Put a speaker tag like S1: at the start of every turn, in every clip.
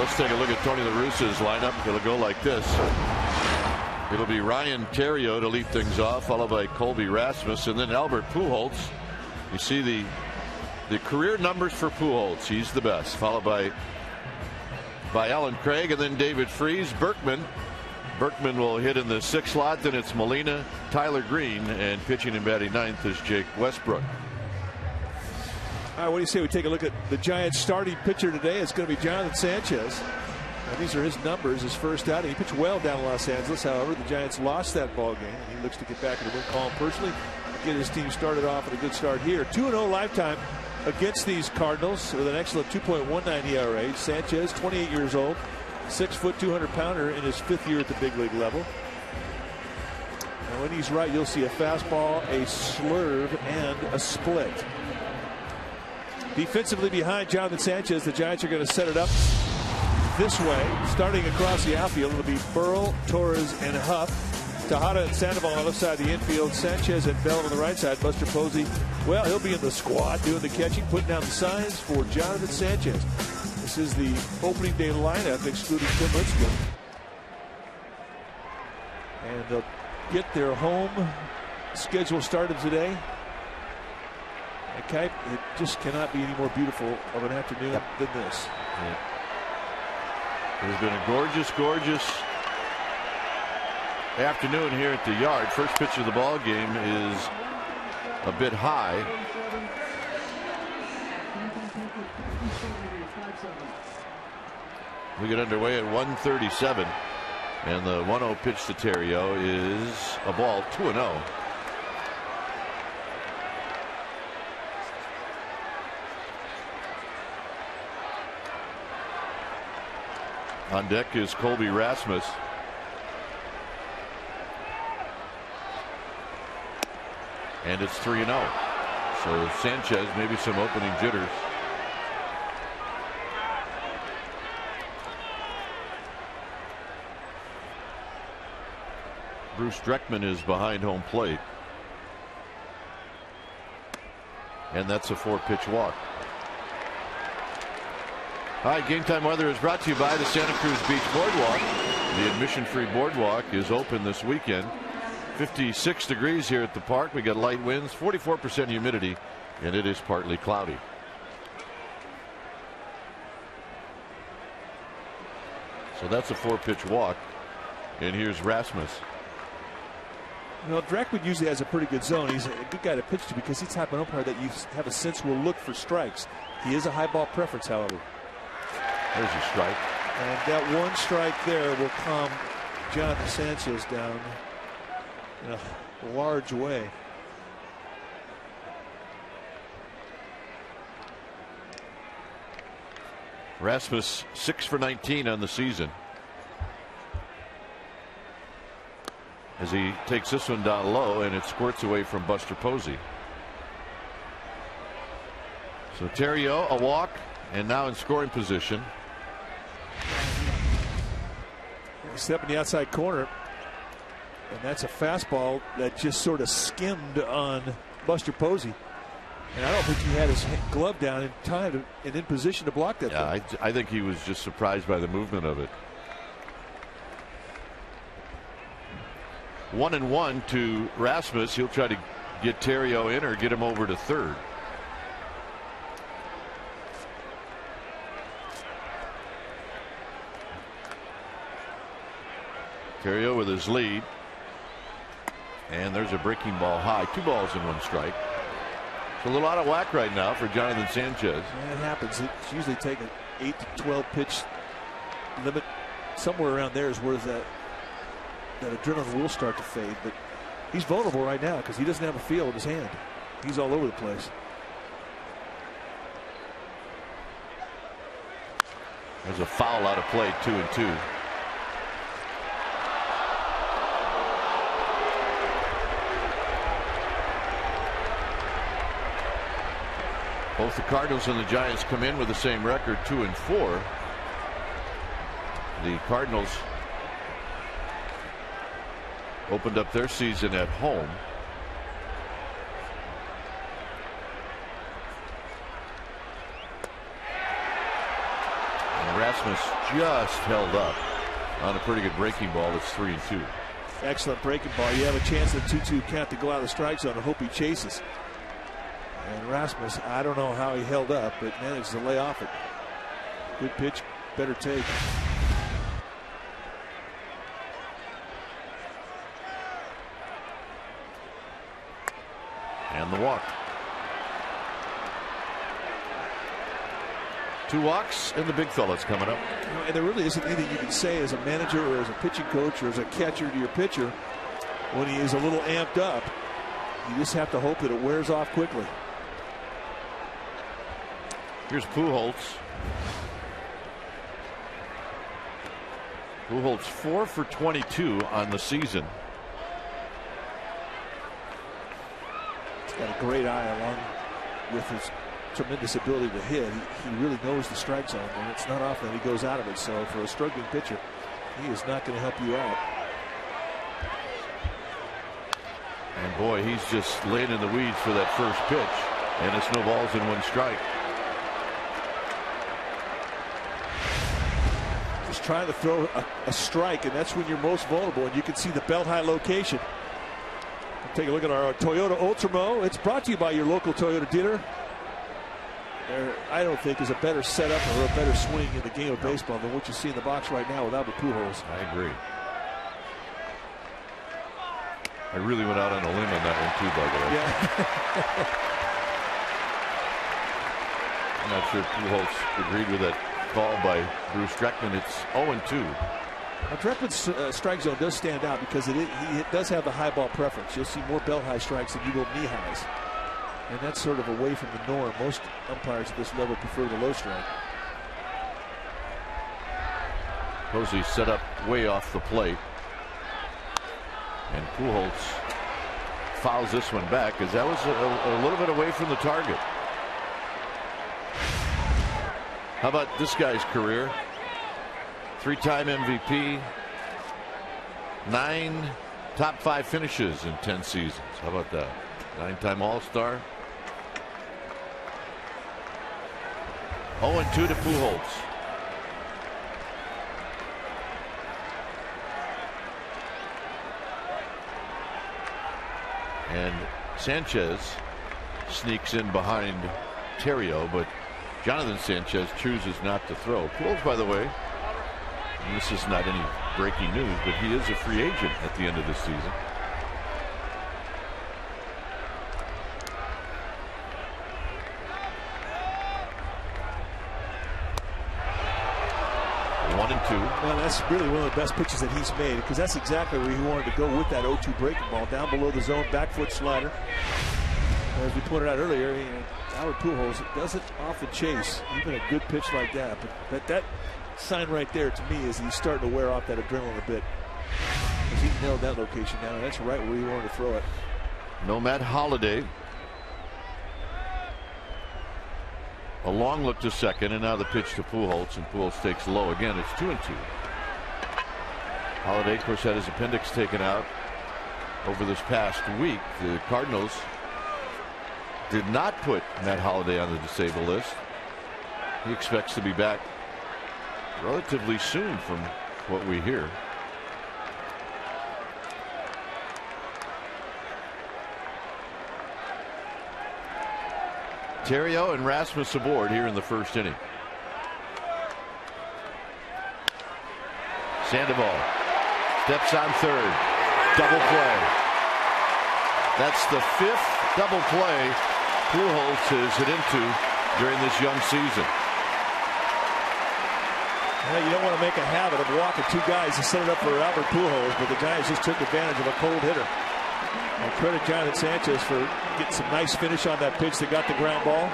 S1: let's take a look at Tony La Russa's lineup. It'll go like this. It'll be Ryan Theriot to lead things off, followed by Colby Rasmus, and then Albert Pujols. You see the career numbers for Pujols. He's the best, followed by Alan Craig, and then David Freese. Berkman will hit in the 6th slot. Then it's Molina, Tyler Green, and pitching and batting 9th is Jake Westbrook.
S2: All right, what do you say we take a look at the Giants' starting pitcher today? It's going to be Jonathan Sanchez. Now, these are his numbers, his first outing. He pitched well down in Los Angeles. However, the Giants lost that ball game, and he looks to get back in the win column personally, get his team started off with a good start here. 2-0 lifetime against these Cardinals with an excellent 2.19 ERA. Sanchez, 28 years old, 6 foot 200-pounder in his 5th year at the big league level. And when he's right, you'll see a fastball, a slurve, and a split. Defensively behind Jonathan Sanchez, the Giants are going to set it up this way. Starting across the outfield, it'll be Burrell, Torres, and Huff. Tejada and Sandoval on the left side of the infield. Sanchez and Bell on the right side. Buster Posey, well, he'll be in the squad doing the catching, putting down the signs for Jonathan Sanchez. This is the opening day lineup, excluding Tim Lincecum. And they'll get their home schedule started today. Okay, it just cannot be any more beautiful of an afternoon than this.
S1: Yeah. It has been a gorgeous afternoon here at the yard. First pitch of the ball game is a bit high. We get underway at 1:37, and the 1-0 pitch to Theriot is a ball, 2-0. On deck is Colby Rasmus. And it's 3-0. So Sanchez, maybe some opening jitters. Bruce Dreckman is behind home plate. And that's a 4-pitch walk. All right, Game Time Weather is brought to you by the Santa Cruz Beach Boardwalk. The admission-free boardwalk is open this weekend. 56 degrees here at the park. We got light winds, 44% humidity, and it is partly cloudy. So that's a 4-pitch walk. And here's Rasmus.
S2: You know, Dreckman usually has a pretty good zone. He's a good guy to pitch to because he's the type of umpire that you have a sense will look for strikes. He is a high ball preference, however.
S1: There's a strike.
S2: And that one strike there will calm Jonathan Sanchez down in a large way.
S1: Rasmus 6 for 19 on the season. As he takes this one down low, and it squirts away from Buster Posey. So Theriot, a walk, and now in scoring position.
S2: Step in the outside corner, and that's a fastball that just sort of skimmed on Buster Posey. And I don't think he had his glove down in time and in position to block that.
S1: Yeah, I think he was just surprised by the movement of it. 1-1 to Rasmus. He'll try to get Theriot in or get him over to third. Theriot with his lead, and there's a breaking ball high. 2 balls and 1 strike. It's a little out of whack right now for Jonathan Sanchez.
S2: Yeah, it happens. It's usually taking 8 to 12 pitch limit. Somewhere around there is where that adrenaline will start to fade. But he's vulnerable right now because he doesn't have a feel in his hand. He's all over the place.
S1: There's a foul out of play, 2-2. Both the Cardinals and the Giants come in with the same record, 2-4. The Cardinals opened up their season at home. And Rasmus just held up on a pretty good breaking ball. It's 3-2.
S2: Excellent breaking ball. You have a chance at 2-2 count to go out of the strike zone and hope he chases. And Rasmus, I don't know how he held up, but managed to lay off it. Good pitch, better take.
S1: And the walk. 2 walks, and the big fella's coming up.
S2: And there really isn't anything you can say as a manager or as a pitching coach or as a catcher to your pitcher when he is a little amped up. You just have to hope that it wears off quickly.
S1: Here's Pujols. Pujols 4 for 22 on the season.
S2: He's got a great eye along with his tremendous ability to hit. He really knows the strike zone, and it's not often that he goes out of it. So for a struggling pitcher, he is not going to help you out.
S1: And boy, he's just laying in the weeds for that first pitch, and it's no balls and 1 strike.
S2: Just trying to throw a strike, and that's when you're most vulnerable, and you can see the belt high location. Take a look at our Toyota Ultramo. It's brought to you by your local Toyota dealer. There, I don't think, is a better setup or a better swing in the game of baseball than what you see in the box right now with Albert Pujols.
S1: I agree. I really went out on a limb on that one too, by the way.
S2: Yeah.
S1: I'm not sure if Pujols agreed with that call by Bruce Dreckman. It's 0-2.
S2: Now, Dreckman's strike zone does stand out because he does have the high ball preference. You'll see more belt high strikes than you will knee highs. And that's sort of away from the norm. Most umpires at this level prefer the low strike.
S1: Posey set up way off the plate. And Pujols fouls this one back because that was a little bit away from the target. How about this guy's career? 3-time MVP, 9 top 5 finishes in 10 seasons. How about that? 9-time All-Star. 0-2 to Pujols. And Sanchez sneaks in behind Terrio, but Jonathan Sanchez chooses not to throw. Pujols, by the way, and this is not any breaking news, but he is a free agent at the end of this season.
S2: Well, that's really one of the best pitches that he's made because that's exactly where he wanted to go with that 0-2 breaking ball down below the zone, back foot slider. As we pointed out earlier, Albert Pujols doesn't often chase even a good pitch like that. But that sign right there to me is he's starting to wear off that adrenaline a bit. As he nailed that location down, and that's right where he wanted to throw it.
S1: No Matt Holliday. A long look to second, and now the pitch to Pujols, and Pujols takes low again. It's 2-2. Holliday, of course, had his appendix taken out over this past week. The Cardinals did not put Matt Holliday on the disabled list. He expects to be back relatively soon from what we hear. Terrio and Rasmus aboard here in the first inning. Sandoval steps on third. Double play. That's the 5th double play Pujols has hit into during this young season.
S2: Well, you don't want to make a habit of walking 2 guys to set it up for Albert Pujols, but the Giants just took advantage of a cold hitter. I credit Jonathan Sanchez for getting some nice finish on that pitch that got the ground ball.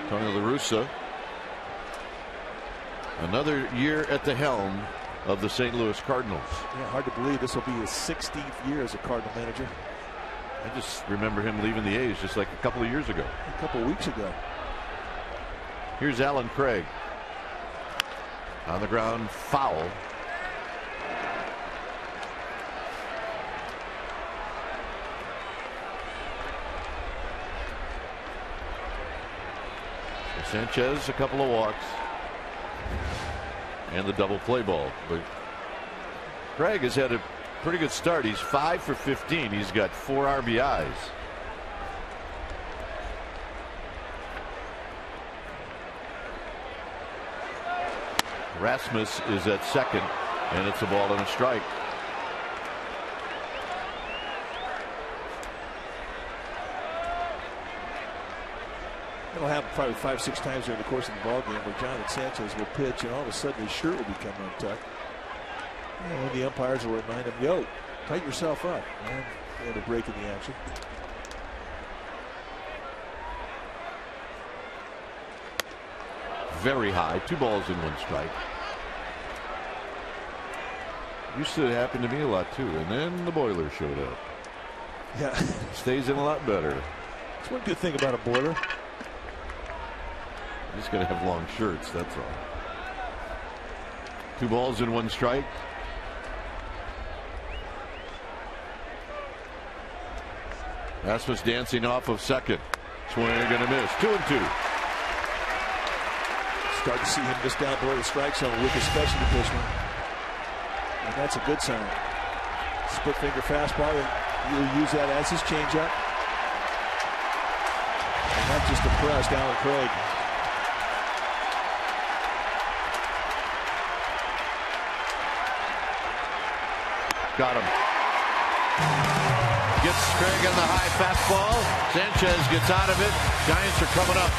S1: Tony La Russa, another year at the helm of the St. Louis Cardinals.
S2: Yeah, hard to believe this will be his 16th year as a Cardinal manager.
S1: I just remember him leaving the A's just like a couple of years ago.
S2: A couple of weeks ago.
S1: Here's Alan Craig. On the ground, foul. Sanchez a couple of walks and the double play ball. But Craig has had a pretty good start. He's 5 for 15. He's got 4 RBIs. Rasmus is at second, and it's a ball and a strike.
S2: It'll happen probably 5-6 times during the course of the ball game where Jonathan Sanchez will pitch and all of a sudden his shirt will become untucked. And the umpires will remind him, yo, tighten yourself up. And they had a break in the action.
S1: Very high. 2 balls and 1 strike. Used to happen to me a lot too. And then the boiler showed up.
S2: Yeah.
S1: Stays in a lot better.
S2: That's one good thing about a boiler.
S1: Just got to have long shirts, that's all. 2 balls and 1 strike. Rasmus dancing off of second. Swing going to miss. 2-2.
S2: Start to see him miss down below the strike zone with his specialty pitchman. And that's a good sign. Split finger fastball, and he'll use that as his changeup. And that just impressed Alan Craig.
S1: Got him. Gets Craig on the high fastball. Sanchez gets out of it. Giants are coming up.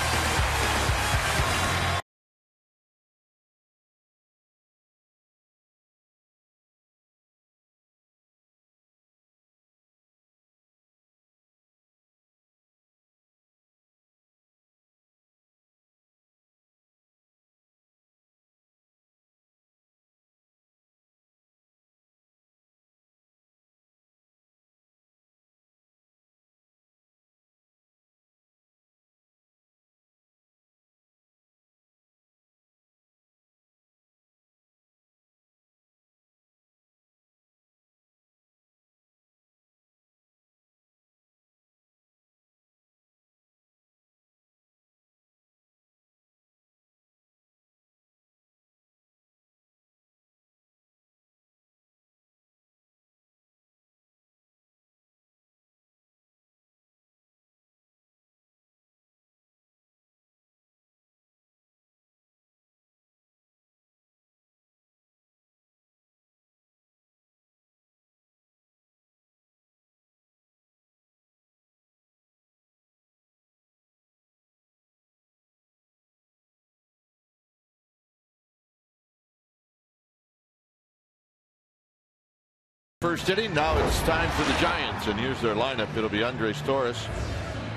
S1: First inning. Now it's time for the Giants, and here's their lineup. It'll be Andres Torres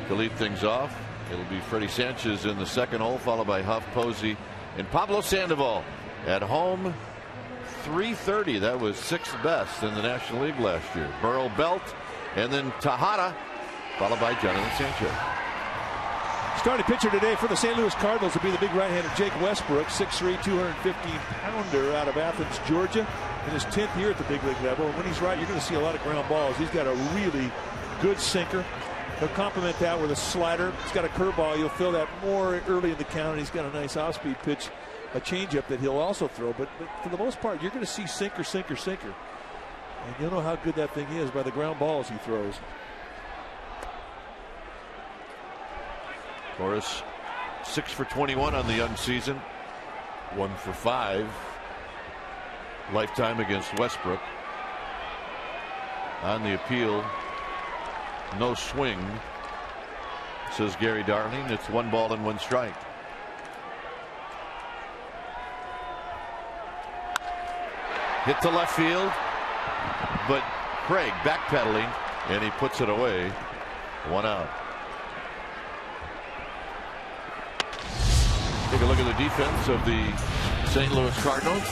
S1: to lead things off. It'll be Freddie Sanchez in the second hole, followed by Huff, Posey, and Pablo Sandoval. At home, .330. That was 6th best in the National League last year. Burrell, Belt, and then Tejada, followed by Jonathan Sanchez.
S2: Starting pitcher today for the St. Louis Cardinals will be the big right-hander Jake Westbrook, 6'3", 215-pounder out of Athens, Georgia, in his 10th year at the big league level. And when he's right, you're going to see a lot of ground balls. He's got a really good sinker. He'll complement that with a slider. He's got a curveball. You'll feel that more early in the count. And he's got a nice off-speed pitch, a changeup that he'll also throw. But for the most part, you're going to see sinker, sinker, sinker. And you'll know how good that thing is by the ground balls he throws.
S1: Torres 6 for 21 on the young season, 1 for 5 lifetime against Westbrook. On the appeal, no swing, says Gary Darling. It's 1 ball and 1 strike. Hit to left field, but Craig backpedaling, and he puts it away. 1 out. Take a look at the defense of the St. Louis Cardinals.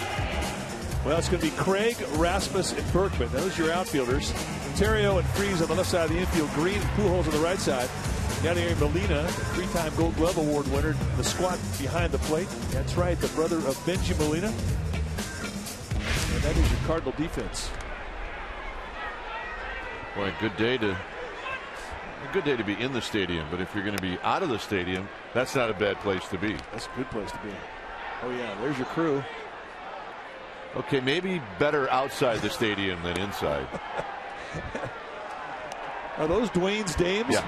S2: Well, it's going to be Craig, Rasmus, and Berkman. Those are your outfielders. Ontario and Freese on the left side of the infield. Green and Pujols on the right side. Down here, Molina, the 3-time Gold Glove Award winner, the squat behind the plate. That's right, the brother of Benji Molina. And that is your Cardinal defense.
S1: Boy, good day to A good day to be in the stadium, but if you're going to be out of the stadium, that's not a bad place to be.
S2: That's a good place to be. Oh yeah, there's your crew.
S1: Okay, maybe better outside the stadium than inside.
S2: Are those Dwayne's dames?
S1: Yeah.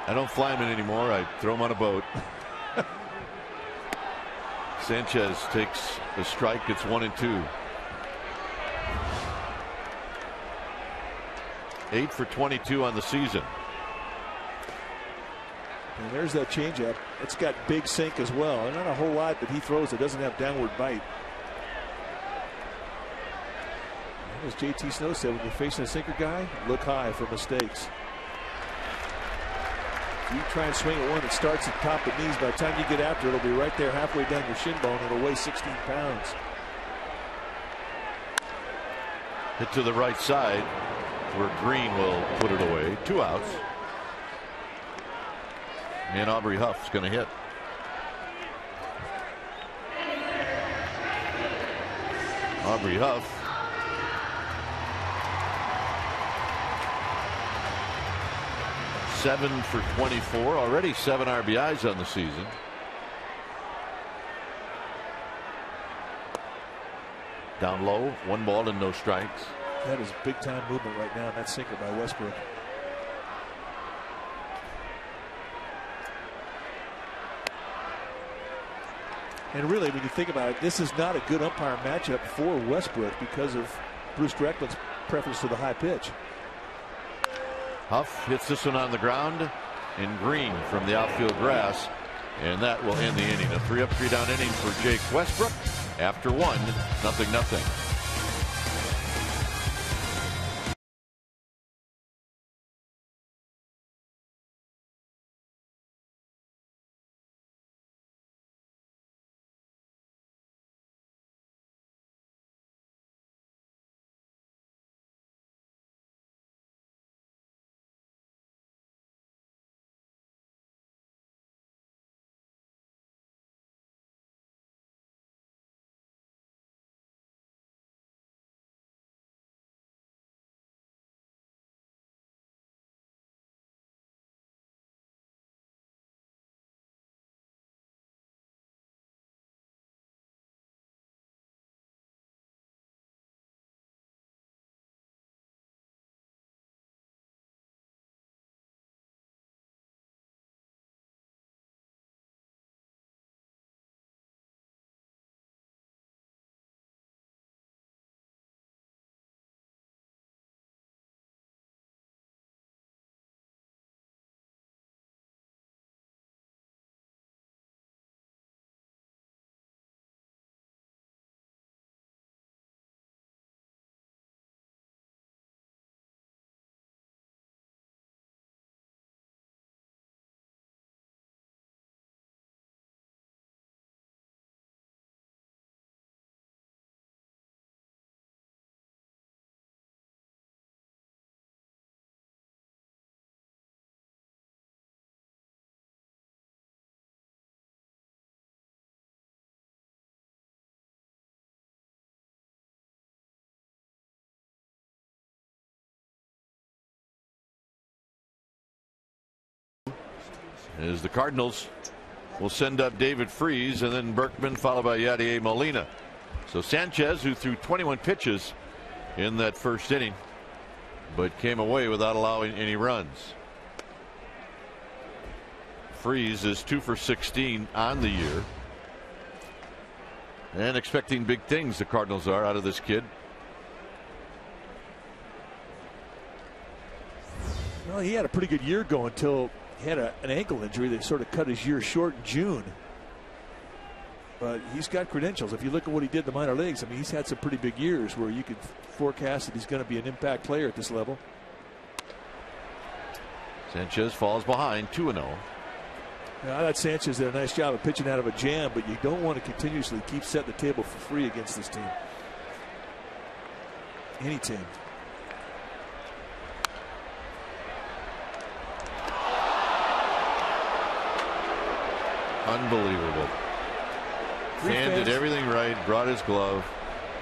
S1: I don't fly them in anymore. I throw them on a boat. Sanchez takes a strike. It's 1-2. 8 for 22 on the season.
S2: And there's that changeup. It's got big sink as well. And not a whole lot that he throws that doesn't have downward bite. And as JT Snow said, when you're facing a sinker guy, look high for mistakes. If you try and swing at one that starts at the top of the knees, by the time you get after it, it'll be right there halfway down your shin bone. It'll weigh 16 pounds.
S1: Hit to the right side where Green will put it away. 2 outs. And Aubrey Huff's going to hit. Aubrey Huff. Seven for 24. Already 7 RBIs on the season. Down low. 1 ball and no strikes.
S2: That is big time movement right now. That sinker by Westbrook. And really, when you think about it, this is not a good umpire matchup for Westbrook because of Bruce Dreckman's preference to the high pitch.
S1: Huff hits this one on the ground, and Green from the outfield grass, and that will end the inning. A 3-up, 3-down inning for Jake Westbrook. After 1, 0-0. As the Cardinals will send up David Freese and then Berkman, followed by Yadier Molina. So Sanchez, who threw 21 pitches in that first inning, but came away without allowing any runs. Freese is 2 for 16 on the year. And expecting big things, the Cardinals are, out of this kid.
S2: Well, he had a pretty good year going until he had an ankle injury that sort of cut his year short in June. But he's got credentials. If you look at what he did in the minor leagues, I mean, he's had some pretty big years where you could forecast that he's going to be an impact player at this level.
S1: Sanchez falls behind 2-0.
S2: Now, I thought Sanchez did a nice job of pitching out of a jam, but you don't want to continuously keep setting the table for free against this team. Any team.
S1: Unbelievable. Fan did everything right, brought his glove,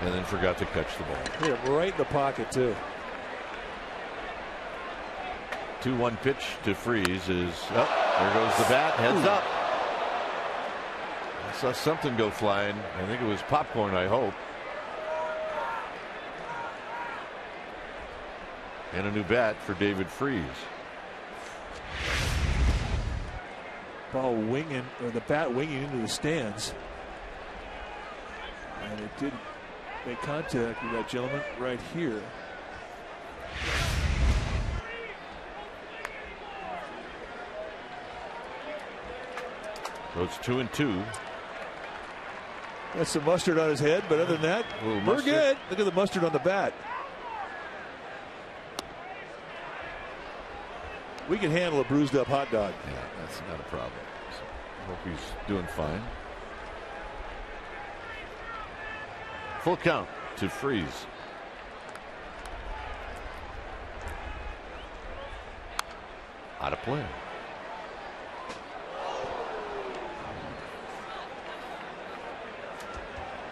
S1: and then forgot to catch the ball.
S2: Hit him right in the pocket, too.
S1: 2-1 pitch to Freeze is up. There goes the bat. Heads up. I saw something go flying. I think it was popcorn, I hope. And a new bat for David Freeze.
S2: Ball winging, or the bat winging into the stands. And it did make contact with that gentleman right here.
S1: So it's 2-2.
S2: That's some mustard on his head, but other than that, we're good. Look at the mustard on the bat. We can handle a bruised up hot dog.
S1: Yeah, that's not a problem. So I hope he's doing fine. Full count to Freeze. Out of play.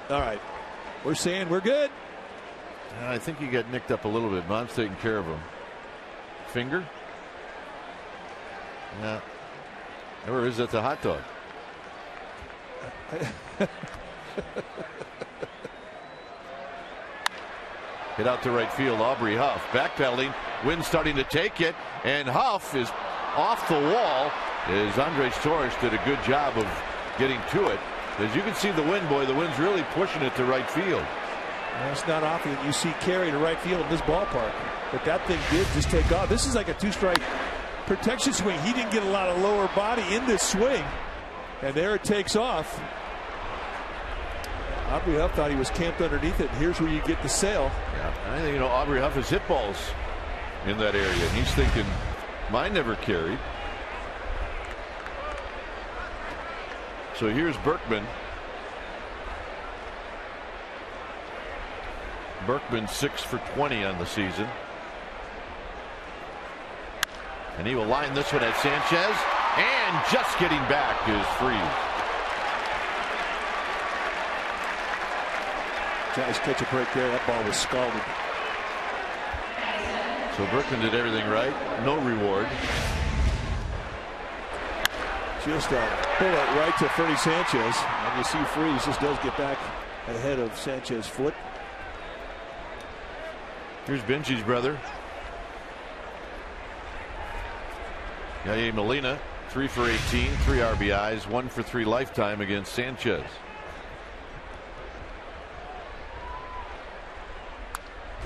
S2: All right. We're saying we're good.
S1: I think he got nicked up a little bit. Mom's taking care of him. Finger? Yeah. Or is it the hot dog? Hit out to right field. Aubrey Huff backpedaling. Wind starting to take it. And Huff is off the wall. As Andres Torres did a good job of getting to it. As you can see the wind, boy, the wind's really pushing it to right field.
S2: Well, it's not often that you see carry to right field in this ballpark. But that thing did just take off. This is like a two-strike protection swing. He didn't get a lot of lower body in this swing. And there it takes off. Aubrey Huff thought he was camped underneath it. And here's where you get the sail.
S1: Yeah, I think, Aubrey Huff has hit balls in that area. And he's thinking, mine never carried. So here's Berkman. Berkman 6 for 20 on the season. And he will line this one at Sanchez. And just getting back is Freeze.
S2: Nice catch a break there. That ball was scalded.
S1: So Berkman did everything right. No reward.
S2: Just a bullet right to Ferdy Sanchez. And you see Freeze just does get back ahead of Sanchez's foot.
S1: Here's Benji's brother. Yadier Molina, 3 for 18, 3 RBIs, 1 for 3 lifetime against Sanchez.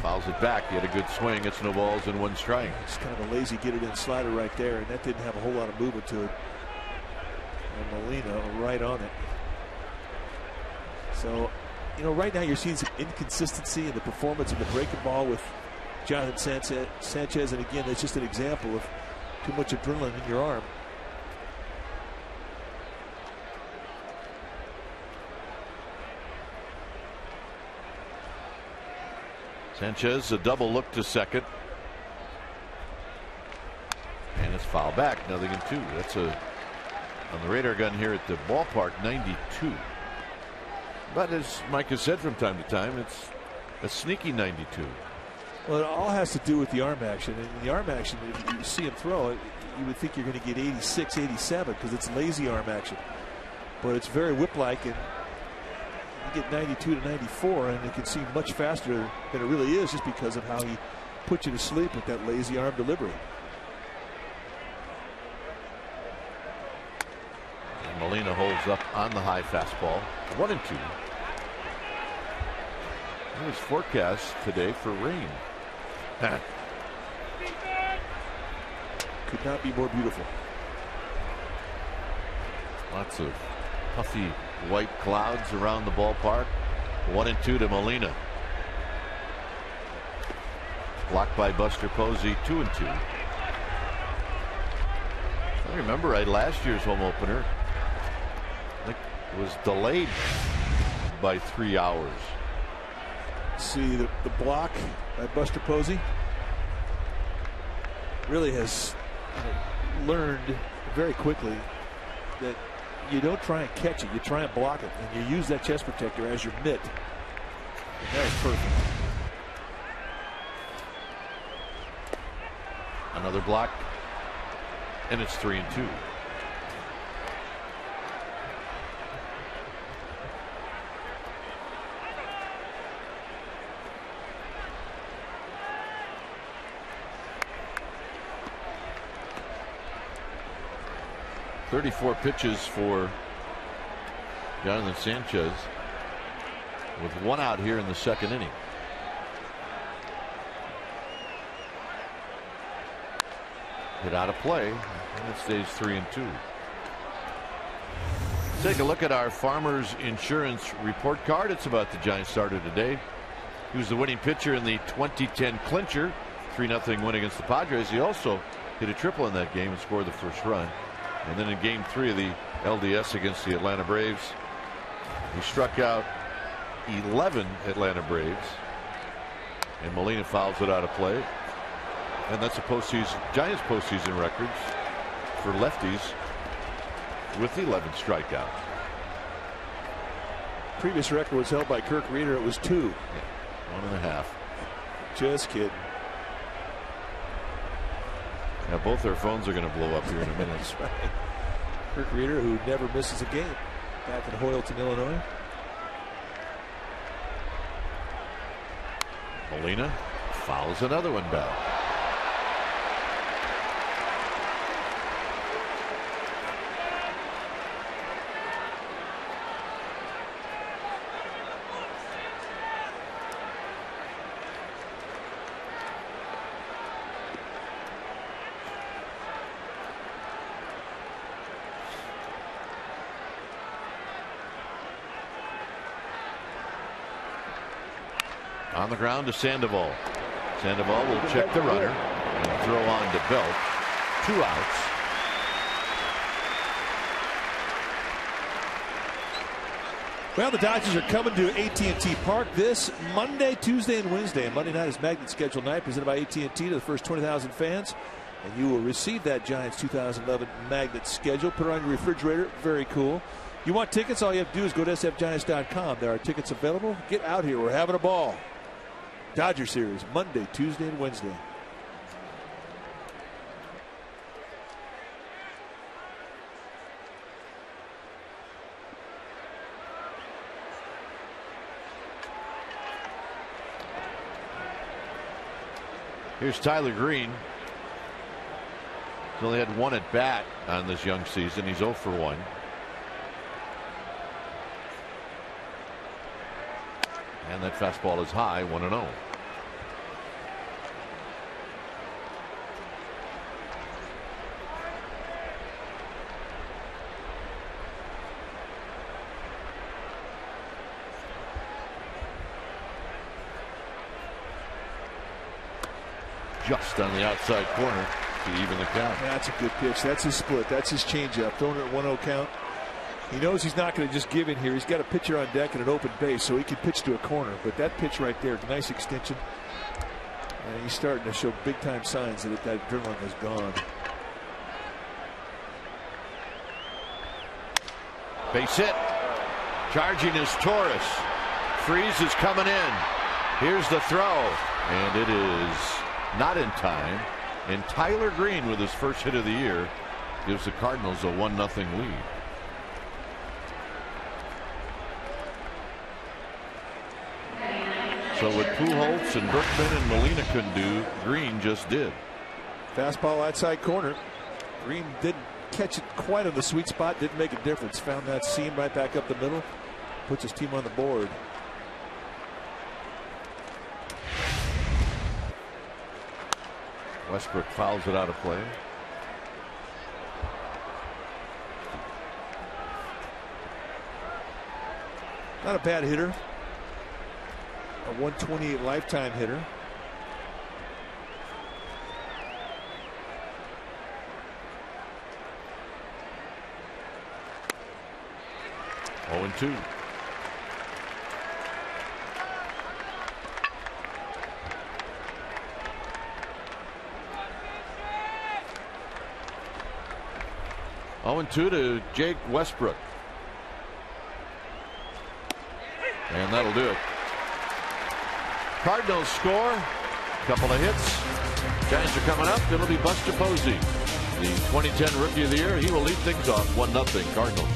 S1: Fouls it back. He had a good swing. It's no balls and 1 strike.
S2: It's kind of a lazy get it in slider right there, and that didn't have a whole lot of movement to it. And Molina right on it. So, right now you're seeing some inconsistency in the performance of the breaking ball with Jonathan Sanchez. And again, it's just an example of too much adrenaline in your arm.
S1: Sanchez, a double look to second. And it's foul back. 0-2. That's on the radar gun here at the ballpark, 92. But as Mike has said from time to time, it's a sneaky 92.
S2: Well, it all has to do with the arm action. And the arm action, if you see him throw it, you would think you're going to get 86, 87 because it's lazy arm action. But it's very whip-like, and you get 92 to 94, and it can seem much faster than it really is just because of how he put you to sleep with that lazy arm delivery.
S1: And Molina holds up on the high fastball. 1-2. It was forecast today for rain.
S2: Could not be more beautiful.
S1: Lots of puffy white clouds around the ballpark. 1-2 to Molina. Blocked by Buster Posey. 2-2. I remember right, last year's home opener, I think, was delayed by 3 hours.
S2: See the block by Buster Posey really has learned very quickly that you don't try and catch it, you try and block it, and you use that chest protector as your mitt. And that was perfect.
S1: Another block and it's 3-2. .34 pitches for Jonathan Sanchez, with one out here in the second inning. Hit out of play, and it stays 3-2. Take a look at our Farmers Insurance report card. It's about the Giants starter today. He was the winning pitcher in the 2010 clincher, 3-0 win against the Padres. He also hit a triple in that game and scored the first run. And then in game 3 of the LDS against the Atlanta Braves, he struck out 11 Atlanta Braves, and Molina fouls it out of play. And that's a Giants postseason records for lefties with 11 strikeouts.
S2: Previous record was held by Kirk Reeder. It was 2.
S1: Yeah, 1.5.
S2: Just kidding.
S1: Now both their phones are going to blow up here in a minute.
S2: That's right. Kirk Reeder, who never misses a game, back in Hoyleton, Illinois.
S1: Molina fouls another one back. On the ground to Sandoval. Sandoval will check the runner and throw on to Belt. 2 outs.
S2: Well, the Dodgers are coming to AT&T Park this Monday, Tuesday, and Wednesday. Monday night is Magnet Schedule Night, presented by AT&T to the first 20,000 fans. And you will receive that Giants 2011 Magnet schedule. Put it on your refrigerator. Very cool. You want tickets? All you have to do is go to sfgiants.com. There are tickets available. Get out here. We're having a ball. Dodger series Monday, Tuesday, and Wednesday.
S1: Here's Tyler Green. He's only had 1 at bat on this young season. He's 0 for 1. And that fastball is high, 1-0. Just on the outside corner to even the count.
S2: That's a good pitch. That's his split. That's his changeup. Throwing it at 1-0 count. He knows he's not going to just give in here. He's got a pitcher on deck and an open base, so he can pitch to a corner. But that pitch right there, nice extension. And he's starting to show big-time signs that that adrenaline is gone.
S1: Base hit. Charging is Torres. Freeze is coming in. Here's the throw. And it is not in time. And Tyler Green, with his first hit of the year, gives the Cardinals a 1-0 lead. So what Pujols and Berkman and Molina couldn't do, Green just did.
S2: Fastball outside corner. Green didn't catch it quite on the sweet spot. Didn't make a difference. Found that seam right back up the middle. Puts his team on the board.
S1: Westbrook fouls it out of play.
S2: Not a bad hitter. A 128 lifetime hitter.
S1: Oh, and 2. Oh, and 2 to Jake Westbrook. And that'll do it. Cardinals score. A couple of hits. Giants are coming up. It'll be Buster Posey. the 2010 Rookie of the Year. He will lead things off 1-0 Cardinals.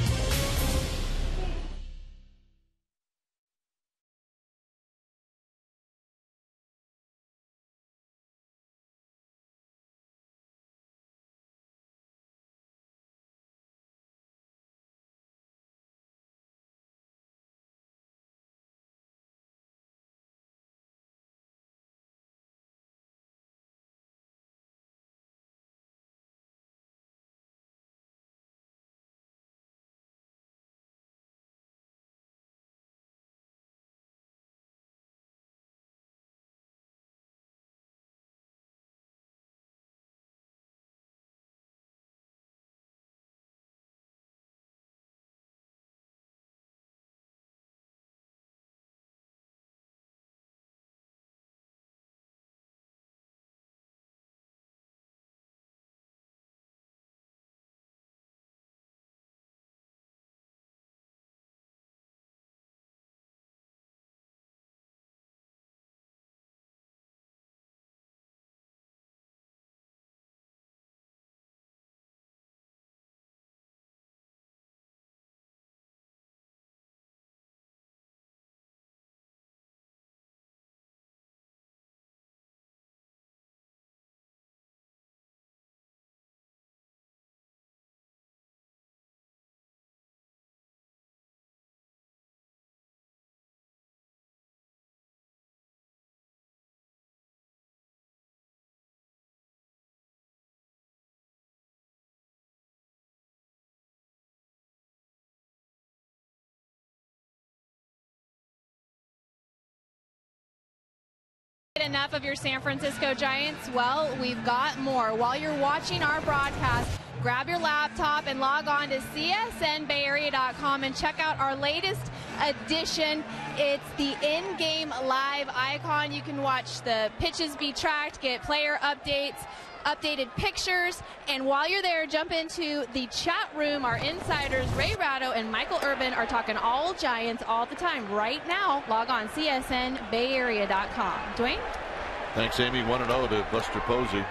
S3: Enough of your San Francisco Giants? Well, we've got more. While you're watching our broadcast, grab your laptop and log on to csnbayarea.com and check out our latest edition. It's the in-game live icon. You can watch the pitches be tracked, get player updates, updated pictures, and while you're there, jump into the chat room. Our insiders, Ray Ratto and Michael Urban, are talking all Giants all the time. Right now, log on csnbayarea.com. Dwayne?
S1: Thanks, Amy. 1-0 to Buster Posey.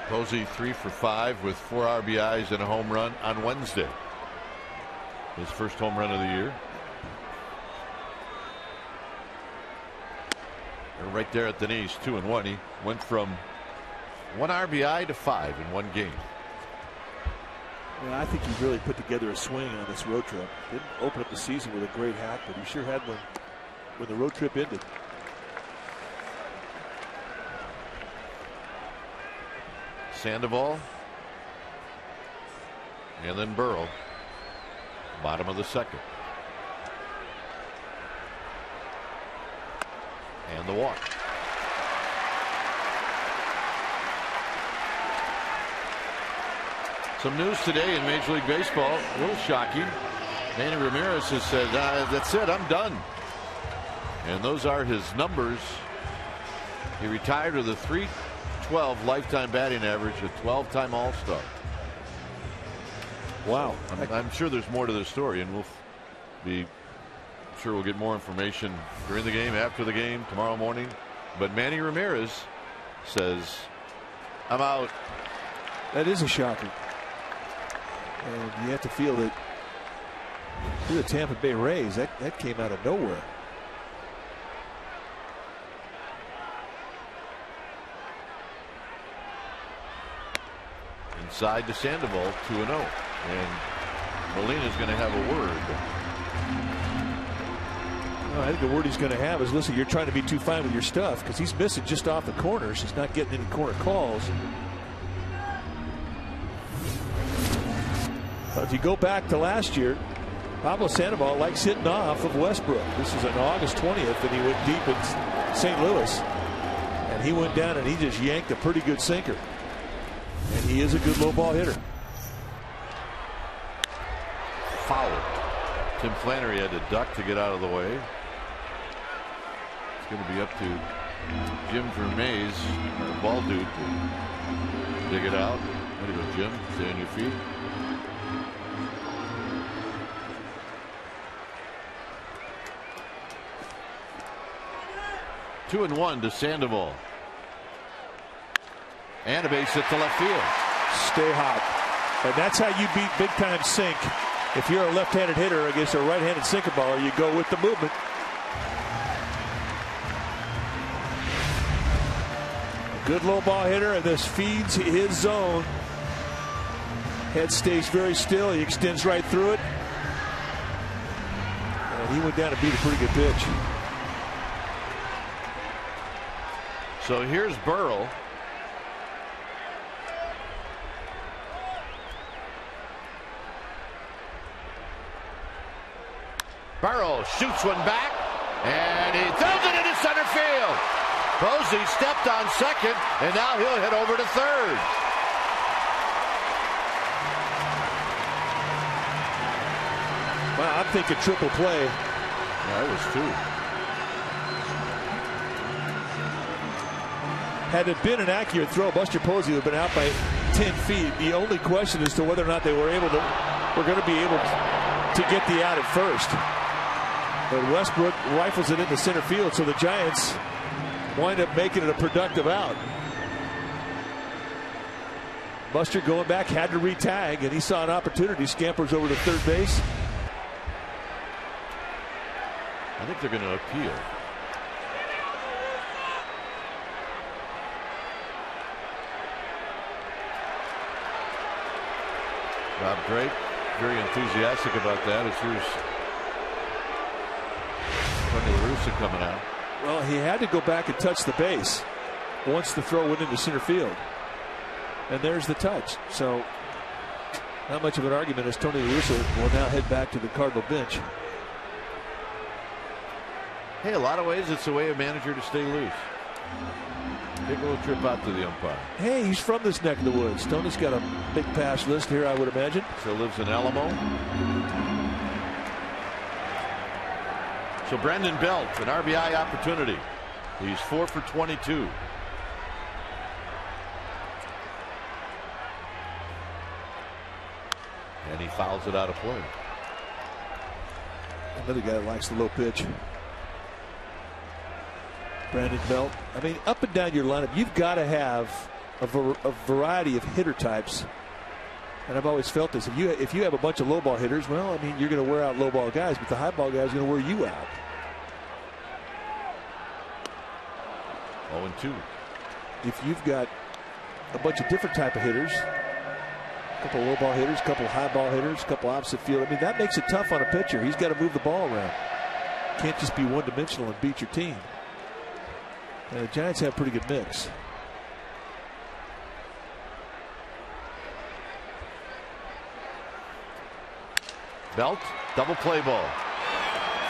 S1: Posey 3 for 5 with 4 RBIs and a home run on Wednesday. His first home run of the year. They're right there at the knees, 2-1. He went from 1 RBI to 5 in one game.
S2: Yeah, I think he really put together a swing on this road trip. Didn't open up the season with a great hat, but he sure had one when the road trip ended.
S1: Sandoval. And then Burrow. Bottom of the second. And the walk. Some news today in Major League Baseball, a little shocking. Manny Ramirez has said, that's it, I'm done. And those are his numbers. He retired with a .312 lifetime batting average, a 12-time All-Star.
S2: Wow.
S1: I'm sure there's more to this story, and we'll get more information during the game, after the game, tomorrow morning. But Manny Ramirez says, I'm out.
S2: That is a shocker. And you have to feel that through the Tampa Bay Rays, that came out of nowhere.
S1: Inside to Sandoval, 2-0. And Molina's going to have a word.
S2: I think the word he's going to have is, listen, you're trying to be too fine with your stuff, because he's missing just off the corners. He's not getting any corner calls. If you go back to last year, Pablo Sandoval likes hitting off of Westbrook. This is on August 20th, and he went deep in St. Louis. And he went down and he just yanked a pretty good sinker. And he is a good low ball hitter.
S1: Foul. Tim Flannery had to duck to get out of the way. It's going to be up to Jim Vermees, our ball dude, to dig it out. Way to go, Jim. Stay on your feet. Two and one to Sandoval. And a base hit to left field.
S2: Stay hot. And that's how you beat big time sink. If you're a left-handed hitter against a right-handed sinker baller, you go with the movement. A good low ball hitter, and this feeds his zone. Head stays very still. He extends right through it. And he went down to beat a pretty good pitch.
S1: So here's Burrell. Burrow shoots one back, and he throws it into center field. Posey stepped on second, and now he'll hit over to third.
S2: Wow, I'm thinking triple play.
S1: Yeah, it was two.
S2: Had it been an accurate throw, Buster Posey would have been out by 10 feet. The only question is to whether or not they were going to be able to get the out at first. But Westbrook rifles it into center field, so the Giants wind up making it a productive out. Buster going back, had to re-tag, and he saw an opportunity. Scampers over to third base.
S1: I think they're going to appeal. Rob Drake very enthusiastic about that as here's Tony La Russa coming out.
S2: Well, he had to go back and touch the base once the throw went into center field. And there's the touch. So not much of an argument as Tony La Russa will now head back to the Cardinal bench.
S1: Hey, a lot of ways it's a way of manager to stay loose. Take a little trip out to the umpire.
S2: Hey, he's from this neck of the woods. Tony's got a big pass list here, I would imagine.
S1: So lives in Alamo. So Brandon Belt, an RBI opportunity. He's 4 for 22. And he fouls it out of play.
S2: Another guy that likes the low pitch. Brandon Belt. I mean, up and down your lineup, you've got to have a variety of hitter types. And I've always felt this. If you have a bunch of low ball hitters, well, I mean, you're going to wear out low ball guys, but the high ball guys are going to wear you out.
S1: 0-2.
S2: If you've got a bunch of different type of hitters, a couple low ball hitters, a couple high ball hitters, a couple opposite field, I mean, that makes it tough on a pitcher. He's got to move the ball around. Can't just be one dimensional and beat your team. And the Giants have a pretty good mix.
S1: Belt, double play ball.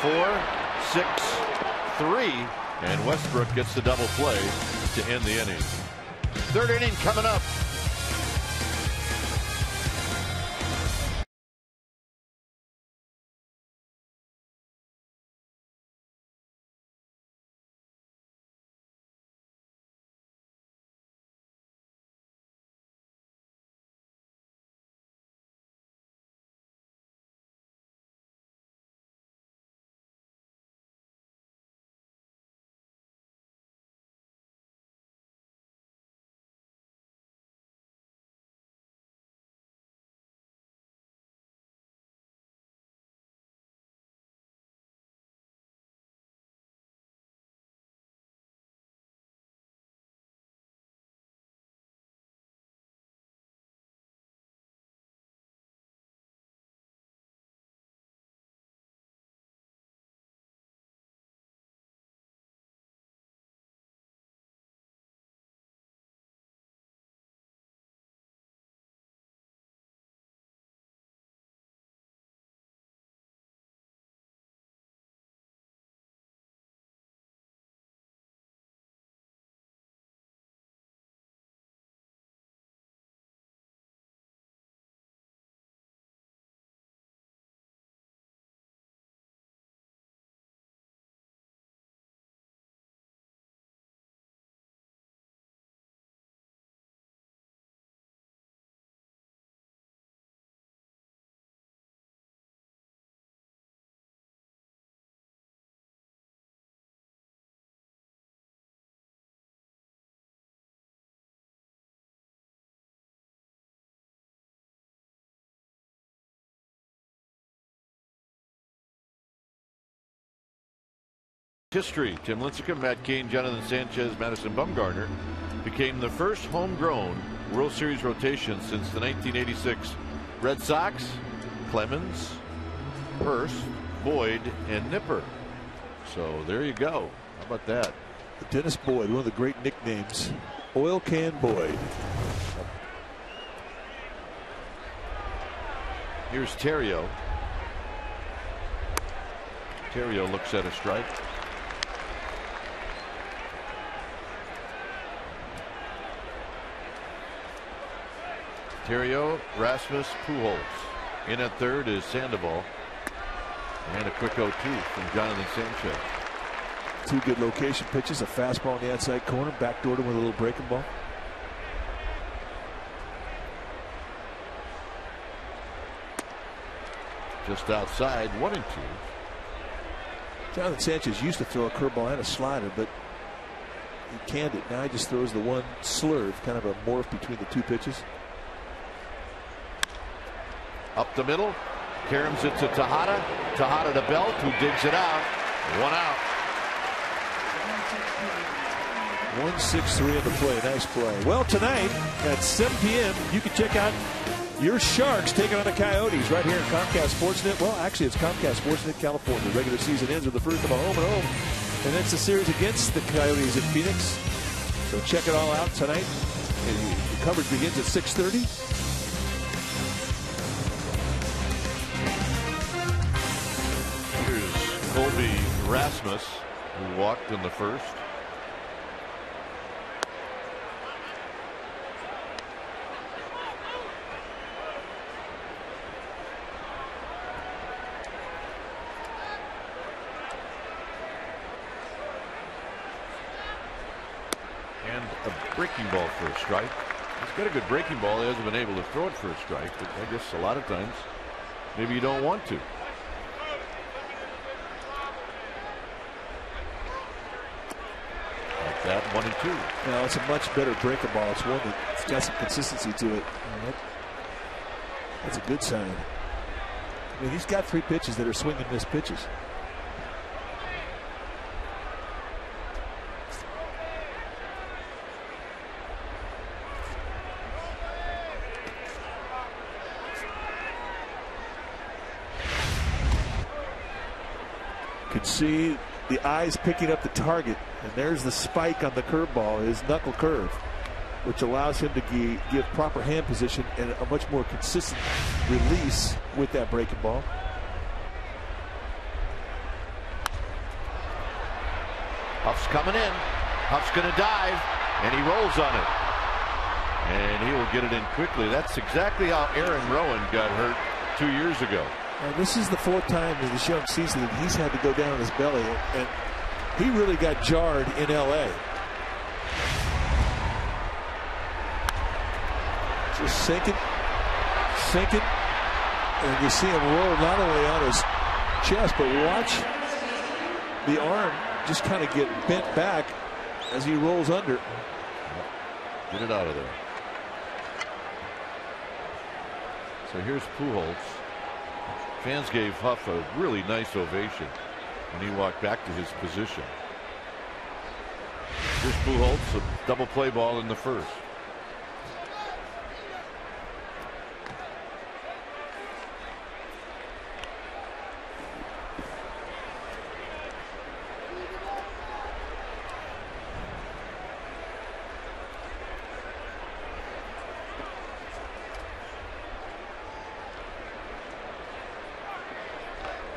S1: 4, 6, 3, and Westbrook gets the double play to end the inning. Third inning coming up. History. Tim Lincecum, Matt Cain, Jonathan Sanchez, Madison Bumgarner became the first homegrown World Series rotation since the 1986 Red Sox. Clemens, Hurst, Boyd, and Nipper. So there you go. How about that?
S2: Dennis Boyd, one of the great nicknames, Oil Can Boyd.
S1: Here's Terrio. Terrio looks at a strike. Terrio, Rasmus, Pujols. In at third is Sandoval. And a quick 0-2 from Jonathan Sanchez.
S2: Two good location pitches, a fastball in the outside corner, backdoored him with a little breaking ball.
S1: Just outside, 1-2.
S2: Jonathan Sanchez used to throw a curveball and a slider, but he canned it. Now he just throws the one slurve, kind of a morph between the two pitches.
S1: Up the middle, caroms it to Tejada. Tejada to Belt, who digs it out. 1 out.
S2: 1-6-3 in the play. Nice play. Well, tonight at 7 p.m., you can check out your Sharks taking on the Coyotes right here in Comcast Sportsnet. Well, actually, it's Comcast Sportsnet California. The regular season ends with the first of a home and home. And that's the series against the Coyotes in Phoenix. So check it all out tonight. And the coverage begins at 6:30.
S1: Here's Colby Rasmus, who walked in the first. And a breaking ball for a strike. He's got a good breaking ball. He hasn't been able to throw it for a strike, but I guess a lot of times maybe you don't want to. Like that, 1-2.
S2: Now it's a much better breaking ball. It's one that's got some consistency to it. That's a good sign. I mean, he's got 3 pitches that are swing and miss pitches. Could see the eyes picking up the target, and there's the spike on the curveball, his knuckle curve, which allows him to give proper hand position and a much more consistent release with that breaking ball.
S1: Huff's coming in. Huff's going to dive, and he rolls on it. And he will get it in quickly. That's exactly how Aaron Rowan got hurt 2 years ago.
S2: And this is the 4th time in this young season that he's had to go down on his belly, and he really got jarred in L.A. Just sinking, and you see him roll not only on his chest, but watch the arm just kind of get bent back as he rolls under.
S1: Get it out of there. So here's Pujols. Fans gave Huff a really nice ovation when he walked back to his position. Here's Pujols, a double play ball in the first.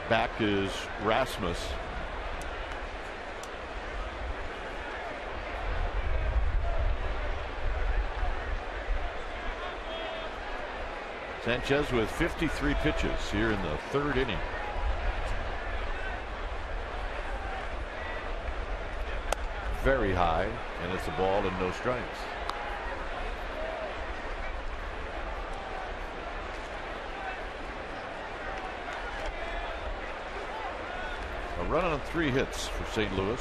S1: Back is Rasmus. Sanchez with 53 pitches here in the 3rd inning. Very high, and it's a ball and no strikes. A run on 3 hits for St. Louis.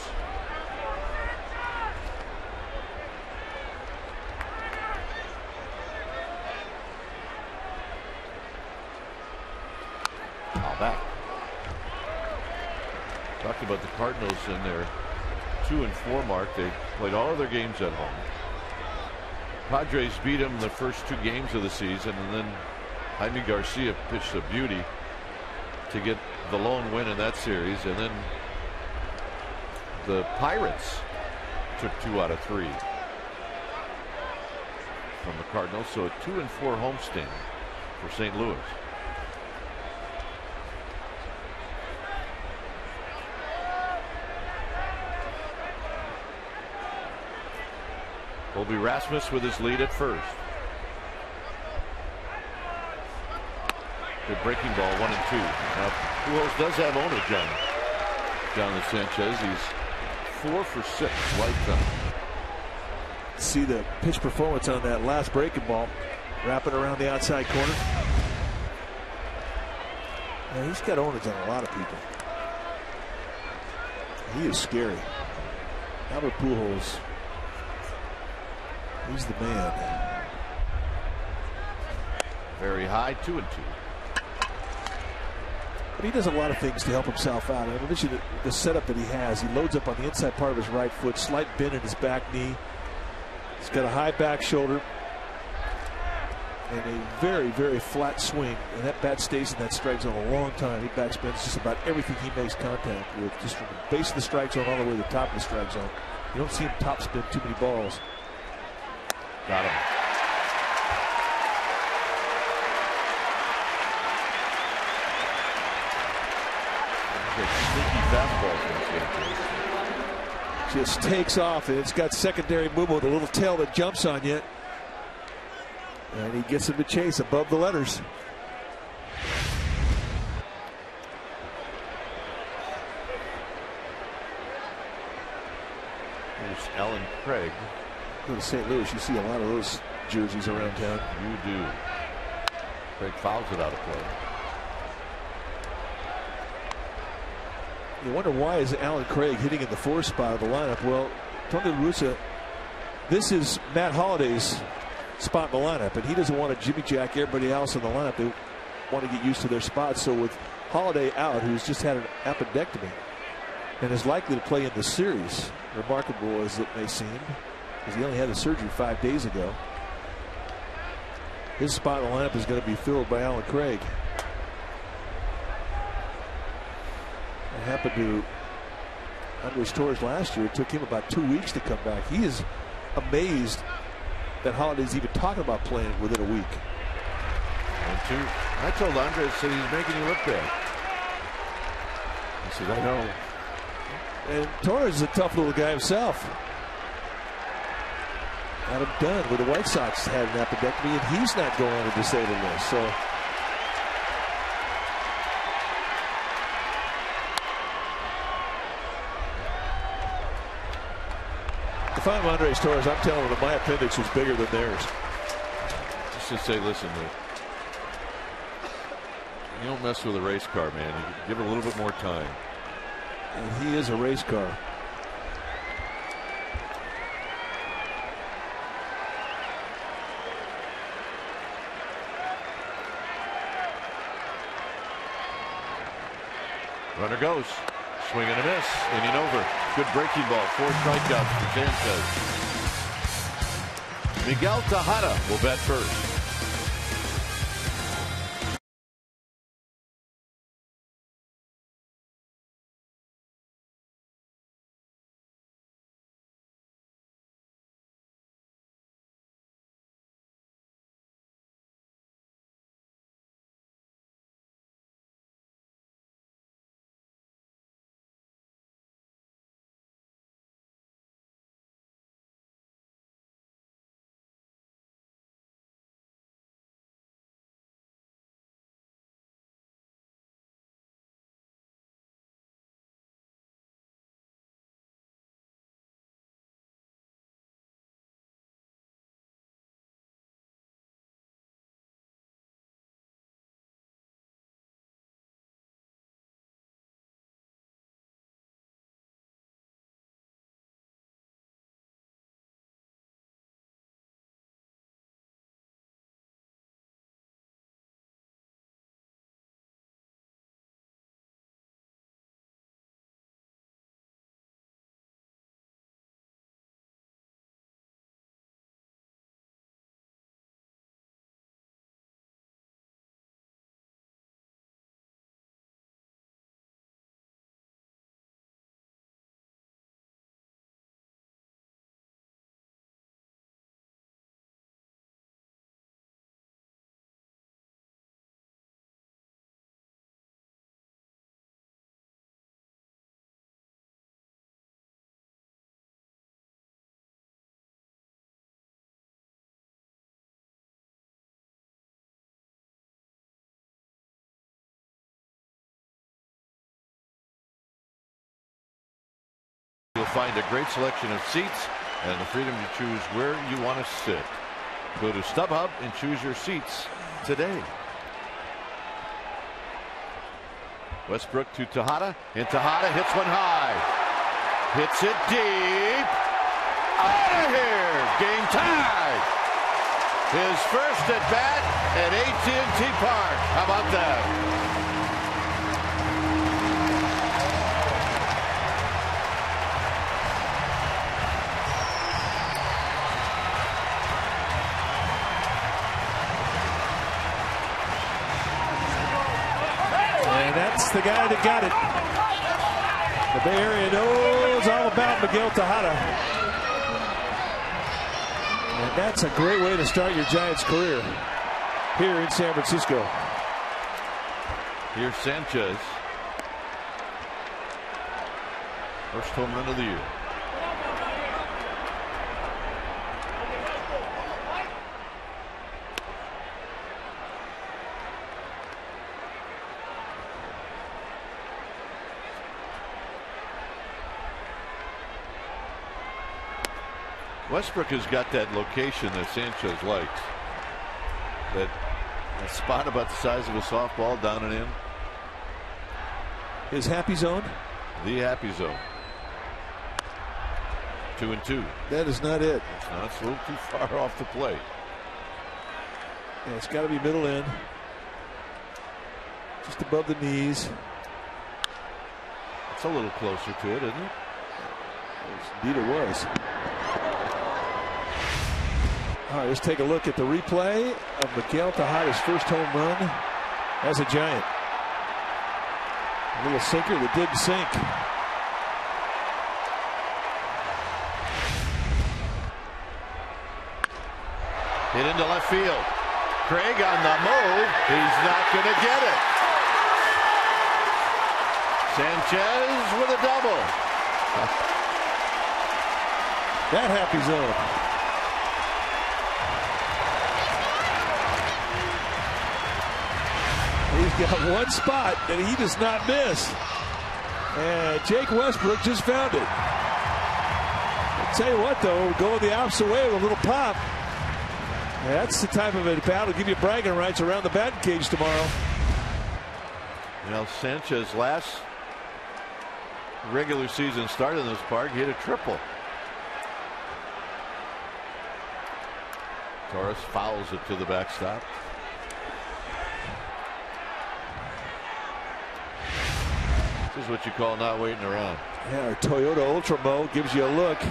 S1: Foul back. Talked about the Cardinals in their 2-4 mark. They played all of their games at home. Padres beat them the first 2 games of the season, and then Jaime Garcia pitched a beauty to get the lone win in that series. And then the Pirates took 2 out of 3 from the Cardinals. So a 2-4 homestand for St. Louis. Colby Rasmus with his lead at first. Good breaking ball, 1-2. Now, Pujols does have owner, Jonathan Sanchez. He's 4 for 6 lifetime.
S2: See the pitch performance on that last breaking ball, wrapping around the outside corner. Yeah, he's got owners on a lot of people. He is scary. Albert Pujols. He's the man.
S1: Very high, 2-2.
S2: But he does a lot of things to help himself out. I mentioned the setup that he has. He loads up on the inside part of his right foot, slight bend in his back knee. He's got a high back shoulder and a very, very flat swing. And that bat stays in that strike zone a long time. He backspins just about everything he makes contact with, just from the base of the strike zone all the way to the top of the strike zone. You don't see him topspin too many balls.
S1: Got him.
S2: Just takes off, and it's got secondary movement with a little tail that jumps on you. And he gets him to chase above the letters.
S1: There's Alan Craig.
S2: Go to St. Louis, you see a lot of those jerseys around town.
S1: You do. Craig fouls it out of play.
S2: You wonder why is Alan Craig hitting in the 4 spot of the lineup? Well, Tony La Russa, this is Matt Holliday's spot in the lineup, and he doesn't want to jimmy jack everybody else in the lineup. They want to get used to their spots. So with Holliday out, who's just had an appendectomy and is likely to play in the series, remarkable as it may seem, because he only had the surgery 5 days ago, his spot in the lineup is going to be filled by Alan Craig. It happened to Andres Torres last year. It took him about 2 weeks to come back. He is amazed that Holliday's even talking about playing within a week.
S1: 1-2. I told Andres that he's making you look bad. He said, I know.
S2: And Torres is a tough little guy himself. Adam Dunn with the White Sox had an appendectomy, and he's not going on a disabled list. So if I'm Andres Torres, I'm telling him that my appendix was bigger than theirs.
S1: Just to say, listen, you don't mess with a race car, man. You give it a little bit more time.
S2: And he is a race car.
S1: Runner goes. Swing and a miss. Inning over. Good breaking ball. 4 strikeouts for Sanchez. Miguel Tejada will bat first. find a great selection of seats and the freedom to choose where you want to sit. Go to StubHub and choose your seats today. Westbrook to Tejada, and Tejada hits one high. Hits it deep. Out of here. Game tied. His first at bat at AT&T Park. How about that?
S2: That's the guy that got it. The Bay Area knows all about Miguel Tejada. And that's a great way to start your Giants career here in San Francisco.
S1: Here's Sanchez. First home run of the year. Westbrook has got that location that Sanchez likes. That spot about the size of a softball down and in.
S2: His happy zone?
S1: The happy zone. 2-2.
S2: That is not it.
S1: It's not. It's a little too far off the plate.
S2: Yeah, it's got to be middle in. Just above the knees.
S1: It's a little closer to it, isn't it?
S2: Indeed it was. All right, let's take a look at the replay of Miguel Tejada's first home run as a Giant. A little sinker that didn't sink.
S1: Hit into left field. Craig on the move. He's not going to get it. Sanchez with a double.
S2: That happy zone. He's got one spot that he does not miss. And Jake Westbrook just found it. I'll tell you what, though, going the opposite way with a little pop. That's the type of at bat that'll give you bragging rights around the batting cage tomorrow.
S1: You know, Sanchez last regular season start in this park, he hit a triple. Torres fouls it to the backstop. This is what you call not waiting around.
S2: Yeah, our Toyota Ultramo gives you a look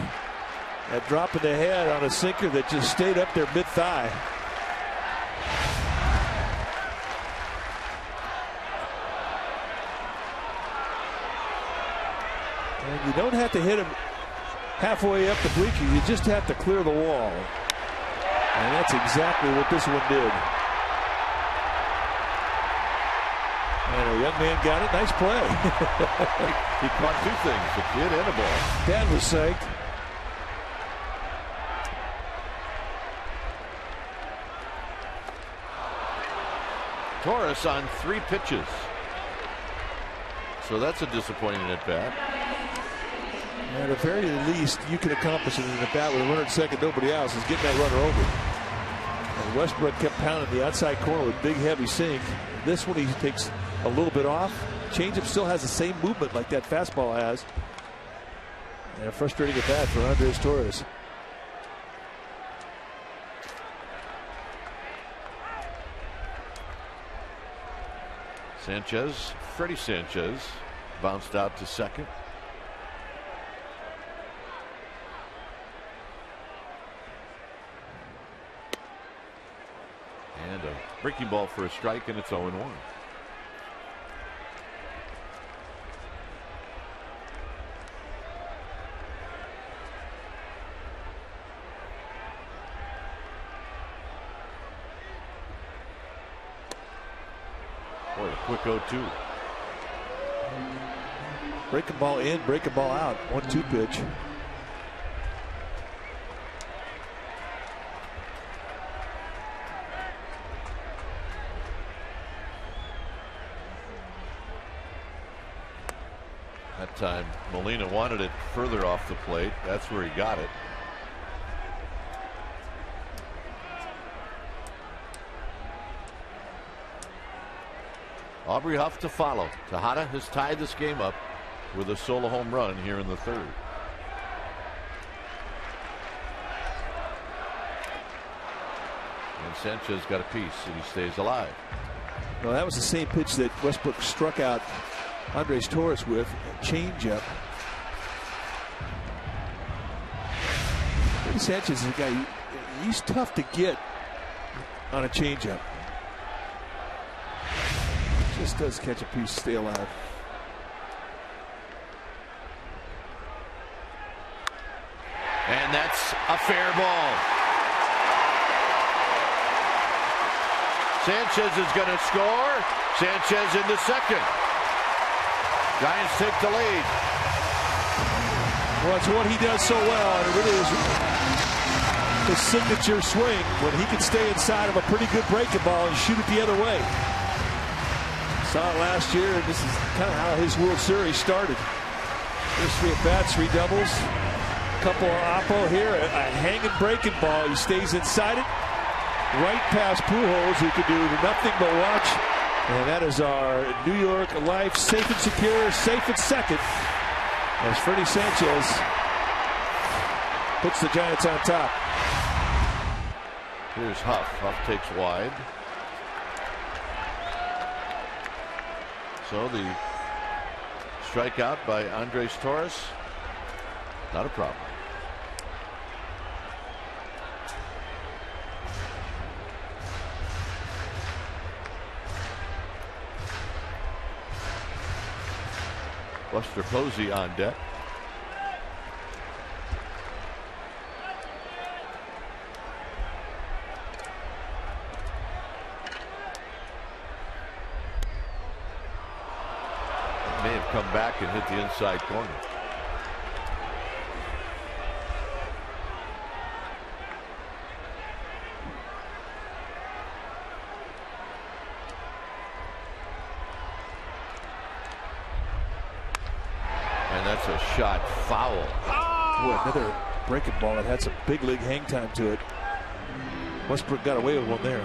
S2: at dropping the head on a sinker that just stayed up there mid-thigh. And you don't have to hit him halfway up the bleacher. You just have to clear the wall. And that's exactly what this one did. And a young man got it. Nice play.
S1: He caught two things, a kid and a ball.
S2: Dan was psyched.
S1: Torres on 3 pitches. So that's a disappointing at bat.
S2: At the very least, you can accomplish it in a bat with a runner at second, nobody else, is getting that runner over. And Westbrook kept pounding the outside corner with big, heavy sink. This one, he takes a little bit off. Changeup still has the same movement like that fastball has. And a frustrating at bat for Andres Torres.
S1: Sanchez, Freddie Sanchez, bounced out to second. And a breaking ball for a strike, and it's 0-1. Boy, a quick 0-2.
S2: Breaking ball in, breaking ball out. 1-2 pitch.
S1: That time Molina wanted it further off the plate. That's where he got it. Aubrey Huff to follow. Tejada has tied this game up with a solo home run here in the third. And Sanchez got a piece and he stays alive.
S2: Well, that was the same pitch that Westbrook struck out Andres Torres with, a changeup. Sanchez is a guy, he's tough to get on a changeup. Just does catch a piece, stay alive.
S1: And that's a fair ball. Sanchez is going to score. Sanchez into second. Giants take the lead.
S2: Well, it's what he does so well, and it really is his signature swing when he can stay inside of a pretty good breaking ball and shoot it the other way. Saw it last year, and this is kind of how his World Series started. There's 3 at-bats, 3 doubles, a couple of oppo here, a hanging breaking ball. He stays inside it, right past Pujols, who could do nothing but watch. And that is our New York life, safe and secure, safe and second, as Freddie Sanchez puts the Giants on top.
S1: Here's Huff. Huff takes wide. So the strikeout by Andres Torres, not a problem. Buster Posey on deck. May have come back and hit the inside corner. And that's a shot foul.
S2: Boy, another breaking ball that had some big league hang time to it. Westbrook got away with one there.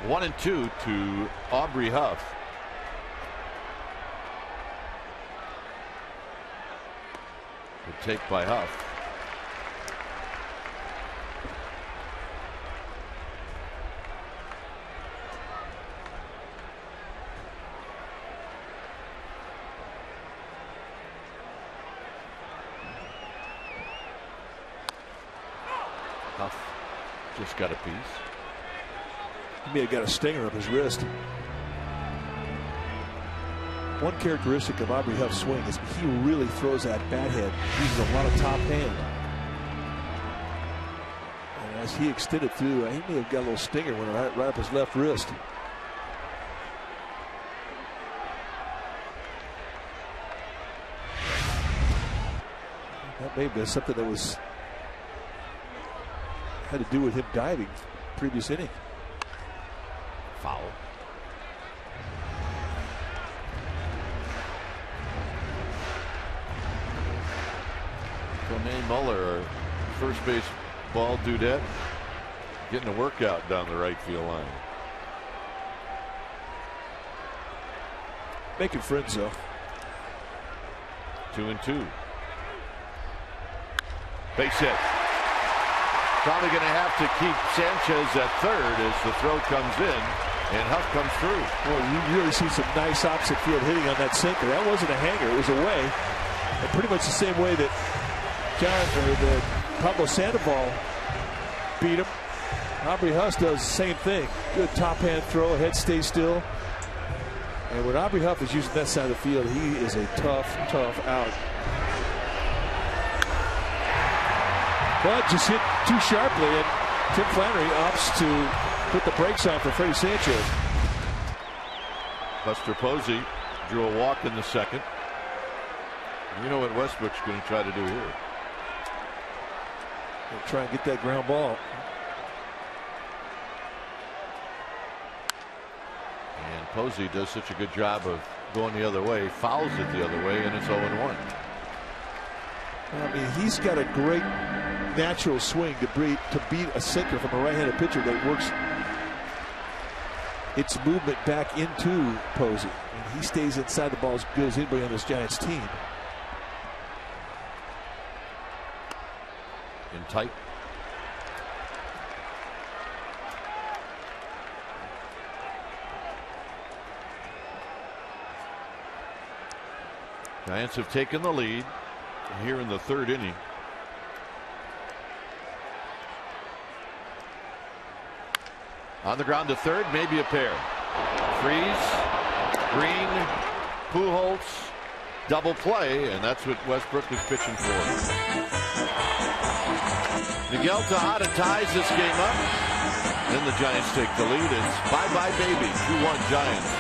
S1: One and two to Aubrey Huff. Good take by Huff. Huff just got a piece.
S2: He may have got a stinger up his wrist. One characteristic of Aubrey Huff's swing is he really throws that bat head. He uses a lot of top hand. And as he extended through, he may have got a little stinger when right up his left wrist. That may have been something that had to do with him diving previous inning.
S1: Foul. Tremaine Muller, first base ball dudette, getting a workout down the right field line.
S2: Making friends though.
S1: 2-2. Base hit. Probably going to have to keep Sanchez at third as the throw comes in and Huff comes through.
S2: Well, you really see some nice opposite field hitting on that sinker. That wasn't a hanger, it was away. And pretty much the same way that Pablo Sandoval beat him. Aubrey Huff does the same thing. Good top hand throw, head stays still. And when Aubrey Huff is using that side of the field, he is a tough out. But just hit too sharply, and Tim Flannery opts to put the brakes on for Freddie Sanchez.
S1: Buster Posey drew a walk in the second. You know what Westbrook's going to try to do here.
S2: They'll try and get that ground ball.
S1: And Posey does such a good job of going the other way, fouls it the other way, and it's 0-1.
S2: I mean, he's got a great natural swing to beat a sinker from a right-handed pitcher that works its movement back into Posey. And he stays inside the ball as good as anybody on this Giants team.
S1: In tight. Giants have taken the lead here in the third inning. On the ground to third, maybe a pair. Freeze, Green, Pujols, double play, and that's what Westbrook is pitching for. Miguel Tejada ties this game up. Then the Giants take the lead. It's bye-bye baby, 2-1 Giants.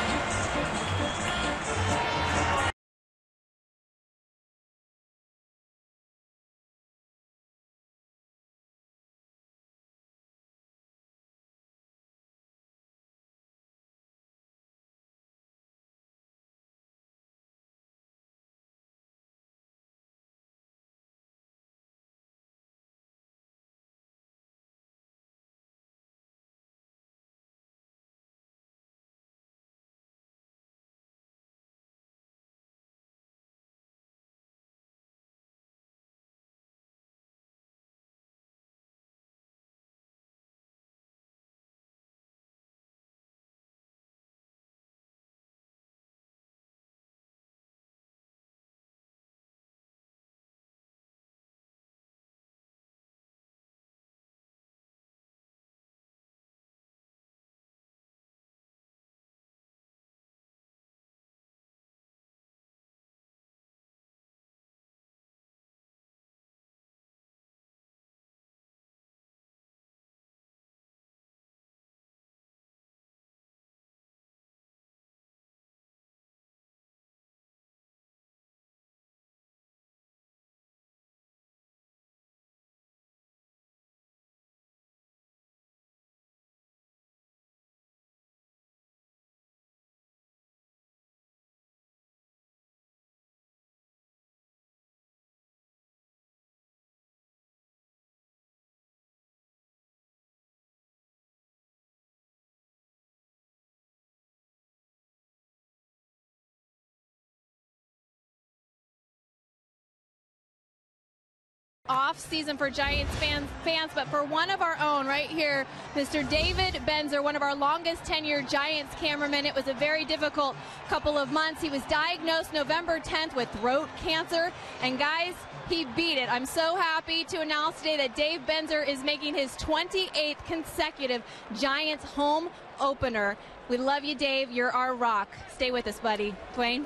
S3: Off season for Giants fans, but for one of our own right here, Mr. David Benzer, one of our longest tenured Giants cameramen. It was a very difficult couple of months. He was diagnosed November 10th with throat cancer, and guys, he beat it. I'm so happy to announce today that Dave Benzer is making his 28th consecutive Giants home opener. We love you, Dave. You're our rock. Stay with us, buddy. Dwayne?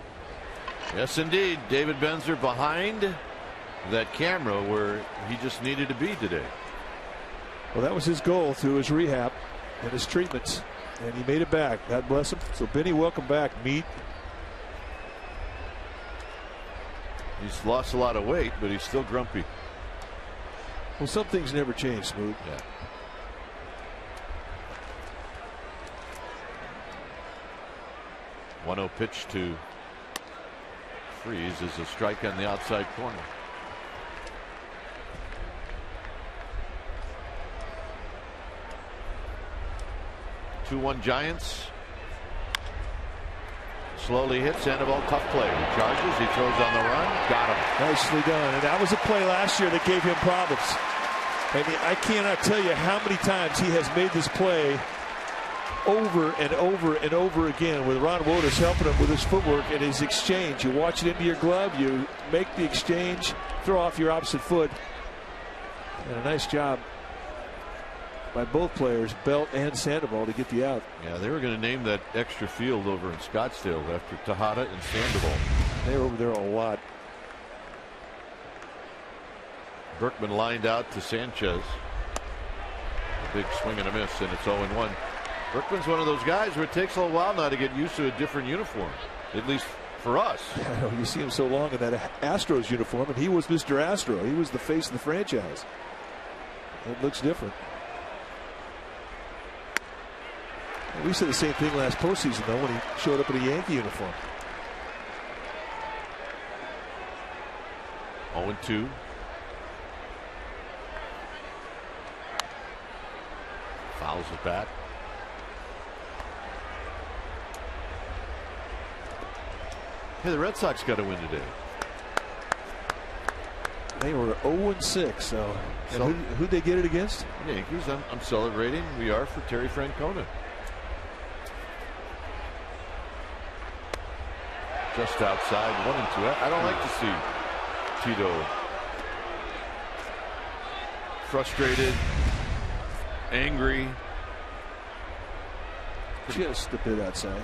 S1: Yes, indeed. David Benzer behind that camera where he just needed to be today.
S2: Well, that was his goal through his rehab and his treatments, and he made it back. God bless him. So, Benny, welcome back. Meet.
S1: He's lost a lot of weight, but he's still grumpy.
S2: Well, some things never change, Smooth.
S1: Yeah. One 0 pitch to Freeze is a strike on the outside corner. Two-1 Giants. Slowly hits Sandoval. Tough play. He charges. He throws on the run. Got him.
S2: Nicely done. And that was a play last year that gave him problems. And I cannot tell you how many times he has made this play over and over and over again with Ron Wotus helping him with his footwork and his exchange. You watch it into your glove. You make the exchange. Throw off your opposite foot. And a nice job by both players, Belt and Sandoval, to get the out.
S1: Yeah, they were going to name that extra field over in Scottsdale after Tejada and Sandoval.
S2: They were over there a lot.
S1: Berkman lined out to Sanchez. A big swing and a miss, and it's 0-1. Berkman's one of those guys where it takes a little while now to get used to a different uniform, at least for us.
S2: I know, you see him so long in that Astros uniform, and he was Mr. Astro. He was the face of the franchise. It looks different. We said the same thing last postseason, though, when he showed up in a Yankee uniform.
S1: 0-2. Fouls it back. Hey, the Red Sox got to win today.
S2: They were 0-6. So who'd they get it against?
S1: Yankees. I'm celebrating. We are for Terry Francona. Just outside, 1-2. I don't like to see Tito frustrated, angry.
S2: Just a bit outside.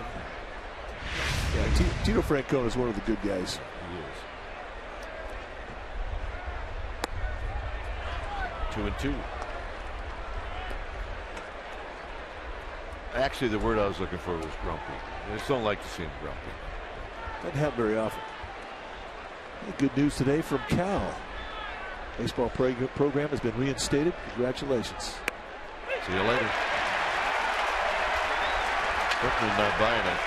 S2: Yeah, Tito Francona is one of the good guys.
S1: He is. 2-2. Actually, the word I was looking for was grumpy. I just don't like to see him grumpy.
S2: Doesn't happen very often. Hey, good news today from Cal. Baseball program has been reinstated. Congratulations.
S1: See you later. Brooklyn's not buying it.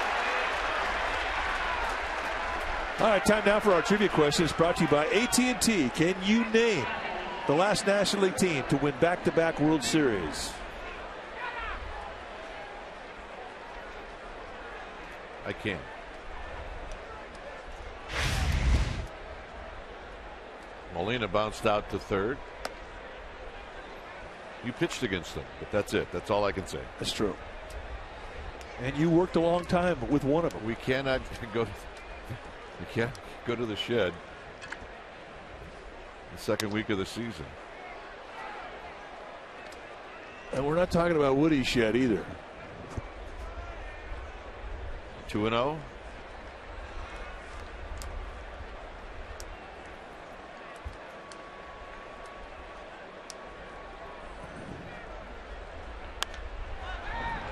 S2: All right, time now for our trivia questions brought to you by AT&T. Can you name the last National League team to win back-to-back World Series?
S1: I can. Molina bounced out to third. You pitched against them, but that's it. That's all I can say.
S2: That's true. And you worked a long time with one of them.
S1: We cannot go. We can't go to the shed the second week of the season.
S2: And we're not talking about Woody's shed either.
S1: 2-0.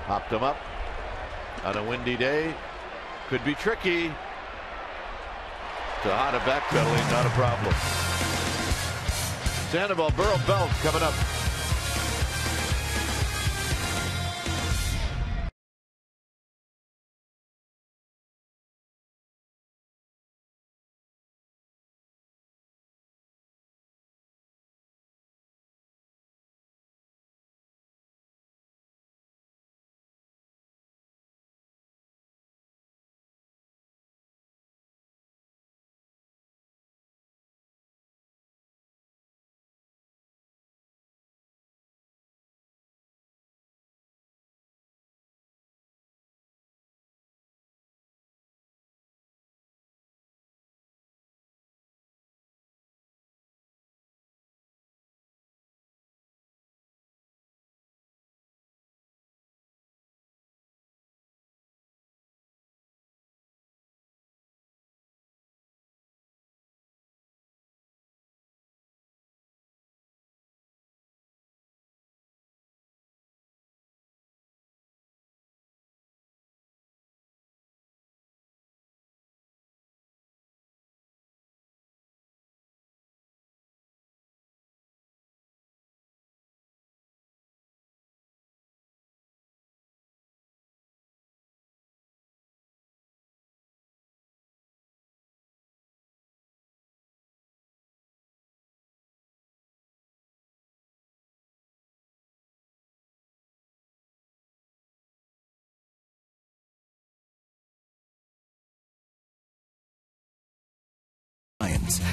S1: Popped him up on a windy day. Could be tricky. Tejada backpedaling, not a problem. Sandoval, Burrow, Belt coming up.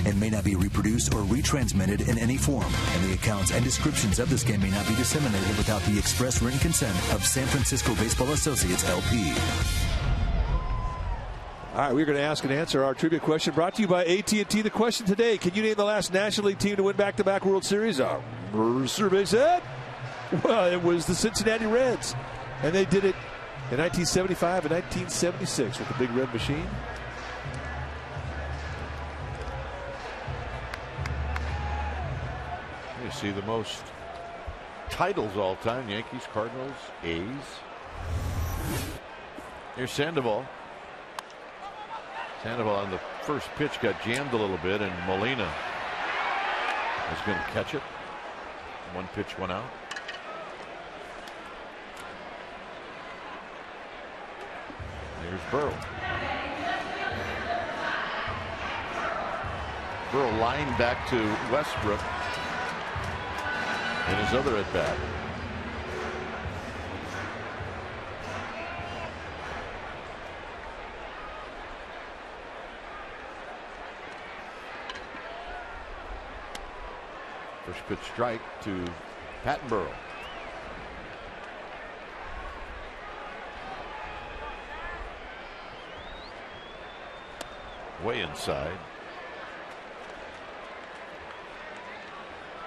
S4: And may not be reproduced or retransmitted in any form, and the accounts and descriptions of this game may not be disseminated without the express written consent of San Francisco Baseball Associates LP.
S2: All right, we're going to ask and answer our trivia question brought to you by AT&T. The question today: can you name the last National League team to win back-to-back World Series? Our survey said, well, it was the Cincinnati Reds, and they did it in 1975 and 1976 with the Big Red Machine.
S1: You see the most titles all time: Yankees, Cardinals, A's. Here's Sandoval. Sandoval on the first pitch got jammed a little bit, and Molina is going to catch it. 1 pitch, 1 out. Here's Burrow. Burrow lined back to Westbrook in his other at bat. First pitch strike to Pattenborough. Way inside.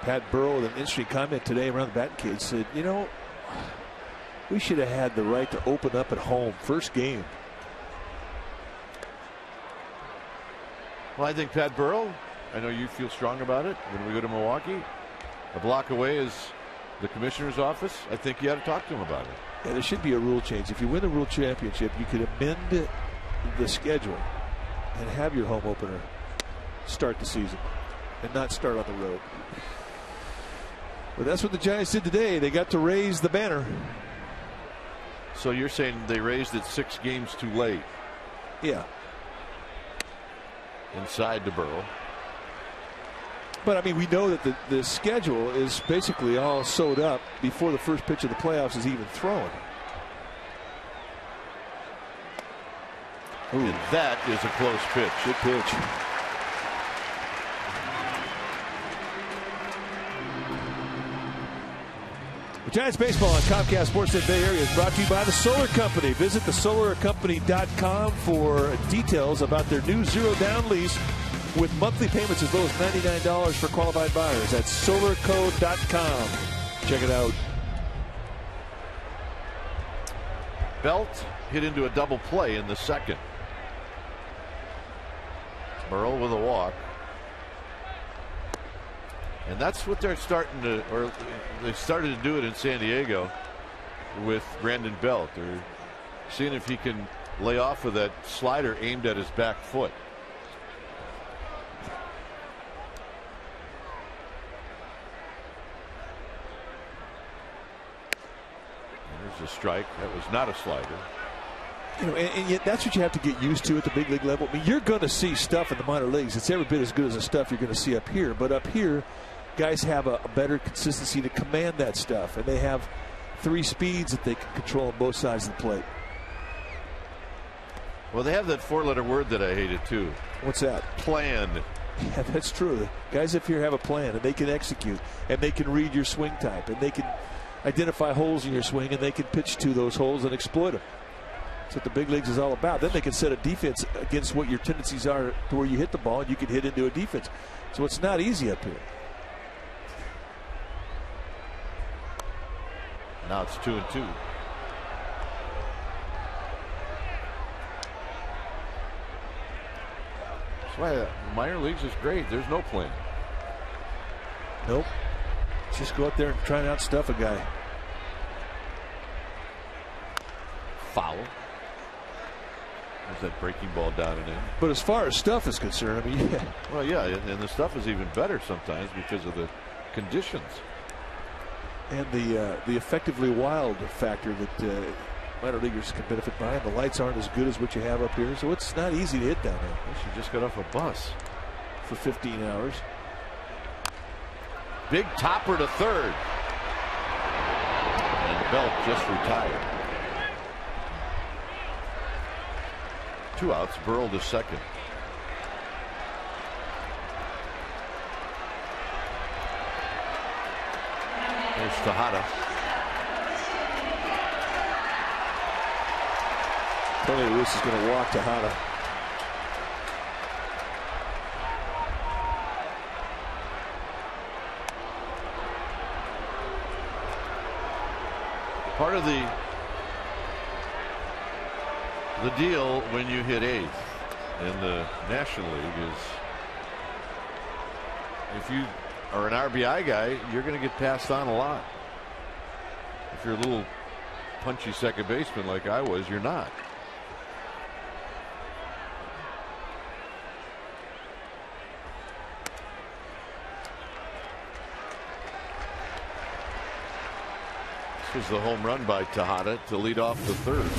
S2: Pat Burrow with an interesting comment today around the batting cage. Said, you know, we should have had the right to open up at home first game.
S1: Well, I think Pat Burrow, I know you feel strong about it. When we go to Milwaukee, a block away is the commissioner's office. I think you ought to talk to him about it.
S2: Yeah, there should be a rule change. If you win the World Championship, you could amend the schedule and have your home opener start the season and not start on the road. But that's what the Giants did today. They got to raise the banner.
S1: So you're saying they raised it 6 games too late?
S2: Yeah.
S1: Inside to Burrow.
S2: But I mean, we know that the schedule is basically all sewed up before the first pitch of the playoffs is even thrown.
S1: Ooh. And that is a close pitch.
S2: Good pitch. The Giants baseball on Comcast Sportsnet Bay Area is brought to you by the Solar Company. Visit thesolarcompany.com for details about their new zero-down lease with monthly payments as low as $99 for qualified buyers. That's solarco.com. Check it out.
S1: Belt hit into a double play in the second. Burrow with a walk. And that's what they're starting to, or they started to do it in San Diego with Brandon Belt. They're seeing if he can lay off with that slider aimed at his back foot. There's a strike. That was not a slider.
S2: You know, and yet that's what you have to get used to at the big league level. I mean, you're going to see stuff in the minor leagues. It's every bit as good as the stuff you're going to see up here. But up here, guys have a better consistency to command that stuff. And they have 3 speeds that they can control on both sides of the plate.
S1: Well, they have that 4-letter word that I hated too.
S2: What's that?
S1: Plan.
S2: Yeah, that's true. Guys up here have a plan, and they can execute, and they can read your swing type, and they can identify holes in your swing, and they can pitch to those holes and exploit them. That's what the big leagues is all about. Then they can set a defense against what your tendencies are to where you hit the ball, and you can hit into a defense. So it's not easy up here.
S1: Now it's 2-2. That's why the minor leagues is great. There's no plan.
S2: Nope. Just go out there and try and outstuff a guy.
S1: Foul. There's that breaking ball down and in.
S2: But as far as stuff is concerned, I mean, yeah.
S1: Well, yeah, and the stuff is even better sometimes because of the conditions.
S2: And the effectively wild factor that minor leaguers can benefit by. And the lights aren't as good as what you have up here, so it's not easy to hit down there.
S1: She just got off a bus
S2: for 15 hours.
S1: Big topper to third. And Belt just retired. 2 outs. Burrow to second. There's Tejada.
S2: Tony Lewis is going to walk Tejada.
S1: Part of the deal when you hit 8th in the National League is if you are an RBI guy, you're going to get passed on a lot. If you're a little punchy second baseman like I was, you're not. This was the home run by Tejada to lead off the third.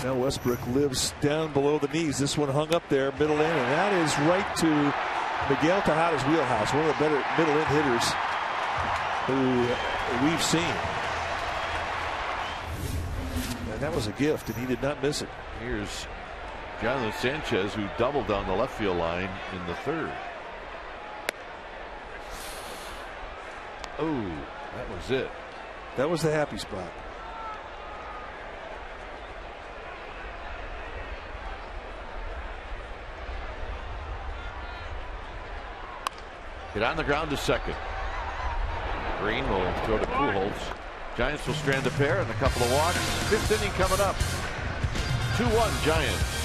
S2: Now Westbrook lives down below the knees. This one hung up there, middle in, and that is right to Miguel Tejada's wheelhouse. One of the better middle in hitters who we've seen. And that was a gift, and he did not miss it.
S1: Here's Jonathan Sanchez, who doubled down the left field line in the third. Oh, that was it.
S2: That was the happy spot.
S1: Hit on the ground to second. Green will throw to Pujols. Giants will strand a pair and a couple of walks. Fifth inning coming up. 2-1 Giants.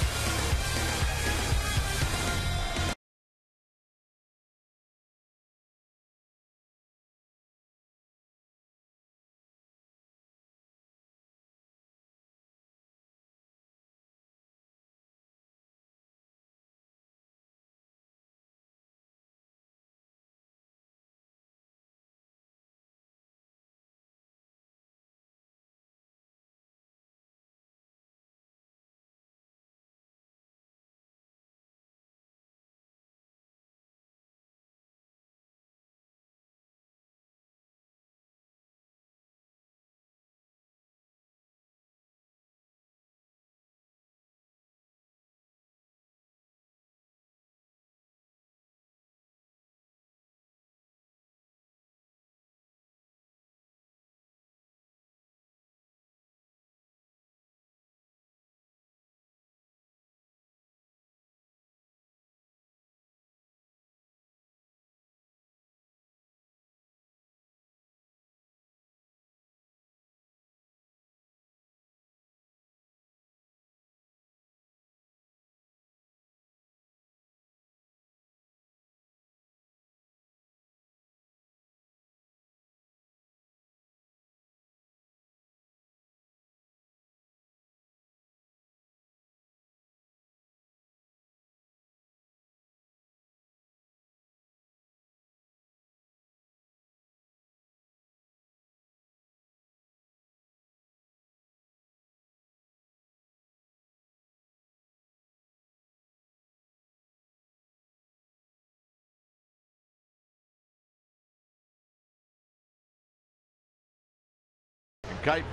S1: Kite,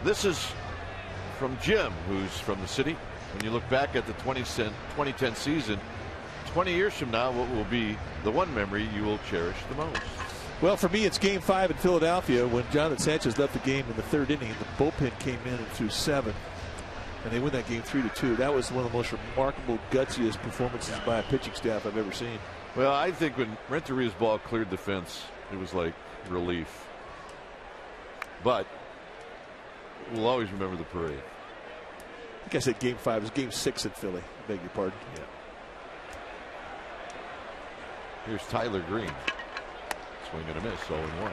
S1: this is from Jim, who's from the city. When you look back at the 2010 season, 20 years from now, what will be the one memory you will cherish the most?
S2: Well, for me, it's Game 5 in Philadelphia when Jonathan Sanchez left the game in the third inning. The bullpen came in and threw 7, and they win that game 3-2. That was one of the most remarkable, gutsiest performances by a pitching staff I've ever seen.
S1: Well, I think when Renteria's ball cleared the fence, it was like relief. But we'll always remember the parade.
S2: I think I said Game 5. It was Game 6 in Philly. I beg your pardon.
S1: Yeah. Here's Tyler Green. Swing and a miss, 0-1.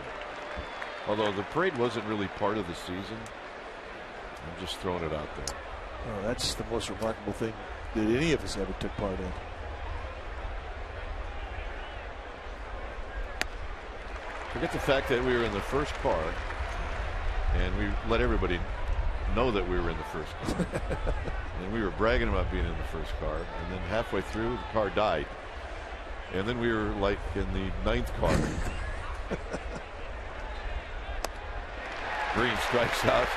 S1: Although the parade wasn't really part of the season. I'm just throwing it out there.
S2: Oh, that's the most remarkable thing that any of us ever took part in.
S1: Forget the fact that we were in the first car, and we let everybody know that we were in the first car. And we were bragging about being in the first car, and then halfway through, the car died. And then we were like in the 9th car. Green strikes out.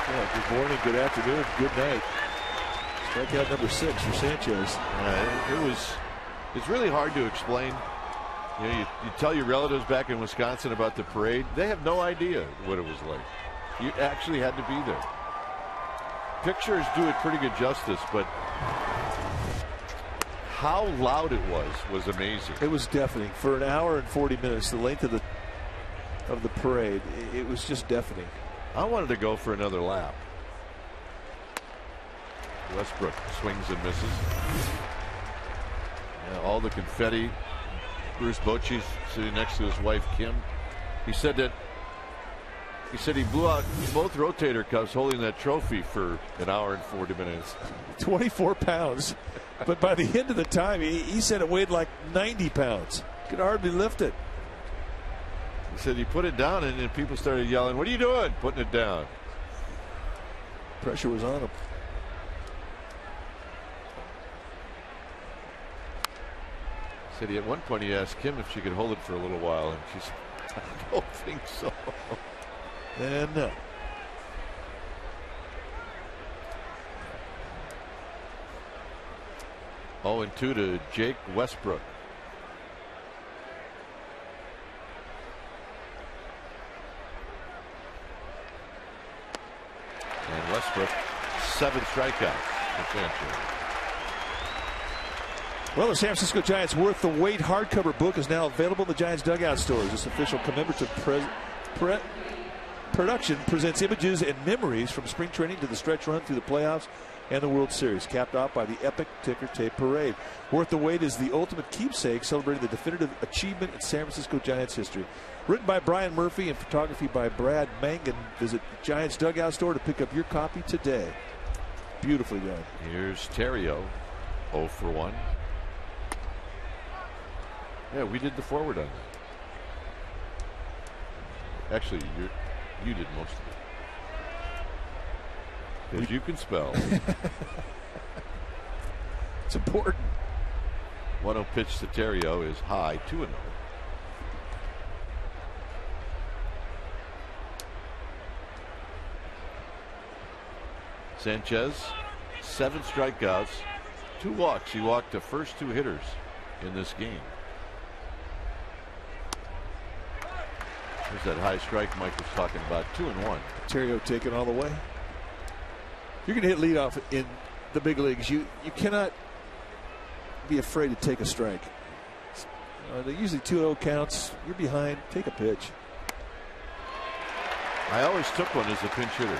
S2: Yeah, good morning, good afternoon, good night. Strikeout number 6 for Sanchez.
S1: It's really hard to explain. You know, you tell your relatives back in Wisconsin about the parade. They have no idea what it was like. You actually had to be there. Pictures do it pretty good justice, but how loud it was amazing.
S2: It was deafening for an hour and 40 minutes, the length of the parade. It was just deafening.
S1: I wanted to go for another lap. Westbrook swings and misses. Yeah, all the confetti. Bruce Bochy's sitting next to his wife Kim. He said he blew out both rotator cuffs holding that trophy for an hour and 40 minutes.
S2: 24 pounds. But by the end of the time, he said it weighed like 90 pounds. Could hardly lift it.
S1: He said he put it down, and then people started yelling, "What are you doing? Putting it down."
S2: Pressure was on him.
S1: Said at one point he asked Kim if she could hold it for a little while, and she said, "I don't think so."
S2: And no.
S1: Oh, and 2 to Jake Westbrook. And Westbrook, 7 strikeouts for Sanchez.
S2: Well, the San Francisco Giants' Worth the Wait hardcover book is now available in the Giants dugout stores. This official commemorative production presents images and memories from spring training to the stretch run through the playoffs and the World Series, capped off by the epic ticker tape parade. Worth the Wait is the ultimate keepsake, celebrating the definitive achievement in San Francisco Giants history. Written by Brian Murphy and photography by Brad Mangan. Visit the Giants dugout store to pick up your copy today. Beautifully done.
S1: Here's Terrio, 0 for 1. Yeah, we did the forward on that. Actually, you did most of it. Because you can spell.
S2: It's important.
S1: 1-0 pitch to Terrio is high, 2-0. Sanchez, 7 strikeouts, 2 walks. He walked the first 2 hitters in this game. There's that high strike Mike was talking about, 2-1.
S2: Terrio taken all the way. You're going to hit leadoff in the big leagues. You cannot be afraid to take a strike. They're usually 2-0 counts. You're behind. Take a pitch.
S1: I always took one as a pinch hitter.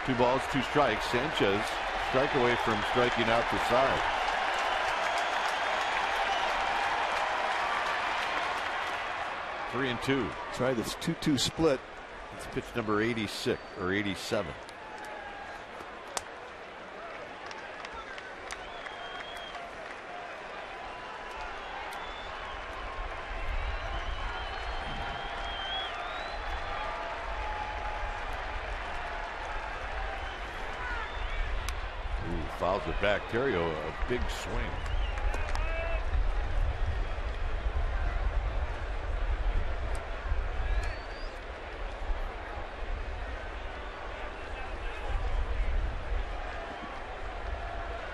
S1: Two balls, 2 strikes. Sanchez strike away from striking out the side. Three and 2.
S2: Try this 2-2 split.
S1: It's pitch number 86 or 87. Ooh, fouls it back. Terrio, a big swing.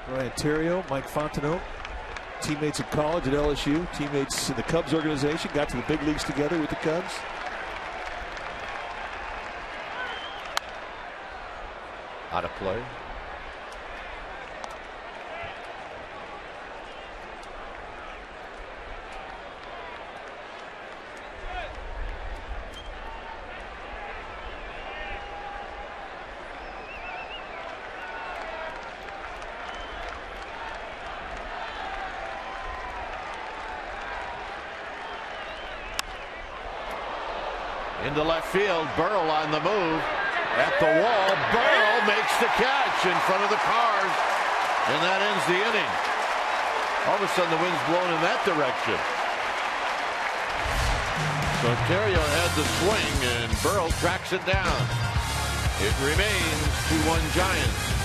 S2: Ryan Terrio, Mike Fontenot, teammates in college at LSU, teammates in the Cubs organization, got to the big leagues together with the Cubs.
S1: Out of play. Into left field, Burrell on the move, at the wall, Burrell makes the catch in front of the cars, and that ends the inning. All of a sudden the wind's blowing in that direction. So Terrio had the swing, and Burrell tracks it down. It remains 2-1 Giants.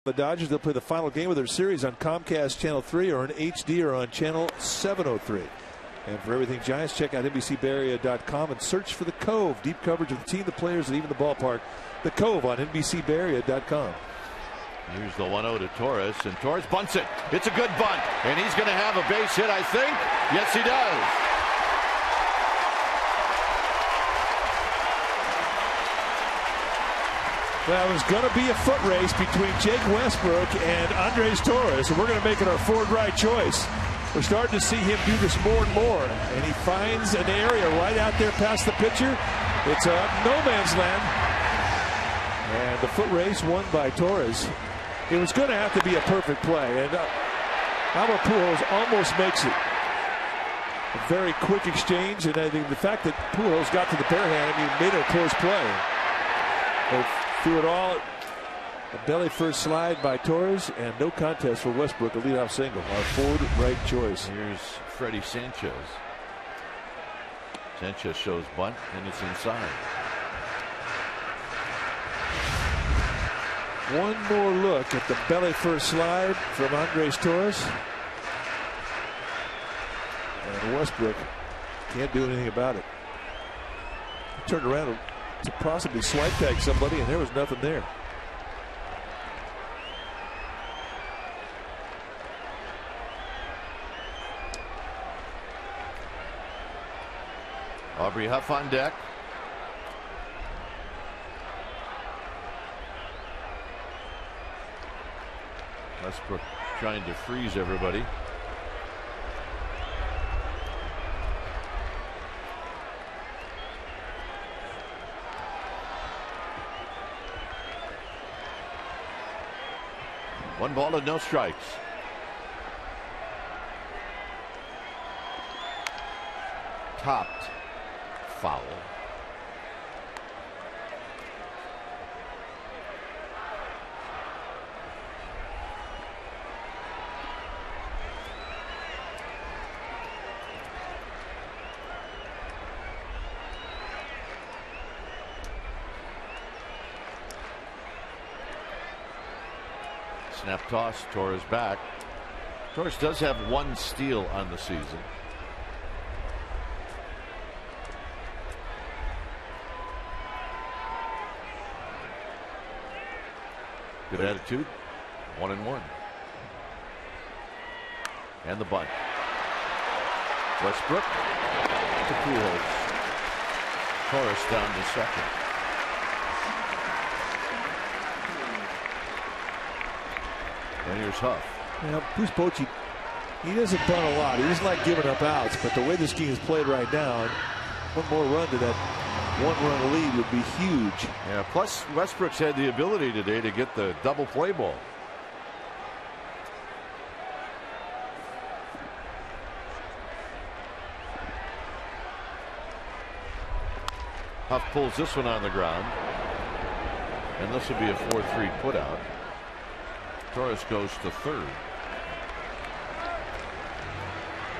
S2: The Dodgers, they'll play the final game of their series on Comcast Channel 3 or in HD or on Channel 703. And for everything Giants, check out NBCBayArea.com and search for The Cove. Deep coverage of the team, the players, and even the ballpark. The Cove on NBCBayArea.com.
S1: Here's the 1-0 to Torres, and Torres bunts it. It's a good bunt, and he's going to have a base hit, I think. Yes, he does.
S2: Well, there's going to be a foot race between Jake Westbrook and Andres Torres, and we're going to make it our forward right choice. We're starting to see him do this more and more, and he finds an area right out there past the pitcher. It's a no man's land, and the foot race won by Torres. It was going to have to be a perfect play, and Albert Pujols almost makes it. A very quick exchange, and I think the fact that Pujols got to the bare hand, he made it a close play. They threw it all. A belly first slide by Torres, and no contest for Westbrook, a leadoff single. Our forward right choice.
S1: Here's Freddie Sanchez. Sanchez shows bunt, and it's inside.
S2: One more look at the belly first slide from Andres Torres. And Westbrook can't do anything about it. He turned around to possibly swipe tag somebody, and there was nothing there.
S1: Aubrey Huff on deck. Westbrook trying to freeze everybody. One ball and no strikes. Topped. Foul. Snap toss, Torres back. Torres does have one steal on the season. Good attitude. 1-1. And the bunt. Westbrook to Pujols. Torres down to second. And here's Huff.
S2: Now, Bruce Bochy, he doesn't bunt a lot. He doesn't like giving up outs, but the way this game is played right now, one more run to that one-run lead would be huge.
S1: Yeah, plus Westbrook's had the ability today to get the double play ball. Huff pulls this one on the ground, and this will be a 4-3 putout. Torres goes to third.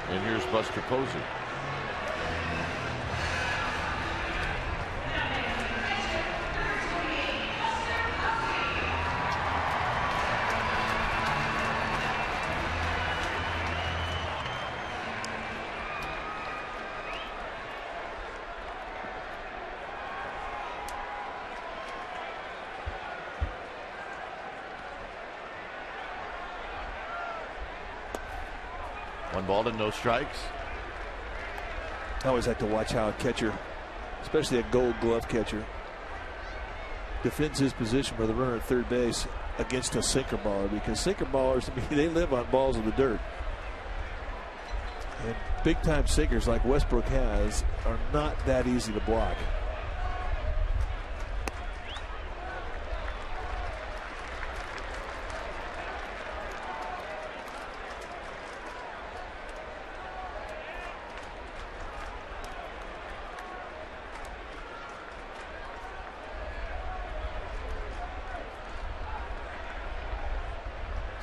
S1: And here's Buster Posey. One ball and no strikes.
S2: I always like to watch how a catcher, especially a Gold Glove catcher, defends his position for the runner at third base against a sinker baller, because sinker ballers, I mean, they live on balls in the dirt. And big time sinkers like Westbrook has are not that easy to block.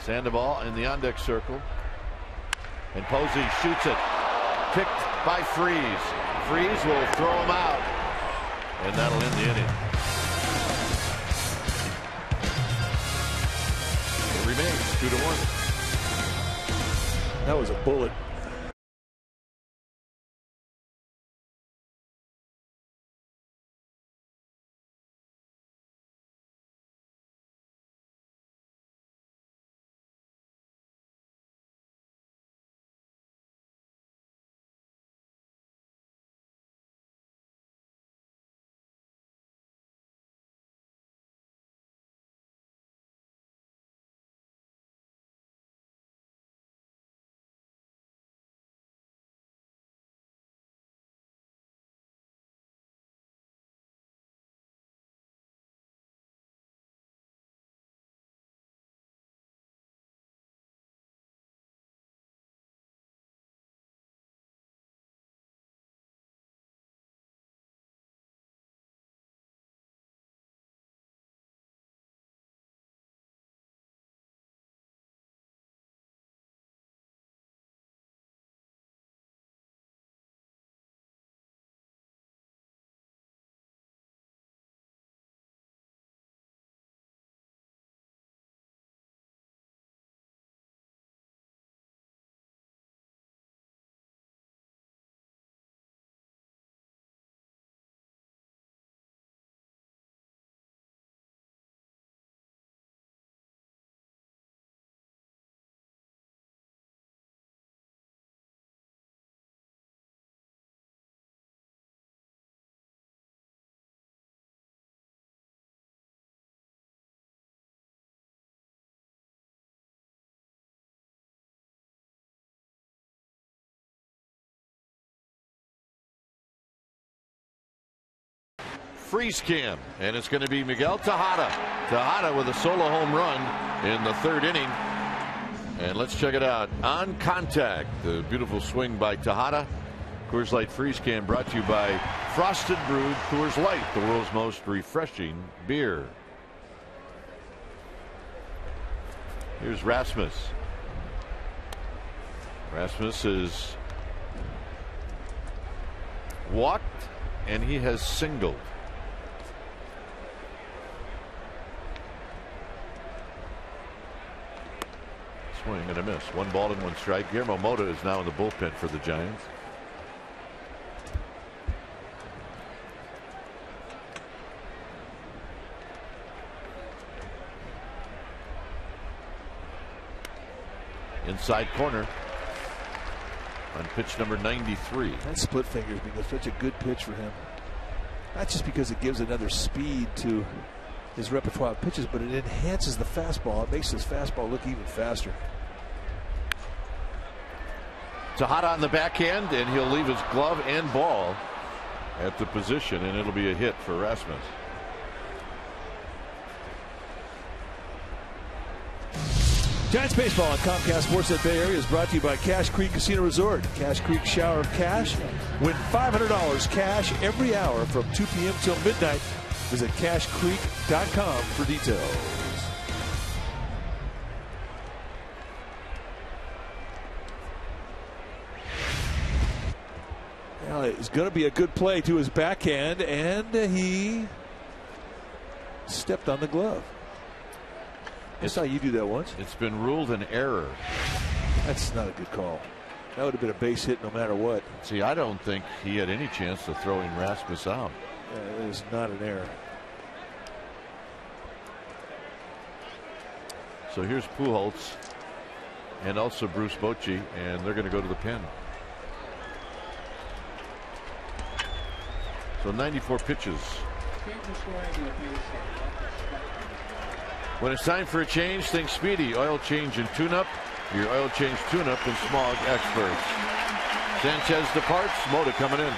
S1: Sandoval in the on-deck circle. And Posey shoots it. Picked by Freeze. Freeze will throw him out. And that'll end the inning. remains. 2-1.
S2: That was a bullet.
S1: Freeze cam, and it's going to be Miguel Tejada. Tejada with a solo home run in the 3rd inning. And let's check it out. On contact, the beautiful swing by Tejada. Coors Light Freeze Cam brought to you by Frosted Brewed Coors Light, the world's most refreshing beer. Here's Rasmus. Rasmus is walked, and he has singled. Swing and a miss. 1 ball and 1 strike. Guillermo Mota is now in the bullpen for the Giants. Inside corner on pitch number 93.
S2: That split fingers because such a good pitch for him. Not just because it gives another speed to his repertoire of pitches, but it enhances the fastball. It makes his fastball look even faster.
S1: Tejada on the backhand, and he'll leave his glove and ball at the position, and it'll be a hit for Rasmus.
S2: Giants baseball on Comcast Sportsnet Bay Area is brought to you by Cache Creek Casino Resort. Cache Creek Shower of Cash. Win $500 cash every hour from 2 p.m. till midnight. Visit cashcreek.com for details. Now it's going to be a good play to his backhand, and he stepped on the glove. I saw you do that once.
S1: It's been ruled an error.
S2: That's not a good call. That would have been a base hit no matter what.
S1: See, I don't think he had any chance of throwing Rasmus out.
S2: It is not an error.
S1: So here's Pujols and also Bruce Bochy, and they're going to go to the pen. So 94 pitches. When it's time for a change, think Speedy Oil Change and Tune-Up. Your oil change tune-up and smog experts. Sanchez departs. Mota coming in.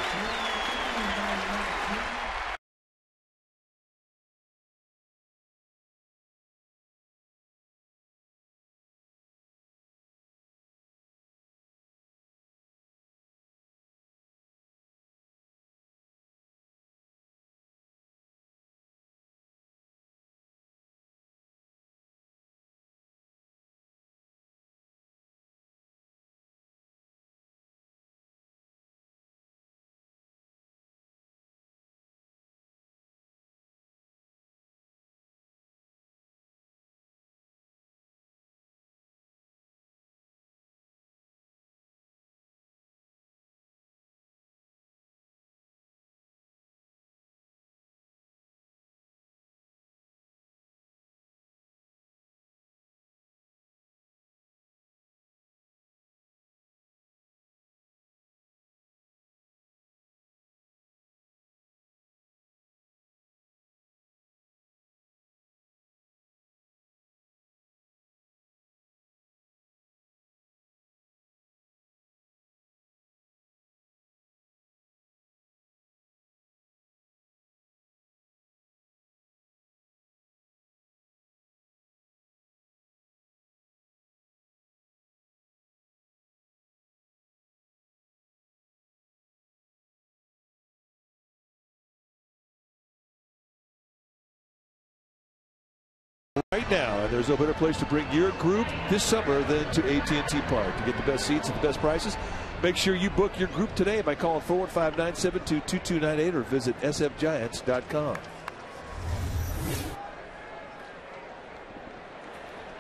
S2: now, and there's no better place to bring your group this summer than to AT&T Park. To get the best seats at the best prices, make sure you book your group today by calling 415-972-2298 or visit sfgiants.com.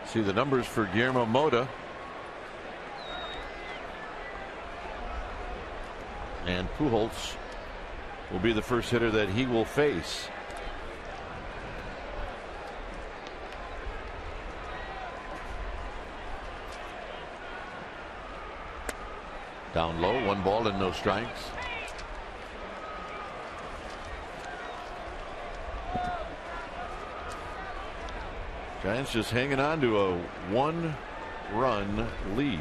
S1: See the numbers for Guillermo Mota. And Pujols will be the first hitter that he will face. Down low, 1 ball and no strikes. Giants just hanging on to a 1-run lead.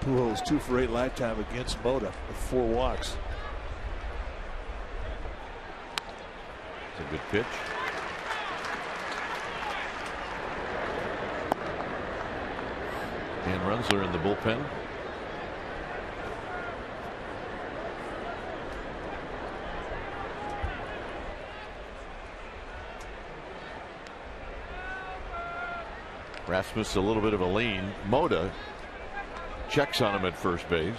S2: Pujols 2 for 8 lifetime against Mota with 4 walks.
S1: It's a good pitch. Dan Runzler in the bullpen. Rasmus a little bit of a lean. Mota checks on him at first base.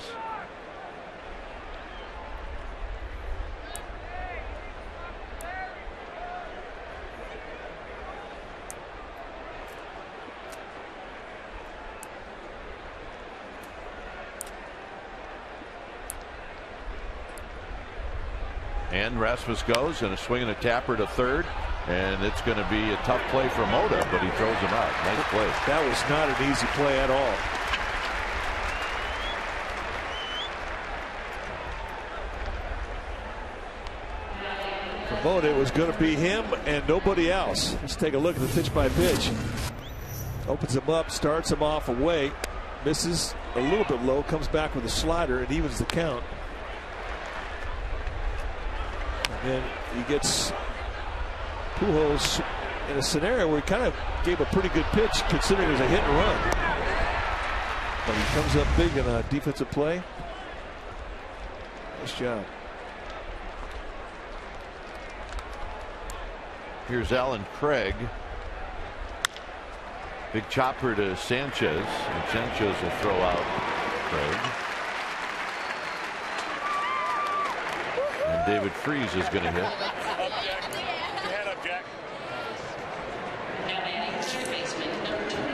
S1: And Rasmus goes, and a swing and a tapper to third. And it's going to be a tough play for Mota, but he throws him out. Nice play.
S2: That was not an easy play at all. For Mota, it was going to be him and nobody else. Let's take a look at the pitch by pitch. Opens him up, starts him off away, misses a little bit low, comes back with a slider, and evens the count. And then he gets Pujols in a scenario where he kind of gave a pretty good pitch considering it was a hit and run. But he comes up big in a defensive play. Nice job.
S1: Here's Alan Craig. Big chopper to Sanchez, and Sanchez will throw out Craig. And David Freese is going to hit.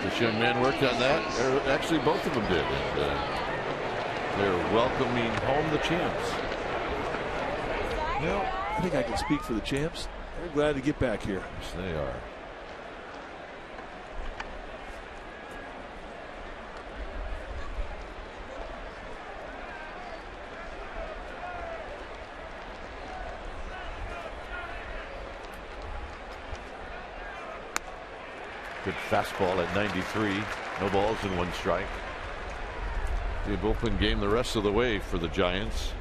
S1: This young man worked on that. Actually, both of them did. And, they're welcoming home the champs.
S2: Well, I think I can speak for the champs. They're glad to get back here.
S1: Yes, they are. Good fastball at 93. No balls and 1 strike. The bullpen game the rest of the way for the Giants.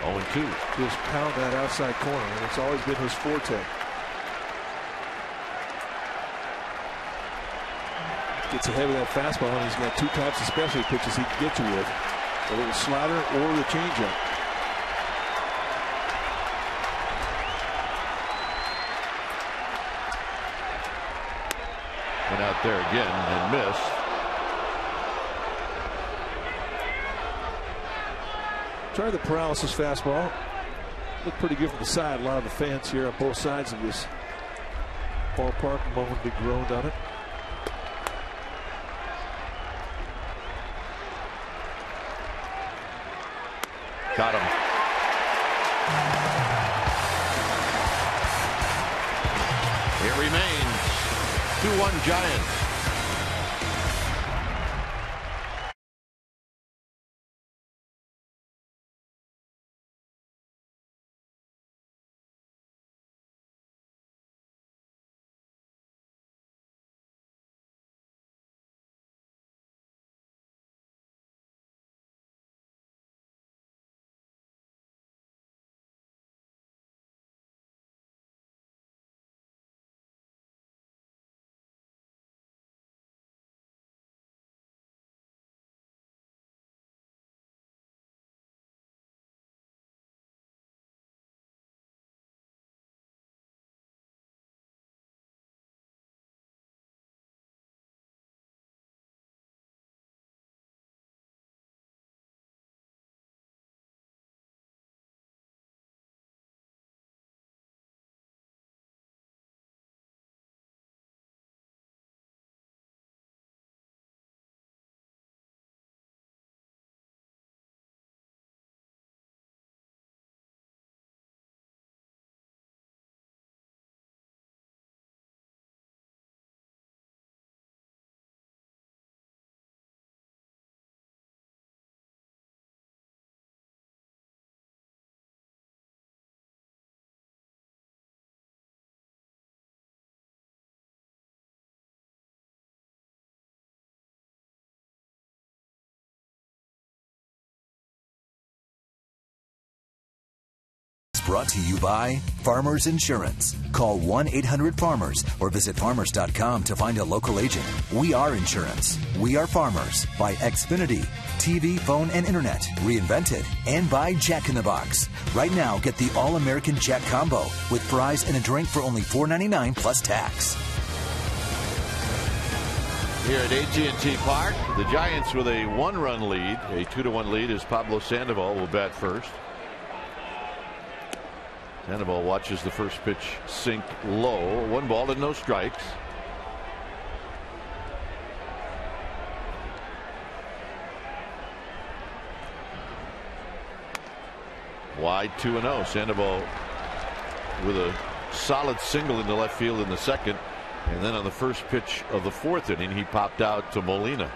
S1: Oh, 2.
S2: Just pound that outside corner, and it's always been his forte. Gets ahead of that fastball, and he's got 2 types of specialty pitches he can get you with. A little slider or the changeup.
S1: Went out there again and missed.
S2: Try the paralysis fastball. Looked pretty good from the side. A lot of the fans here on both sides of this ballpark moaned and groaned on it.
S1: Got him. It remains 2-1 Giants.
S4: brought to you by Farmers Insurance. Call 1-800-FARMERS or visit farmers.com to find a local agent. We are insurance. We are farmers. By Xfinity. TV, phone, and internet. Reinvented. And by Jack in the Box. Right now, get the All-American Jack Combo with fries and a drink for only $4.99 plus tax.
S1: Here at AT&T Park, the Giants with a 1-run lead. A 2-1 lead as Pablo Sandoval will bat first. Sandoval watches the first pitch sink low. 1 ball and no strikes. Wide 2-0. Sandoval with a solid single into left field in the second. And then on the first pitch of the 4th inning, he popped out to Molina.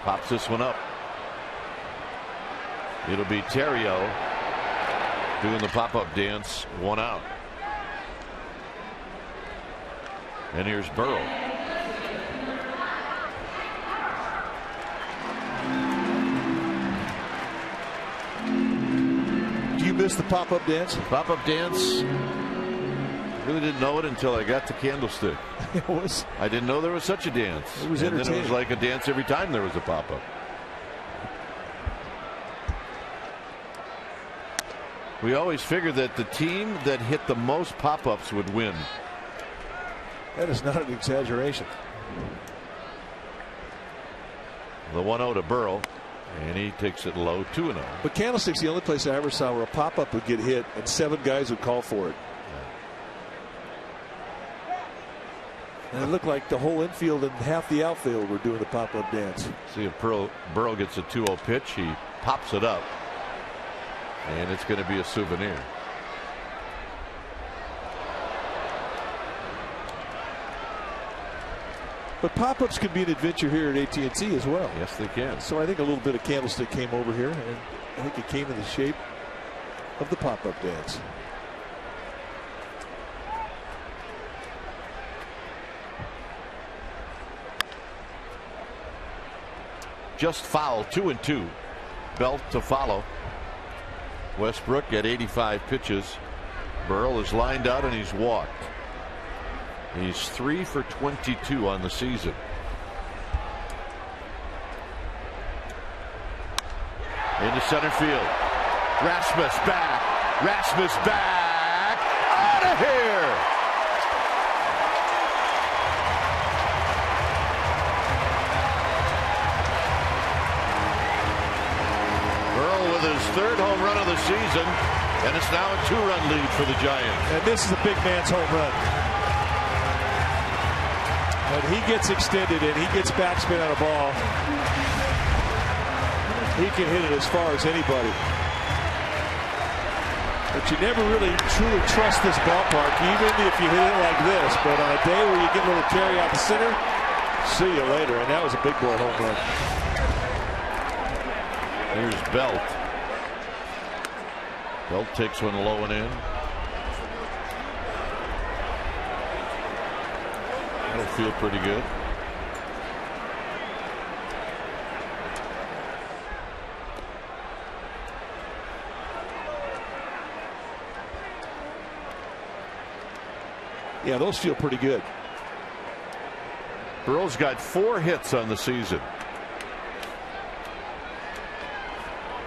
S1: Pops this one up. It'll be Terrio doing the pop-up dance. 1 out. And here's Burrow.
S2: Do you miss the pop-up dance?
S1: Pop-up dance. Really didn't know it until I got to Candlestick.
S2: It was.
S1: I didn't know there was such a dance.
S2: It was
S1: and
S2: entertaining.
S1: then it was like a dance every time there was a pop-up. We always figured that the team that hit the most pop-ups would win.
S2: That is not an exaggeration.
S1: The 1-0 to Burrow, and he takes it low, 2-0.
S2: But Candlestick's the only place I ever saw where a pop-up would get hit and 7 guys would call for it. And it looked like the whole infield and half the outfield were doing the pop-up dance.
S1: See if Burrow gets a 2-0 pitch. He pops it up. And it's going to be a souvenir.
S2: But pop-ups can be an adventure here at AT&T as well.
S1: Yes, they can.
S2: So I think a little bit of Candlestick came over here, and I think it came in the shape of the pop-up dance.
S1: Just foul, 2-2. Belt to follow. Westbrook at 85 pitches. Burrell is lined out and he's walked. He's 3 for 22 on the season. Into center field. Rasmus back. Rasmus back. Out of here. With his 3rd home run of the season, and it's now a 2-run lead for the Giants.
S2: And this is a big man's home run. When he gets extended and he gets backspin on a ball, he can hit it as far as anybody. But you never really truly trust this ballpark, even if you hit it like this. But on a day where you get a little carry out the center, see you later. And that was a big boy home run.
S1: Here's Belt. Belt takes one low and in. That'll feel pretty good.
S2: Yeah, those feel pretty good.
S1: Burrow's got 4 hits on the season.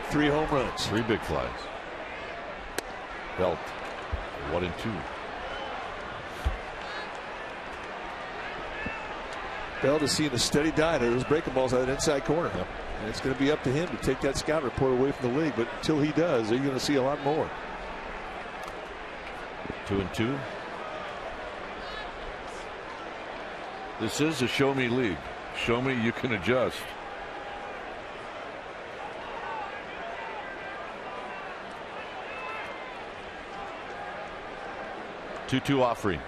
S2: 3 home runs.
S1: 3 big flies. Belt 1-2.
S2: Belt is seeing a steady diet of those breaking balls out of the inside corner.
S1: Yep.
S2: And it's going to be up to him to take that scout report away from the league. But until he does, you're going to see a lot more.
S1: 2-2. This is a show me league. Show me you can adjust. 2-2 offering.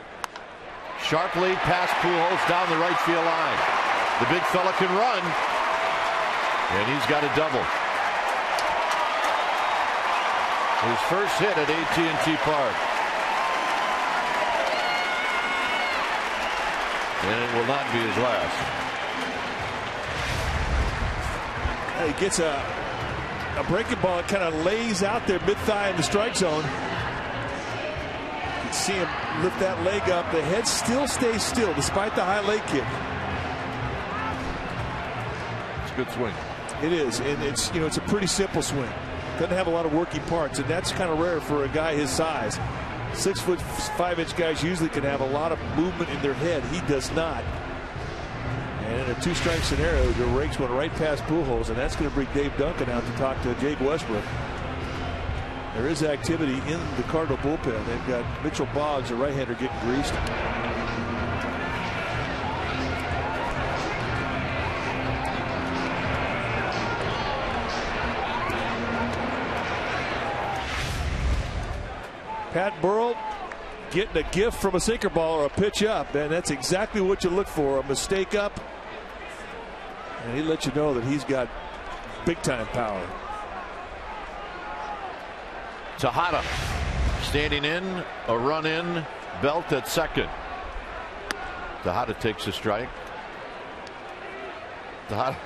S1: Sharp lead pass Pujols down the right field line. The big fella can run. And he's got a double. His first hit at AT&T Park. And it will not be his last.
S2: He gets a a breaking ball that kind of lays out there mid-thigh in the strike zone. You can see him lift that leg up. The head still stays still despite the high leg kick.
S1: It's a good swing.
S2: It is, and it's it's a pretty simple swing. Doesn't have a lot of working parts, and that's kind of rare for a guy his size. 6'5" guys usually can have a lot of movement in their head. He does not. And in a two-strike scenario, the rakes went right past Pujols, and that's going to bring Dave Duncan out to talk to Jake Westbrook. There is activity in the Cardinal bullpen. They've got Mitchell Boggs, a right-hander, getting greased. Pat Burrell getting a gift from a sinker ball or a pitch up, and that's exactly what you look for, a mistake up. And he lets you know that he's got big-time power.
S1: Tejada standing in, a run in, Belt at second. Tejada takes a strike. Tejada,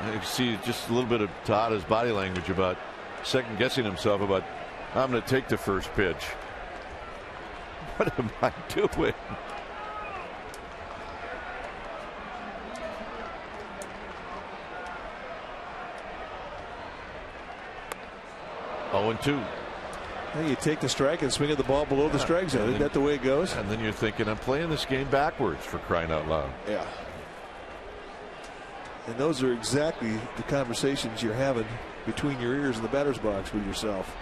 S1: you can see just a little bit of Tejada's body language about second-guessing himself about, I'm going to take the first pitch. What am I doing? Oh, 0-2.
S2: You take the strike and swing at the ball below the strike zone. Isn't that the way it goes?
S1: And then you're thinking, I'm playing this game backwards, for crying out loud.
S2: Yeah. And those are exactly the conversations you're having between your ears in the batter's box with yourself.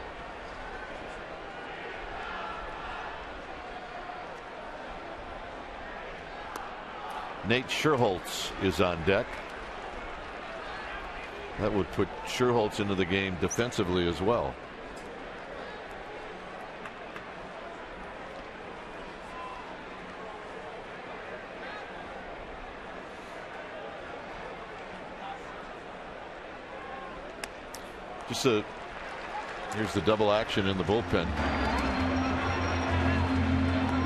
S1: Nate Scherholtz is on deck. That would put Scherholtz into the game defensively as well. Here's the double action in the bullpen.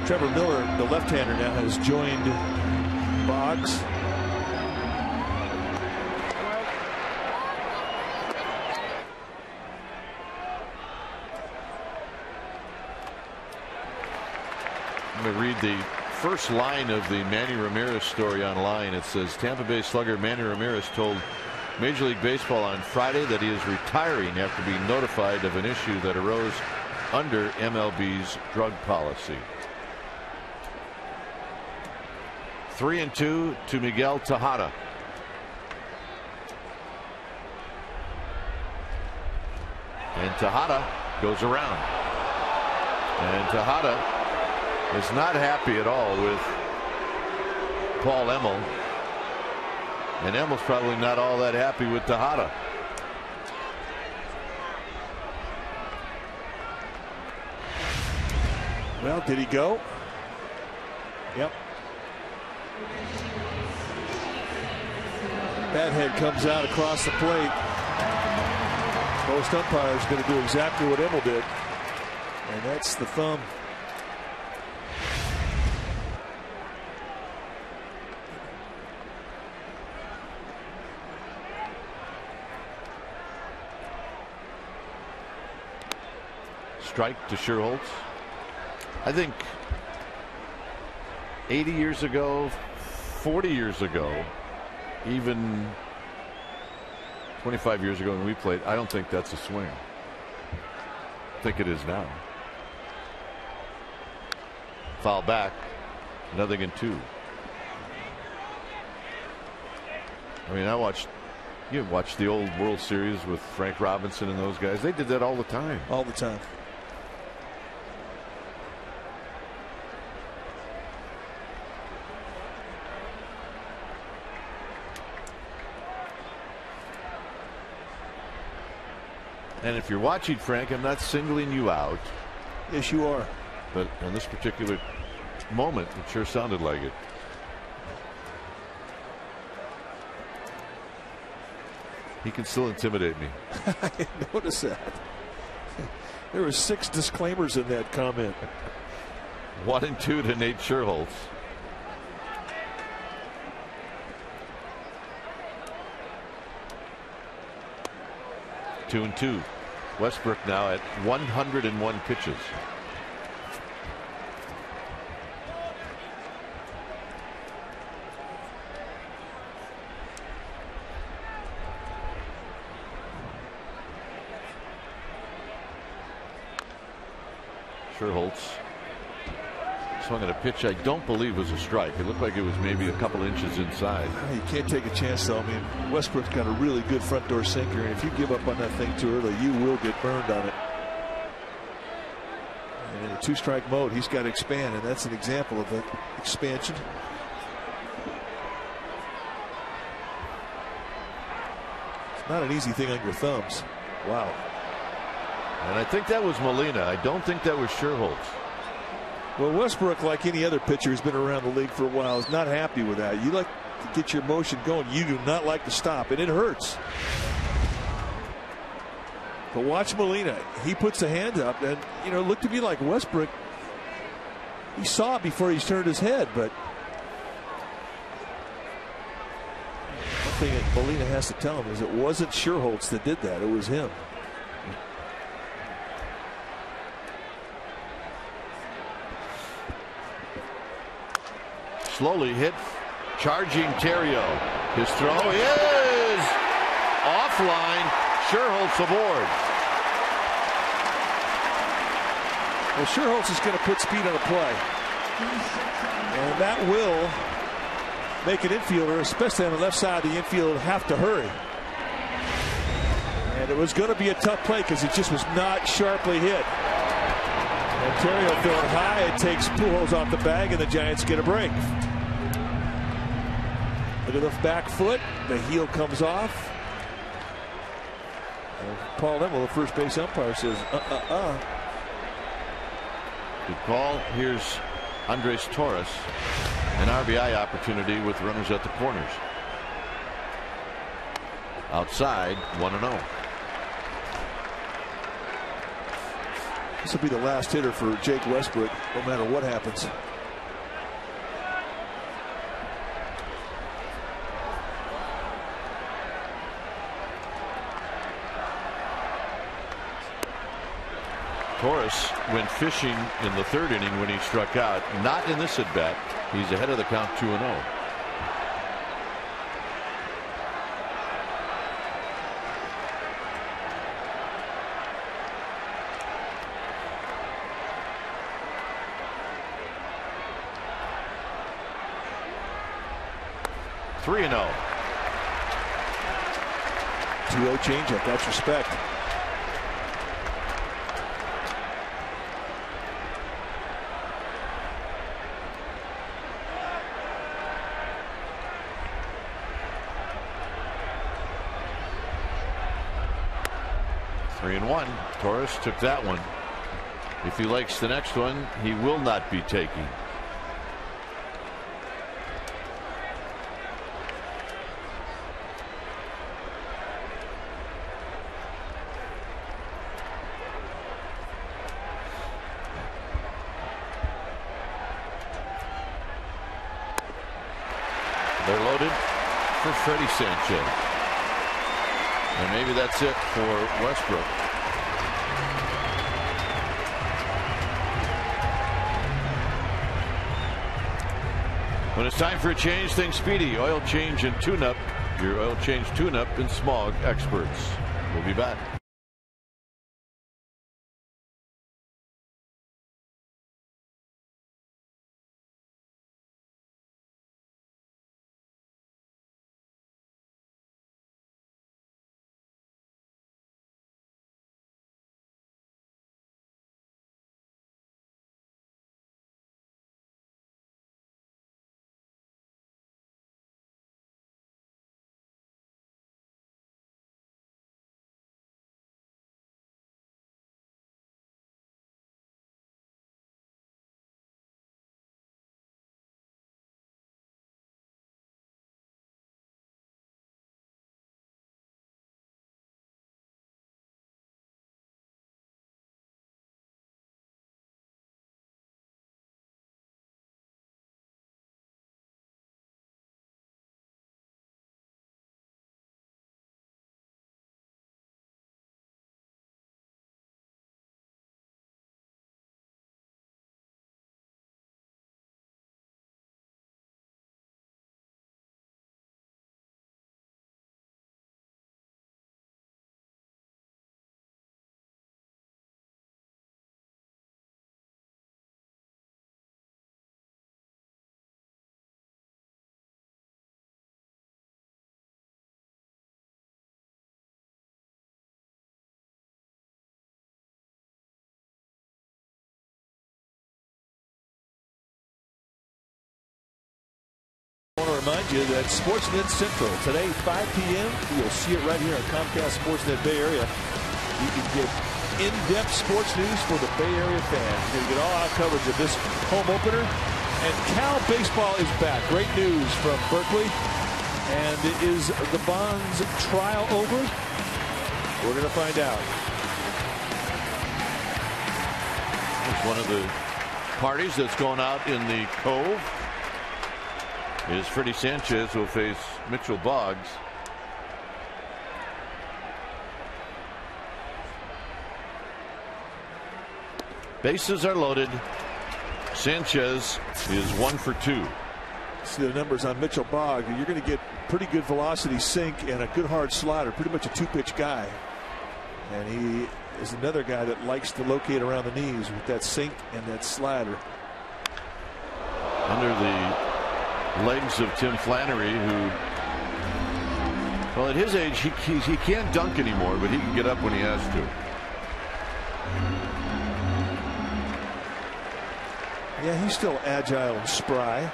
S2: Trevor Miller, the left-hander, now has joined Boggs.
S1: I'm going to read the first line of the Manny Ramirez story online. It says Tampa Bay slugger Manny Ramirez told Major League Baseball on Friday that he is retiring after being notified of an issue that arose under MLB's drug policy. 3-2 to Miguel Tejada. And Tejada goes around. And Tejada is not happy at all with Paul Emmel. And Emmel's probably not all that happy with Tejada.
S2: Well, did he go? Yep. Bat head comes out across the plate. Most umpires are going to do exactly what Emmel did. And that's the thumb.
S1: Strike to Scherholtz. I think 80 years ago, 40 years ago, even 25 years ago when we played, I don't think that's a swing. I think it is now. Foul back, 0-2. I mean, you watched the old World Series with Frank Robinson and those guys. They did that all the time.
S2: All the time.
S1: And if you're watching, Frank, I'm not singling you out.
S2: Yes, you are.
S1: But on this particular moment, it sure sounded like it. He can still intimidate me.
S2: I noticed that. There were 6 disclaimers in that comment.
S1: 1-2 to Nate Scherholtz. 2-2. Westbrook now at 101 pitches. Sherholtz swung at a pitch I don't believe was a strike. It looked like it was maybe a couple inches inside.
S2: You can't take a chance, though. I mean, Westbrook's got a really good front door sinker, and if you give up on that thing too early, you will get burned on it. And in a 2-strike mode, he's got to expand, and that's an example of that expansion. It's not an easy thing on your thumbs. Wow.
S1: And I think that was Molina. I don't think that was Sherholtz.
S2: Well, Westbrook, like any other pitcher who's been around the league for a while, is not happy with that. You like to get your motion going. You do not like to stop, and it hurts. But watch Molina. He puts the hand up, and, you know, it looked to me like Westbrook, he saw it before he turned his head, but one thing that Molina has to tell him is it wasn't Sherholtz that did that. It was him.
S1: Slowly hit, charging Theriot. His throw is offline. Sherholtz aboard.
S2: Well, Sherholtz is going to put speed on the play, and that will make an infielder, especially on the left side of the infield, have to hurry. And it was going to be a tough play because it just was not sharply hit. And Theriot throwing high, it takes Pujols off the bag, and the Giants get a break. Look at the back foot. The heel comes off. And Paul Emmel, the first base umpire, says,
S1: Good call. Here's Andres Torres. An RBI opportunity with runners at the corners. Outside, 1-0.
S2: This will be the last hitter for Jake Westbrook, no matter what happens.
S1: Torres went fishing in the 3rd inning when he struck out. Not in this at bat. He's ahead of the count, 2-0. Three and 0.
S2: 2-0 changeup. That's respect.
S1: Three and 1. Torres took that one. If he likes the next one, he will not be taking. They're loaded for Freddie Sanchez. And maybe that's it for Westbrook. When it's time for a change, think Speedy. Oil change and tune-up. Your oil change tune-up and smog experts. We'll be back.
S2: want to remind you that Sportsnet Central today 5 p.m. You'll see it right here on Comcast Sportsnet Bay Area. You can get in-depth sports news for the Bay Area fans. You're going to get all-out coverage of this home opener. And Cal baseball is back. Great news from Berkeley. And is the Bonds trial over? We're going to find out.
S1: It's one of the parties that's going out in the Cove. Is Freddie Sanchez will face Mitchell Boggs. Bases are loaded. Sanchez is 1 for 2.
S2: See the numbers on Mitchell Boggs. You're going to get pretty good velocity sink and a good hard slider. Pretty much a two-pitch guy. And he is another guy that likes to locate around the knees with that sink and that slider.
S1: Under the legs of Tim Flannery, who, well, at his age, he can't dunk anymore, but he can get up when he has to.
S2: Yeah, he's still agile and spry.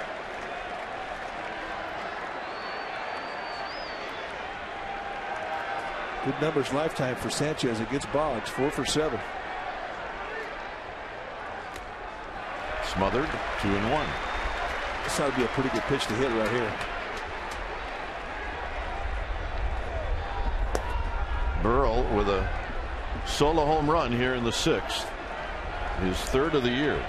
S2: Good numbers lifetime for Sanchez against Boggs, 4 for 7.
S1: Smothered, 2-1.
S2: This ought to be a pretty good pitch to hit right here.
S1: Burrell with a solo home run here in the 6th. His 3rd of the year.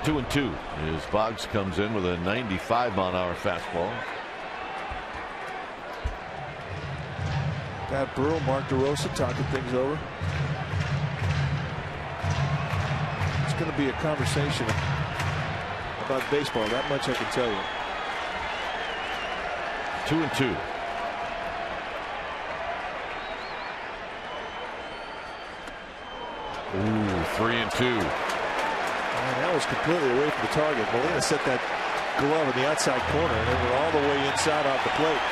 S1: Two and 2 as Boggs comes in with a 95-mile-an-hour fastball.
S2: Pat Burrell, Mark DeRosa talking things over. It's going to be a conversation about baseball. That much I can tell you.
S1: 2 and 2. Ooh, 3 and 2.
S2: And that was completely away from the target. Molina set that glove in the outside corner and it went all the way inside off the plate.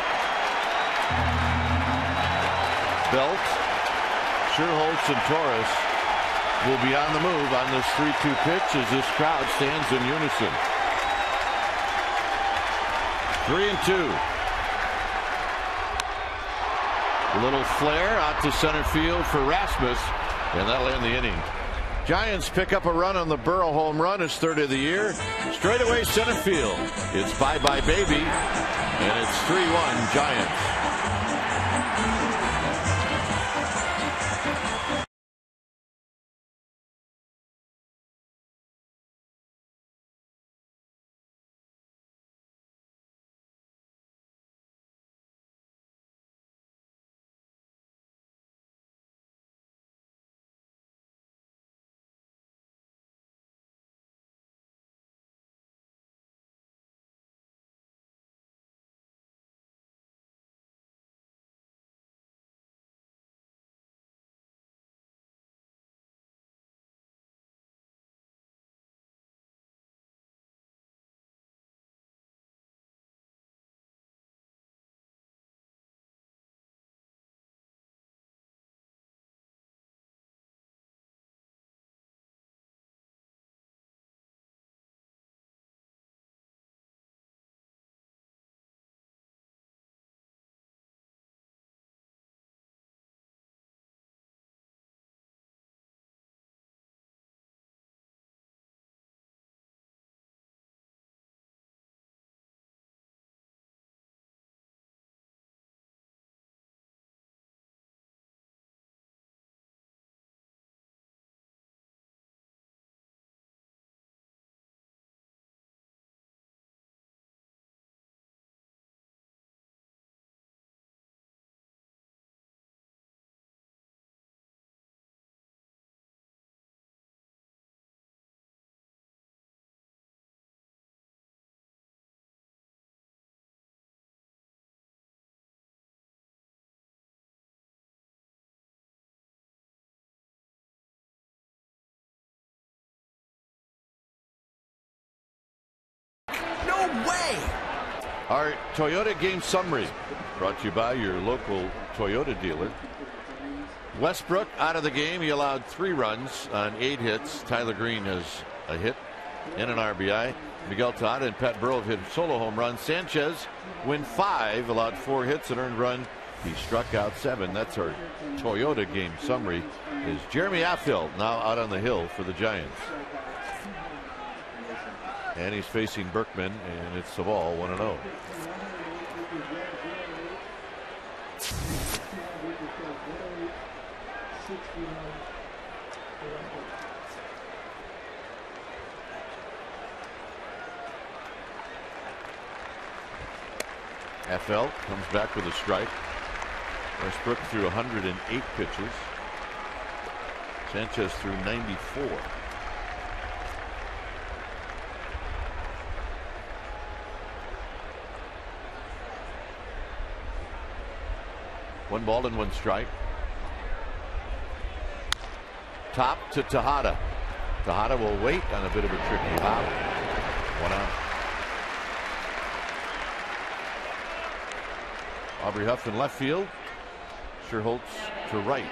S1: Belt, Scherholtz, and Torres will be on the move on this 3-2 pitch as this crowd stands in unison. 3 and 2. A little flare out to center field for Rasmus, and that'll end the inning. Giants pick up a run on the Burrow home run, his 3rd of the year. Straightaway center field. It's bye-bye baby, and it's 3-1 Giants.
S5: No way!
S1: Our Toyota game summary brought to you by your local Toyota dealer. Westbrook out of the game. He allowed 3 runs on 8 hits. Tyler Green has a hit and an RBI. Miguel Tejada and Pat Burrow have hit solo home runs. Sanchez win 5, allowed 4 hits, an earned run. He struck out 7. That's our Toyota game summary. Is Jeremy Affeldt now out on the hill for the Giants. And he's facing Berkman, and it's the ball 1-0. Affeldt comes back with a strike. Westbrook threw 108 pitches. Sanchez threw 94. One ball and 1 strike. Top to Tejada. Tejada will wait on a bit of a tricky hop. 1 out. Aubrey Huff in left field. Sherholtz to right.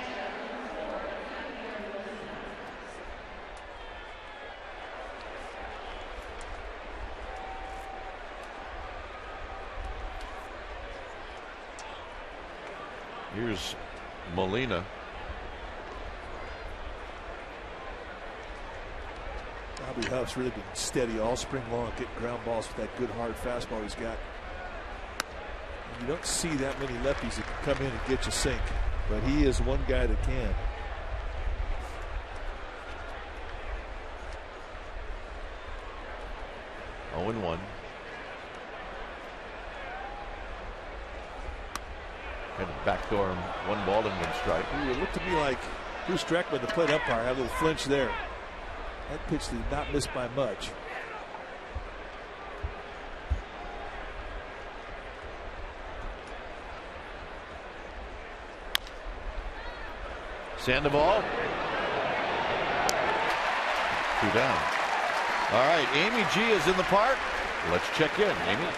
S1: Here's Molina.
S2: Aubrey Huff's really been steady all spring long, getting ground balls with that good hard fastball he's got. You don't see that many lefties that can come in and get you sink, but he is one guy that can.
S1: Oh, 0-1. Had to backdoor him. 1 ball and 1 strike.
S2: Ooh, it looked to me like Bruce Streckman, the plate umpire, had a little flinch there. That pitch did not miss by much.
S1: Sandoval. 2 down. All right, Amy G is in the park. Let's check in, Amy.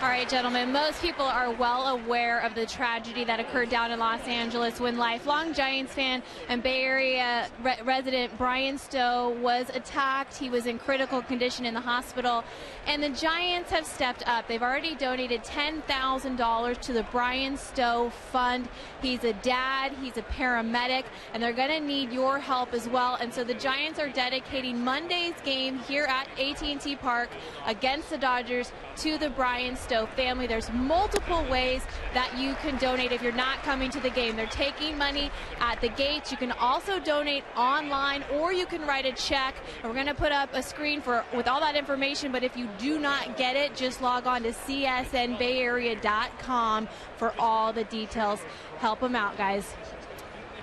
S3: All right, gentlemen, most people are well aware of the tragedy that occurred down in Los Angeles when lifelong Giants fan and Bay Area resident Brian Stowe was attacked. He was in critical condition in the hospital, and the Giants have stepped up. They've already donated $10,000 to the Brian Stowe Fund. He's a dad, he's a paramedic, and they're going to need your help as well. And so the Giants are dedicating Monday's game here at AT&T Park against the Dodgers to the Brian Stowe family. There's multiple ways that you can donate if you're not coming to the game. They're taking money at the gates. You can also donate online, or you can write a check. And we're going to put up a screen with all that information, but if you do not get it, just log on to csnbayarea.com for all the details. Help them out, guys.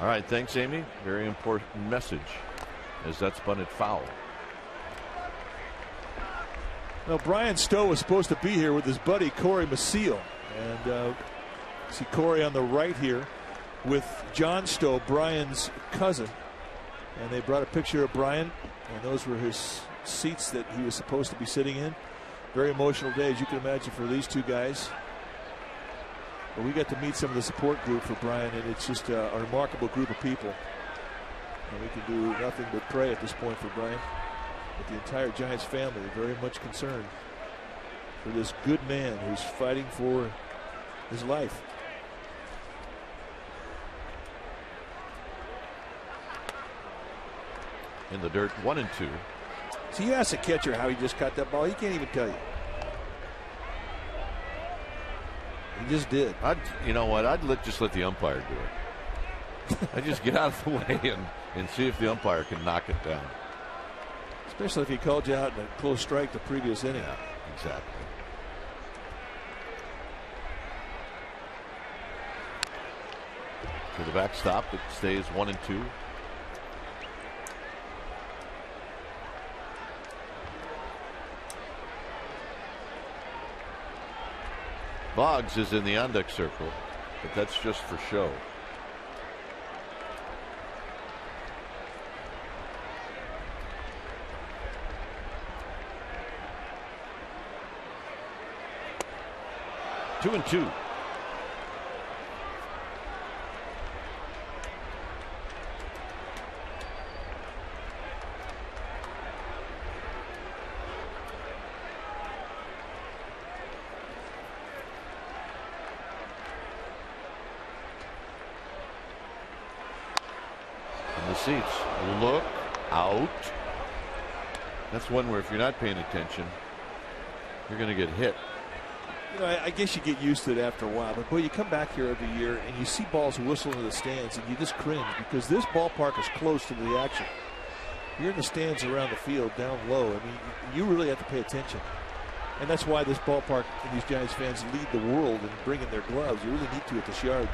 S1: All right, thanks, Amy. Very important message, as that's bunted foul.
S2: Now, Brian Stowe was supposed to be here with his buddy Corey Maciel, and see Corey on the right here with John Stowe, Brian's cousin, and they brought a picture of Brian, and those were his seats that he was supposed to be sitting in. Very emotional day, as you can imagine, for these two guys. But we got to meet some of the support group for Brian, and it's just a remarkable group of people, and we can do nothing but pray at this point for Brian. But the entire Giants family are very much concerned for this good man who's fighting for his life.
S1: In the dirt, 1-2.
S2: So you ask the catcher how he just caught that ball, he can't even tell you. He just did.
S1: You know what? I'd just let the umpire do it. I'd just get out of the way and see if the umpire can knock it down.
S2: Especially if he called you out in a close strike the previous inning.
S1: Yeah, exactly. To the backstop, it stays 1-2. Boggs is in the on-deck circle, but that's just for show. Two and two. seats. Look out. That's one where if you're not paying attention, you're going to get hit.
S2: You know, I guess you get used to it after a while, but boy, you come back here every year and you see balls whistle into the stands and you just cringe because this ballpark is close to the action. You're in the stands around the field down low. I mean, you really have to pay attention. And that's why this ballpark and these Giants fans lead the world in bringing their gloves. You really need to at this yard.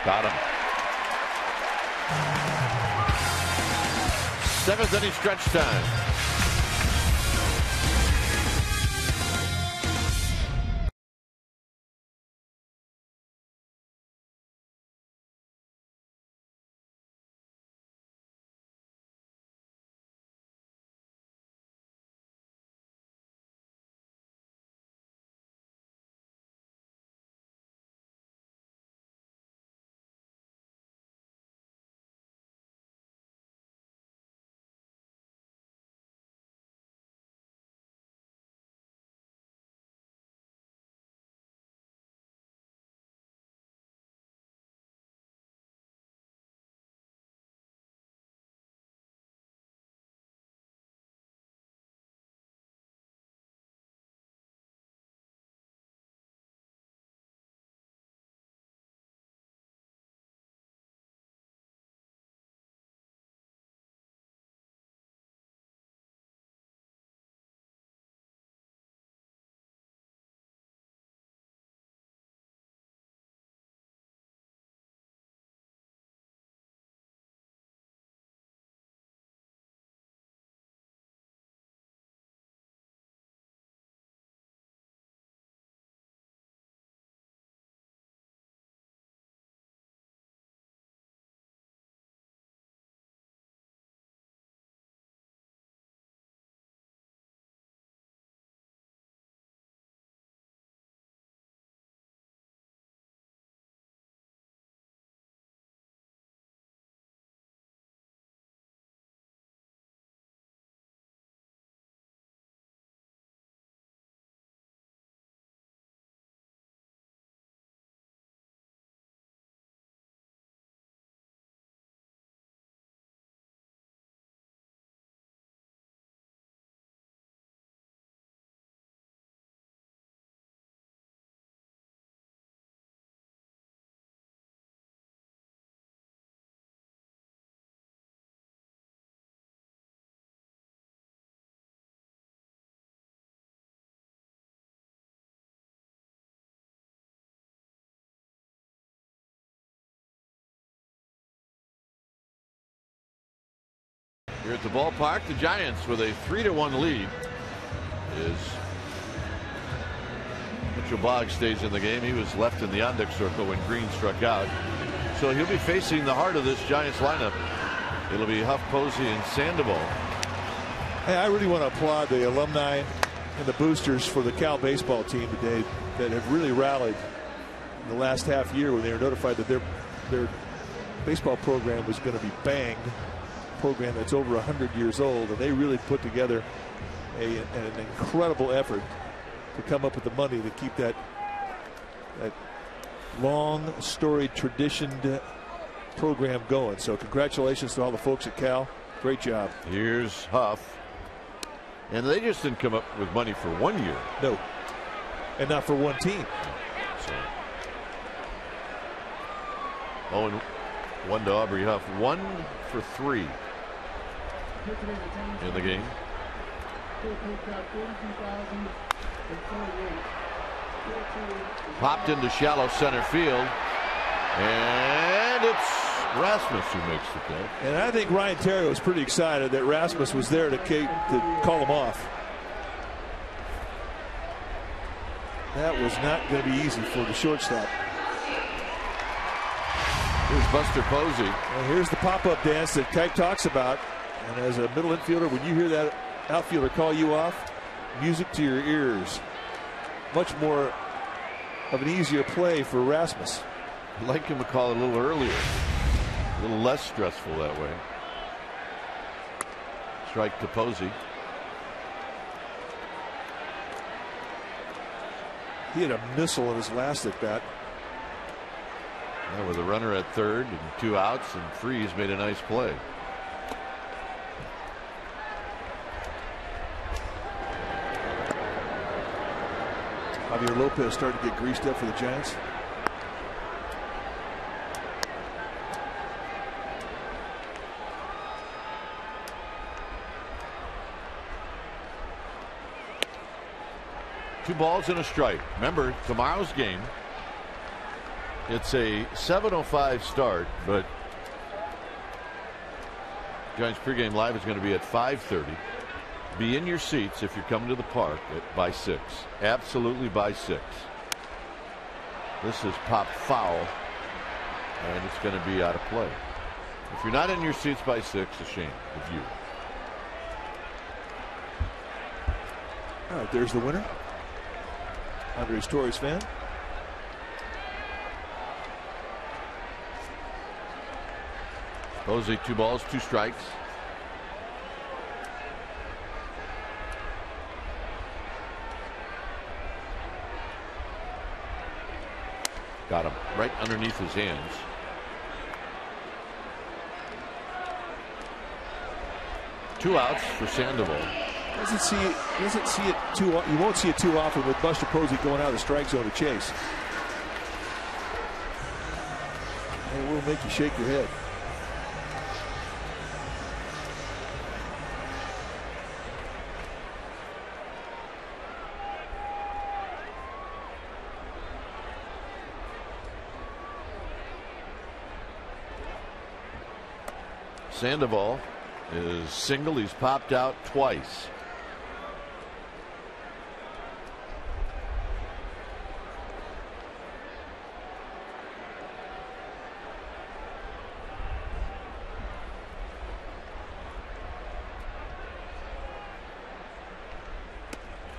S1: Got him. 7th inning stretch time. Here at the ballpark, the Giants with a 3-1 lead. Is Mitchell Boggs stays in the game. He was left in the on-deck circle when Green struck out. So he'll be facing the heart of this Giants lineup. It'll be Huff, Posey, and Sandoval.
S2: Hey, I really want to applaud the alumni and the boosters for the Cal baseball team today that have really rallied in the last half year when they were notified that their baseball program was going to be banged. Program that's over 100 years old, and they really put together an incredible effort to come up with the money to keep that long storied traditioned program going. So congratulations to all the folks at Cal. Great job.
S1: Here's Huff, and they just didn't come up with money for 1 year.
S2: No, and not for one team.
S1: So 0-1 to Aubrey Huff, 1 for 3 in the game. Popped into shallow center field, and it's Rasmus who makes the catch.
S2: And I think Ryan Terry was pretty excited that Rasmus was there to call him off. That was not going to be easy for the shortstop.
S1: Here's Buster Posey.
S2: And here's the pop-up dance that Kike talks about. And as a middle infielder, when you hear that outfielder call you off, music to your ears. Much more of an easier play for Rasmus.
S1: I'd like him to call it a little earlier. A little less stressful that way. Strike to Posey.
S2: He had a missile in his last at bat.
S1: Yeah, with a runner at third and 2 outs, and Freese made a nice play.
S2: Javier Lopez started to get greased up for the Giants.
S1: Two balls and a strike. Remember, tomorrow's game, it's a 7:05 start, but Giants pregame live is going to be at 5:30. Be in your seats if you're coming to the park by 6. Absolutely by 6. This is popped foul, and it's going to be out of play. If you're not in your seats by 6, a shame of you.
S2: All right, there's the winner. Andres Torres fan.
S1: Posey, 2 balls, 2 strikes. Got him right underneath his hands. Two outs for Sandoval.
S2: Doesn't see it too. You won't see it too often with Buster Posey going out of the strike zone to chase. It will make you shake your head.
S1: Sandoval is single. He's popped out twice.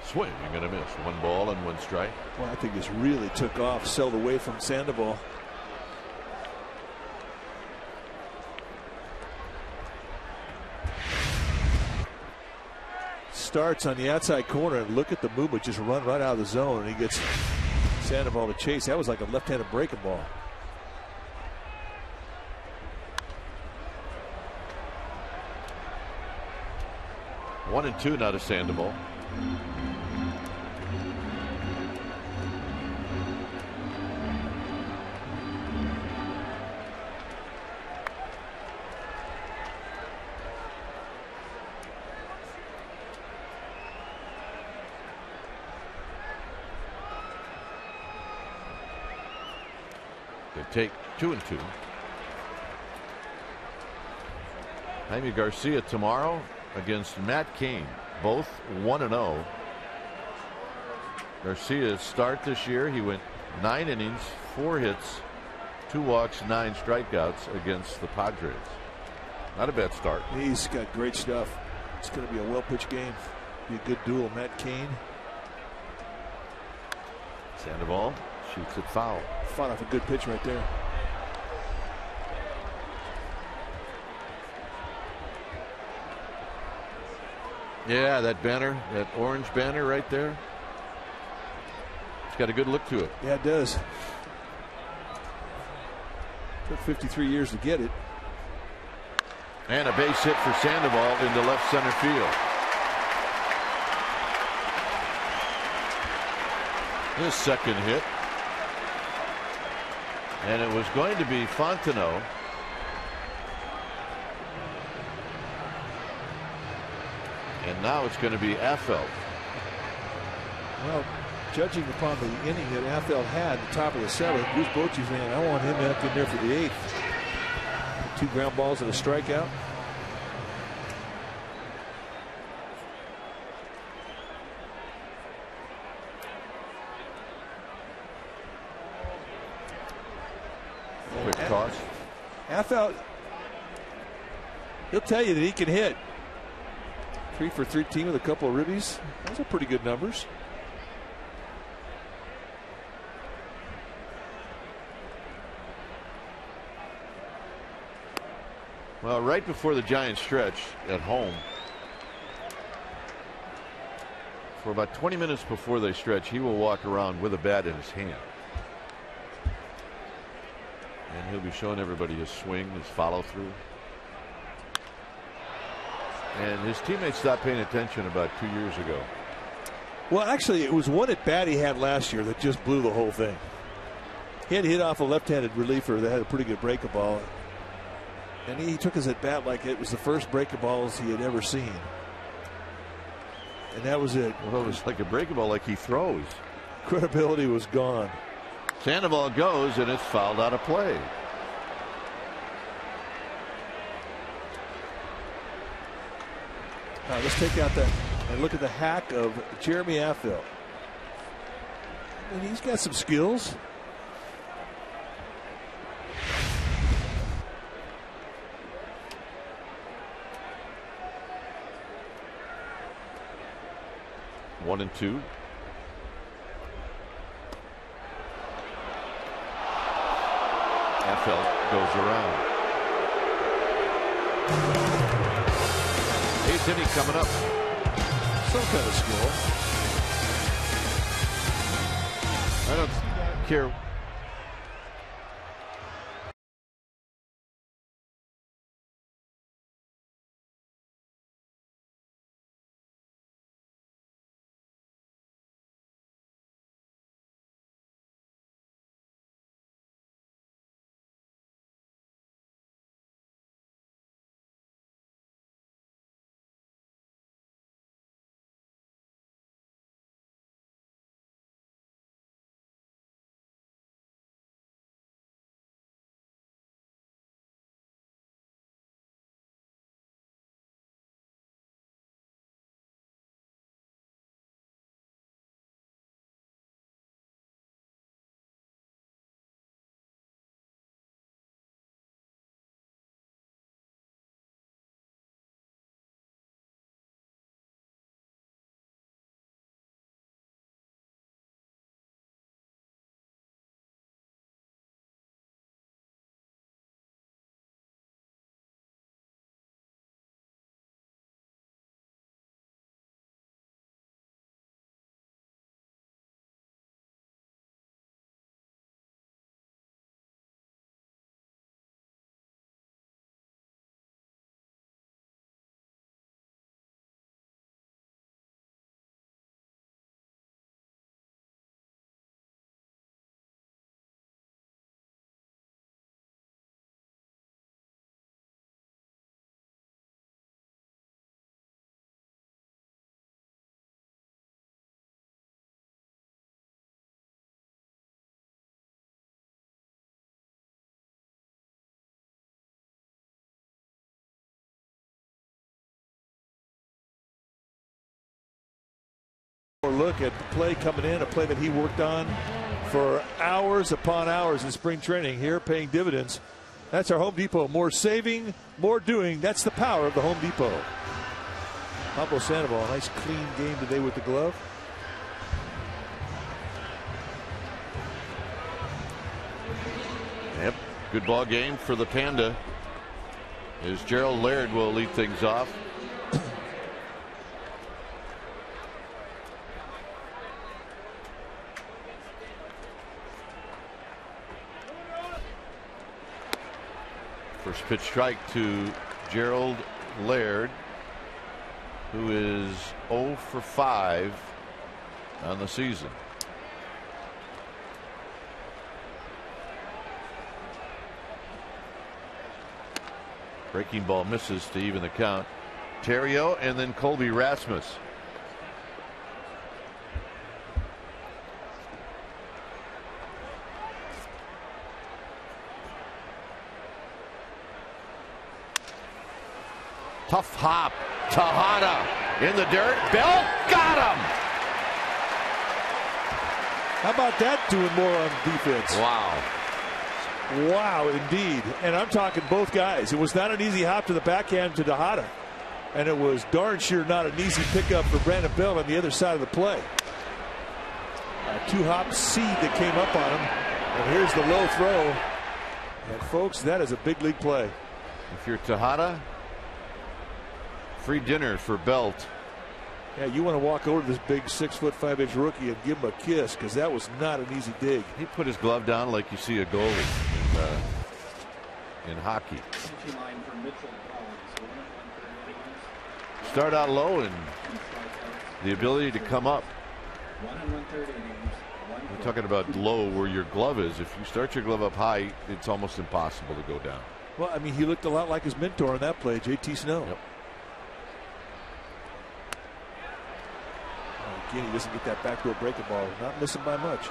S1: Swing and a miss. 1 ball and 1 strike.
S2: Well, I think this really took off, sailed away from Sandoval. Starts on the outside corner, and look at the movement, just run right out of the zone, and he gets Sandoval to chase. That was like a left-handed breaking ball.
S1: One and 2 now to Sandoval. Take 2 and 2. Jaime Garcia tomorrow against Matt Cain, both 1-0. Garcia's start this year, he went 9 innings, 4 hits, 2 walks, 9 strikeouts against the Padres. Not a bad start.
S2: He's got great stuff. It's going to be a well-pitched game. Be a good duel. Matt Cain.
S1: Sandoval shoots it foul.
S2: Fought off a good pitch right there.
S1: Yeah, that banner, that orange banner right there. It's got a good look to it.
S2: Yeah, it does. Took 53 years to get it.
S1: And a base hit for Sandoval into left center field. His second hit. And it was going to be Fontenot. And now it's going to be Affeldt.
S2: Well, judging upon the inning that Affeldt had at the top of the 7th, Bruce Bochy's saying, I want him up in there for the 8th. 2 ground balls and a strikeout.
S1: Quick toss.
S2: Affeldt, he'll tell you that he can hit. 3 for 13 with a couple of ribbies. Those are pretty good numbers.
S1: Well, right before the Giants stretch at home, for about 20 minutes before they stretch, he will walk around with a bat in his hand. And he'll be showing everybody his swing, his follow through. And his teammates stopped paying attention about 2 years ago.
S2: Well, actually, it was one at bat he had last year that just blew the whole thing. He had hit off a left-handed reliever that had a pretty good breaking ball. And he took his at bat like it was the first breaking balls he had ever seen. And that was it.
S1: Well, it was like a breaking ball, like he throws.
S2: Credibility was gone.
S1: Sandoval goes, and it's fouled out of play.
S2: Now let's take out that and look at the hack of Jeremy Affeldt. And he's got some skills.
S1: One and two. Affeldt goes around. Eighth inning coming up.
S2: Some kind of skill.
S1: I don't care.
S2: Look at the play coming in, a play that he worked on for hours upon hours in spring training, here paying dividends. That's our Home Depot. More saving, more doing. That's the power of the Home Depot. Pablo Sandoval, a nice clean game today with the glove.
S1: Yep, good ball game for the Panda. As Gerald Laird will lead things off. First pitch strike to Gerald Laird, who is 0 for 5 on the season. Breaking ball misses to even the count. Theriot and then Colby Rasmus. Tough hop. Tejada in the dirt. Bell got him.
S2: How about that doing more on defense?
S1: Wow.
S2: Wow, indeed. And I'm talking both guys. It was not an easy hop to the backhand to Tejada. And it was darn sure not an easy pickup for Brandon Bell on the other side of the play. A two-hop seed that came up on him. And here's the low throw. And folks, that is a big league play.
S1: If you're Tejada, free dinner for Belt.
S2: Yeah, you want to walk over to this big 6'5" rookie and give him a kiss, because that was not an easy dig.
S1: He put his glove down like you see a goalie. And, in hockey. Start out low, and the ability to come up. We're talking about low where your glove is. If you start your glove up high, it's almost impossible to go down.
S2: Well, I mean, he looked a lot like his mentor on that play, JT Snow.
S1: Yep.
S2: Again, he doesn't get that backdoor breaking ball. Not missing by much.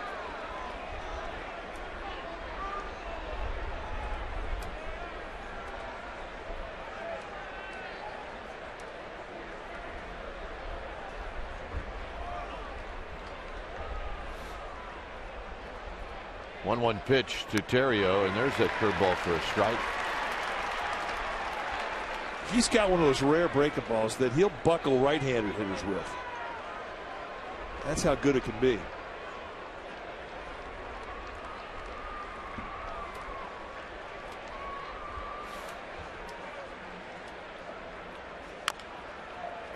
S1: One pitch to Terrio, and there's that curveball for a strike.
S2: He's got one of those rare breaking balls that he'll buckle right-handed hitters with. That's how good it can be.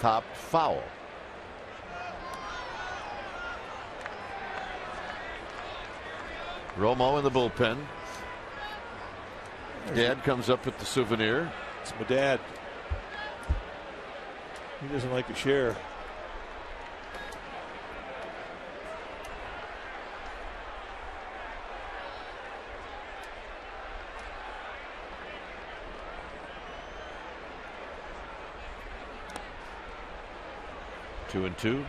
S1: Top foul. Romo in the bullpen. Dad comes up with the souvenir.
S2: It's my dad. He doesn't like to share.
S1: Two and two.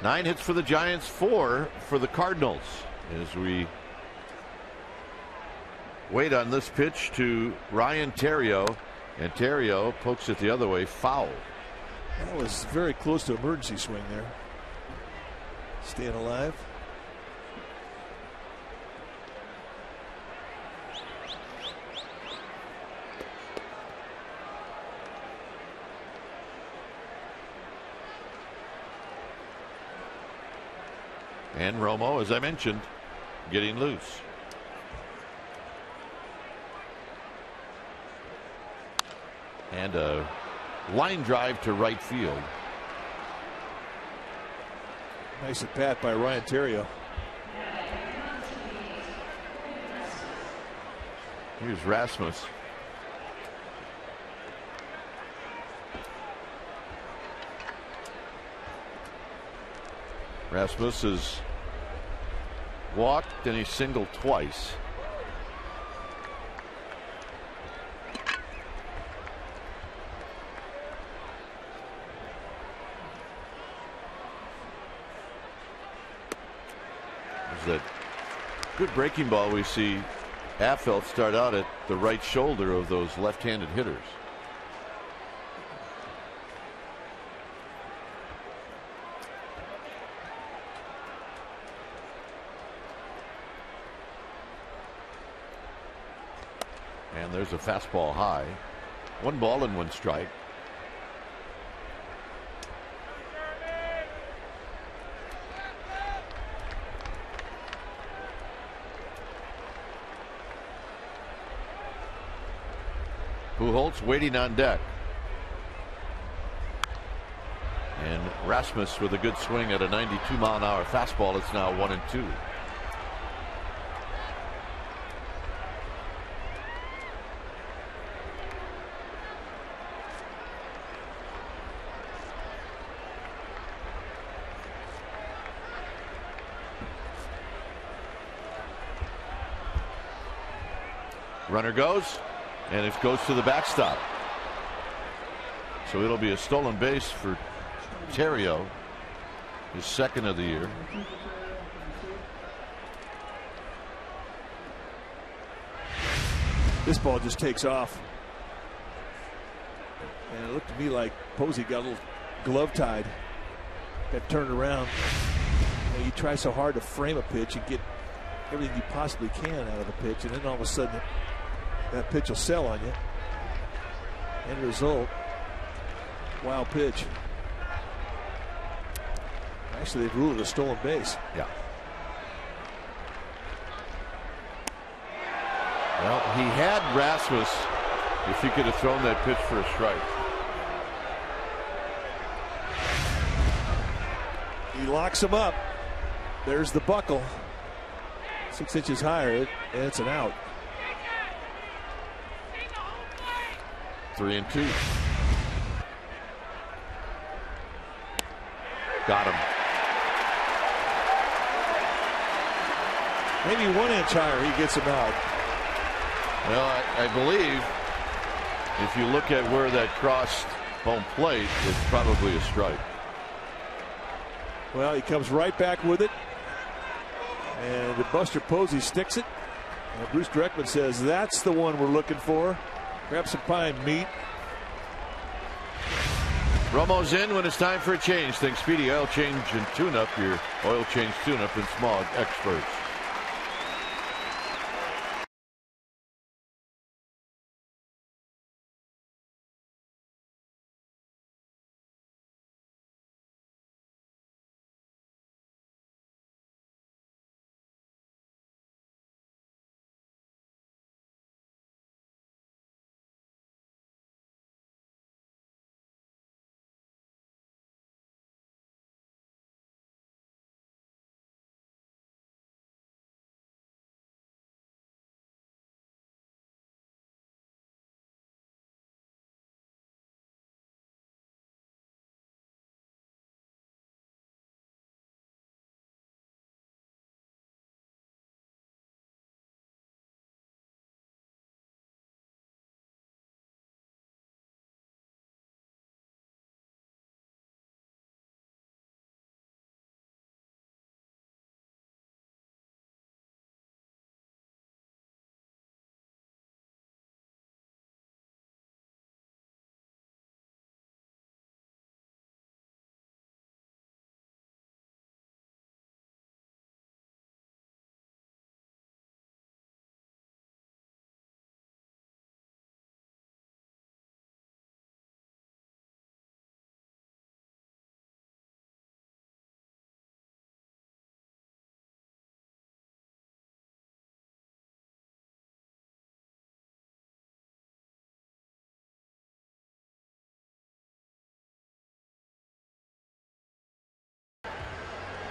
S1: Nine hits for the Giants, 4 for the Cardinals. As we wait on this pitch to Ryan Terrio, and Terrio pokes it the other way, foul.
S2: That was very close to emergency swing there. Staying alive.
S1: And Romo, as I mentioned, getting loose. And a line drive to right field.
S2: Nice at bat by Ryan Terrio.
S1: Here's Rasmus. Rasmus has walked and he singled twice. There's that good breaking ball we see Affelt start out at the right shoulder of those left-handed hitters. And there's a fastball high. 1 ball and 1 strike. Pujols waiting on deck. And Rasmus with a good swing at a 92-mile-an-hour fastball. It's now 1-2. Runner goes, and it goes to the backstop. So it'll be a stolen base for Terrio, his 2nd of the year.
S2: This ball just takes off. And it looked to me like Posey got a little glove tied. Got turned around. You try so hard to frame a pitch and get everything you possibly can out of the pitch, and then all of a sudden that pitch will sell on you. End result, wild pitch. Actually, they've ruled it a stolen base.
S1: Yeah. Well, he had Rasmus if he could have thrown that pitch for a strike.
S2: He locks him up. There's the buckle. 6 inches higher, and it's an out.
S1: 3-2. Got him.
S2: Maybe 1 inch higher, he gets him out.
S1: Well, I believe if you look at where that crossed home plate, it's probably a strike.
S2: Well, he comes right back with it. And Buster Posey sticks it. And Bruce Dreckman says that's the one we're looking for. Grab some pine meat.
S1: Romo's in when it's time for a change. Think Speedy Oil Change and Tune-Up, your oil change tune-up and smog experts.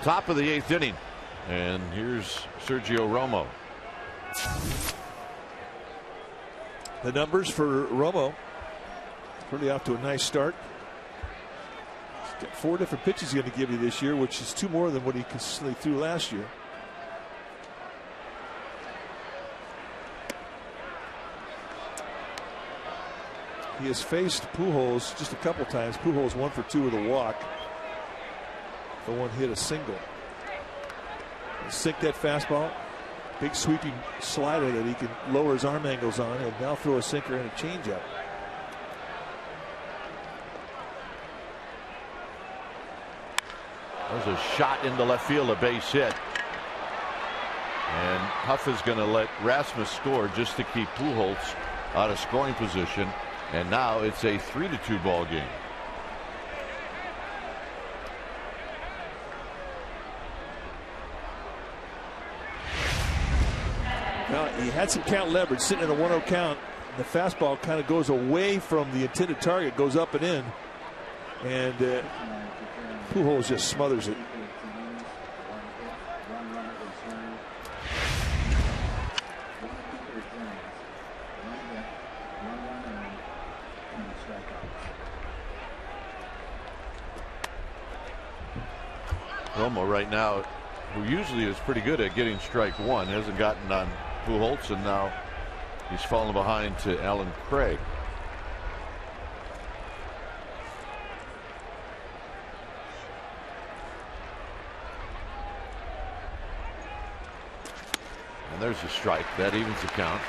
S1: Top of the 8th inning, and here's Sergio Romo.
S2: The numbers for Romo, pretty off to a nice start. He's got 4 different pitches he's going to give you this year, which is 2 more than what he consistently threw last year. He has faced Pujols just a couple times. Pujols 1 for 2 with a walk. The one hit a single. Sink that fastball. Big sweeping slider that he can lower his arm angles on, and now throw a sinker and a changeup.
S1: There's a shot into left field, a base hit. And Huff is going to let Rasmus score just to keep Pujols out of scoring position. And now it's a 3-2 ball game.
S2: Now, he had some count leverage sitting in a 1-0 count. The fastball kind of goes away from the intended target, goes up and in. And Pujols just smothers it.
S1: Romo right now, who usually is pretty good at getting strike one, hasn't gotten on Pujols, and now he's fallen behind to Alan Craig. And there's a strike. That evens the count.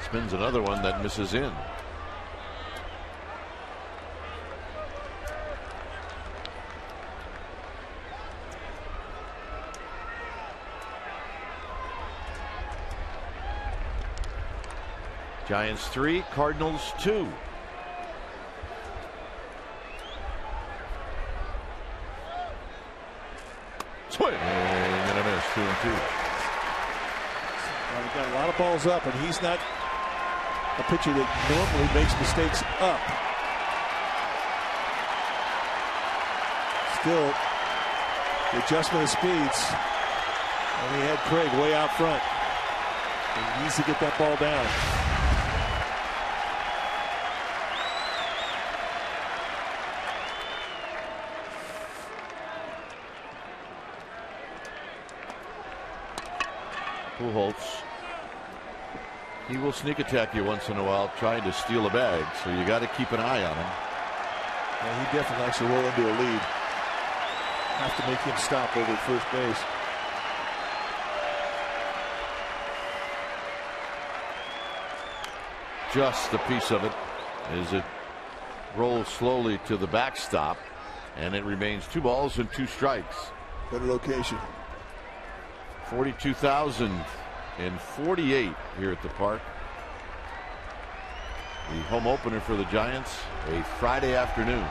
S1: Spins another one that misses in. Giants 3, Cardinals 2. Swing and a miss, 2-2.
S2: Well, we've got a lot of balls up, and he's not a pitcher that normally makes mistakes up. Still, the adjustment of speeds, and he had Craig way out front. He needs to get that ball down.
S1: Pujols, he will sneak attack you once in a while, trying to steal a bag, so you got to keep an eye on him.
S2: Yeah, he definitely likes to roll into a lead. Have to make him stop over at first base.
S1: Just the piece of it as it rolls slowly to the backstop, and it remains 2 balls and 2 strikes.
S2: Better location.
S1: 42,048 here at the park. The home opener for the Giants, a Friday afternoon.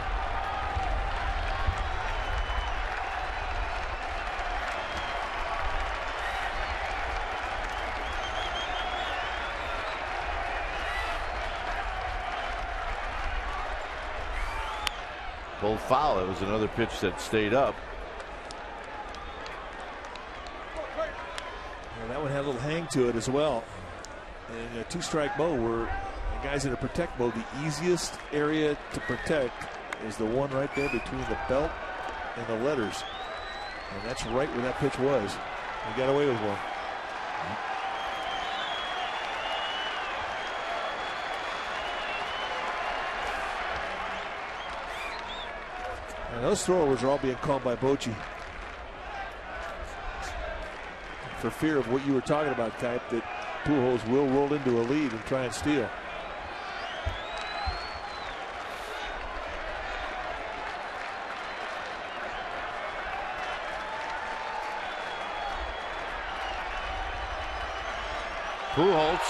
S1: Pulled foul. It was another pitch that stayed up.
S2: Well, that one had a little hang to it as well. In a 2-strike mode where the guys in a protect mode, the easiest area to protect is the one right there between the belt and the letters. And that's right where that pitch was. He got away with one. And those throwers are all being called by Bochy for fear of what you were talking about, Type, that Pujols will roll into a lead and try and steal.
S1: Pujols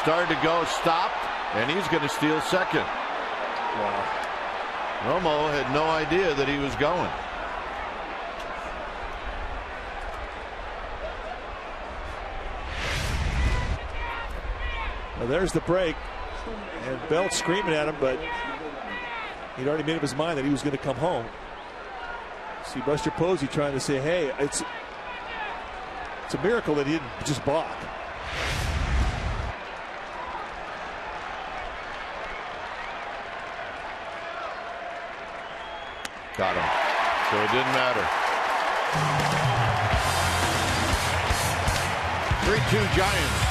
S1: started to go, stopped, and he's going to steal second.
S2: Wow.
S1: Romo had no idea that he was going.
S2: Well, there's the break, and Belt screaming at him, but he'd already made up his mind that he was going to come home. See Buster Posey trying to say, hey, it's a miracle that he didn't just balk.
S1: Got him. So it didn't matter. 3-2 Giants.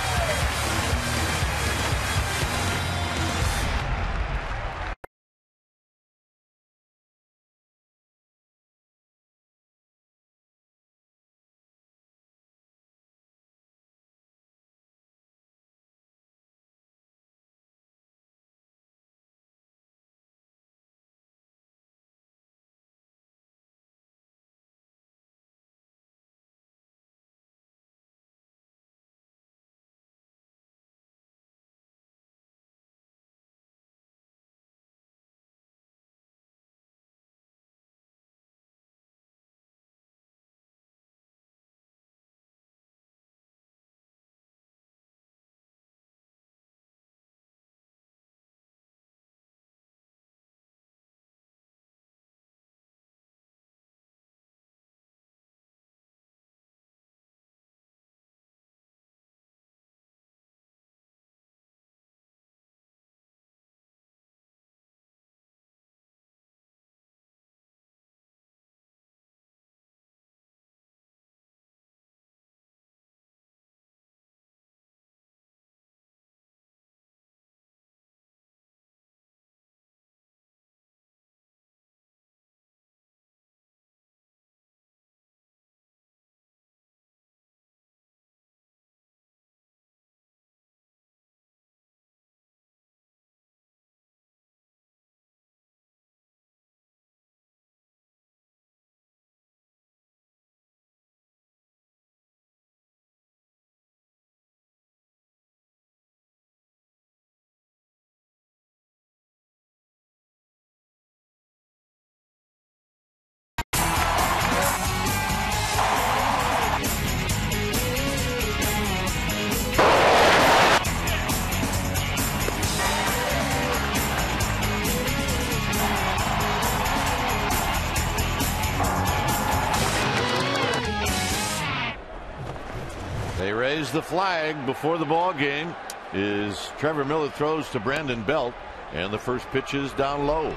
S1: They raise the flag before the ball game. Is Trevor Miller throws to Brandon Belt, and the first pitch is down low.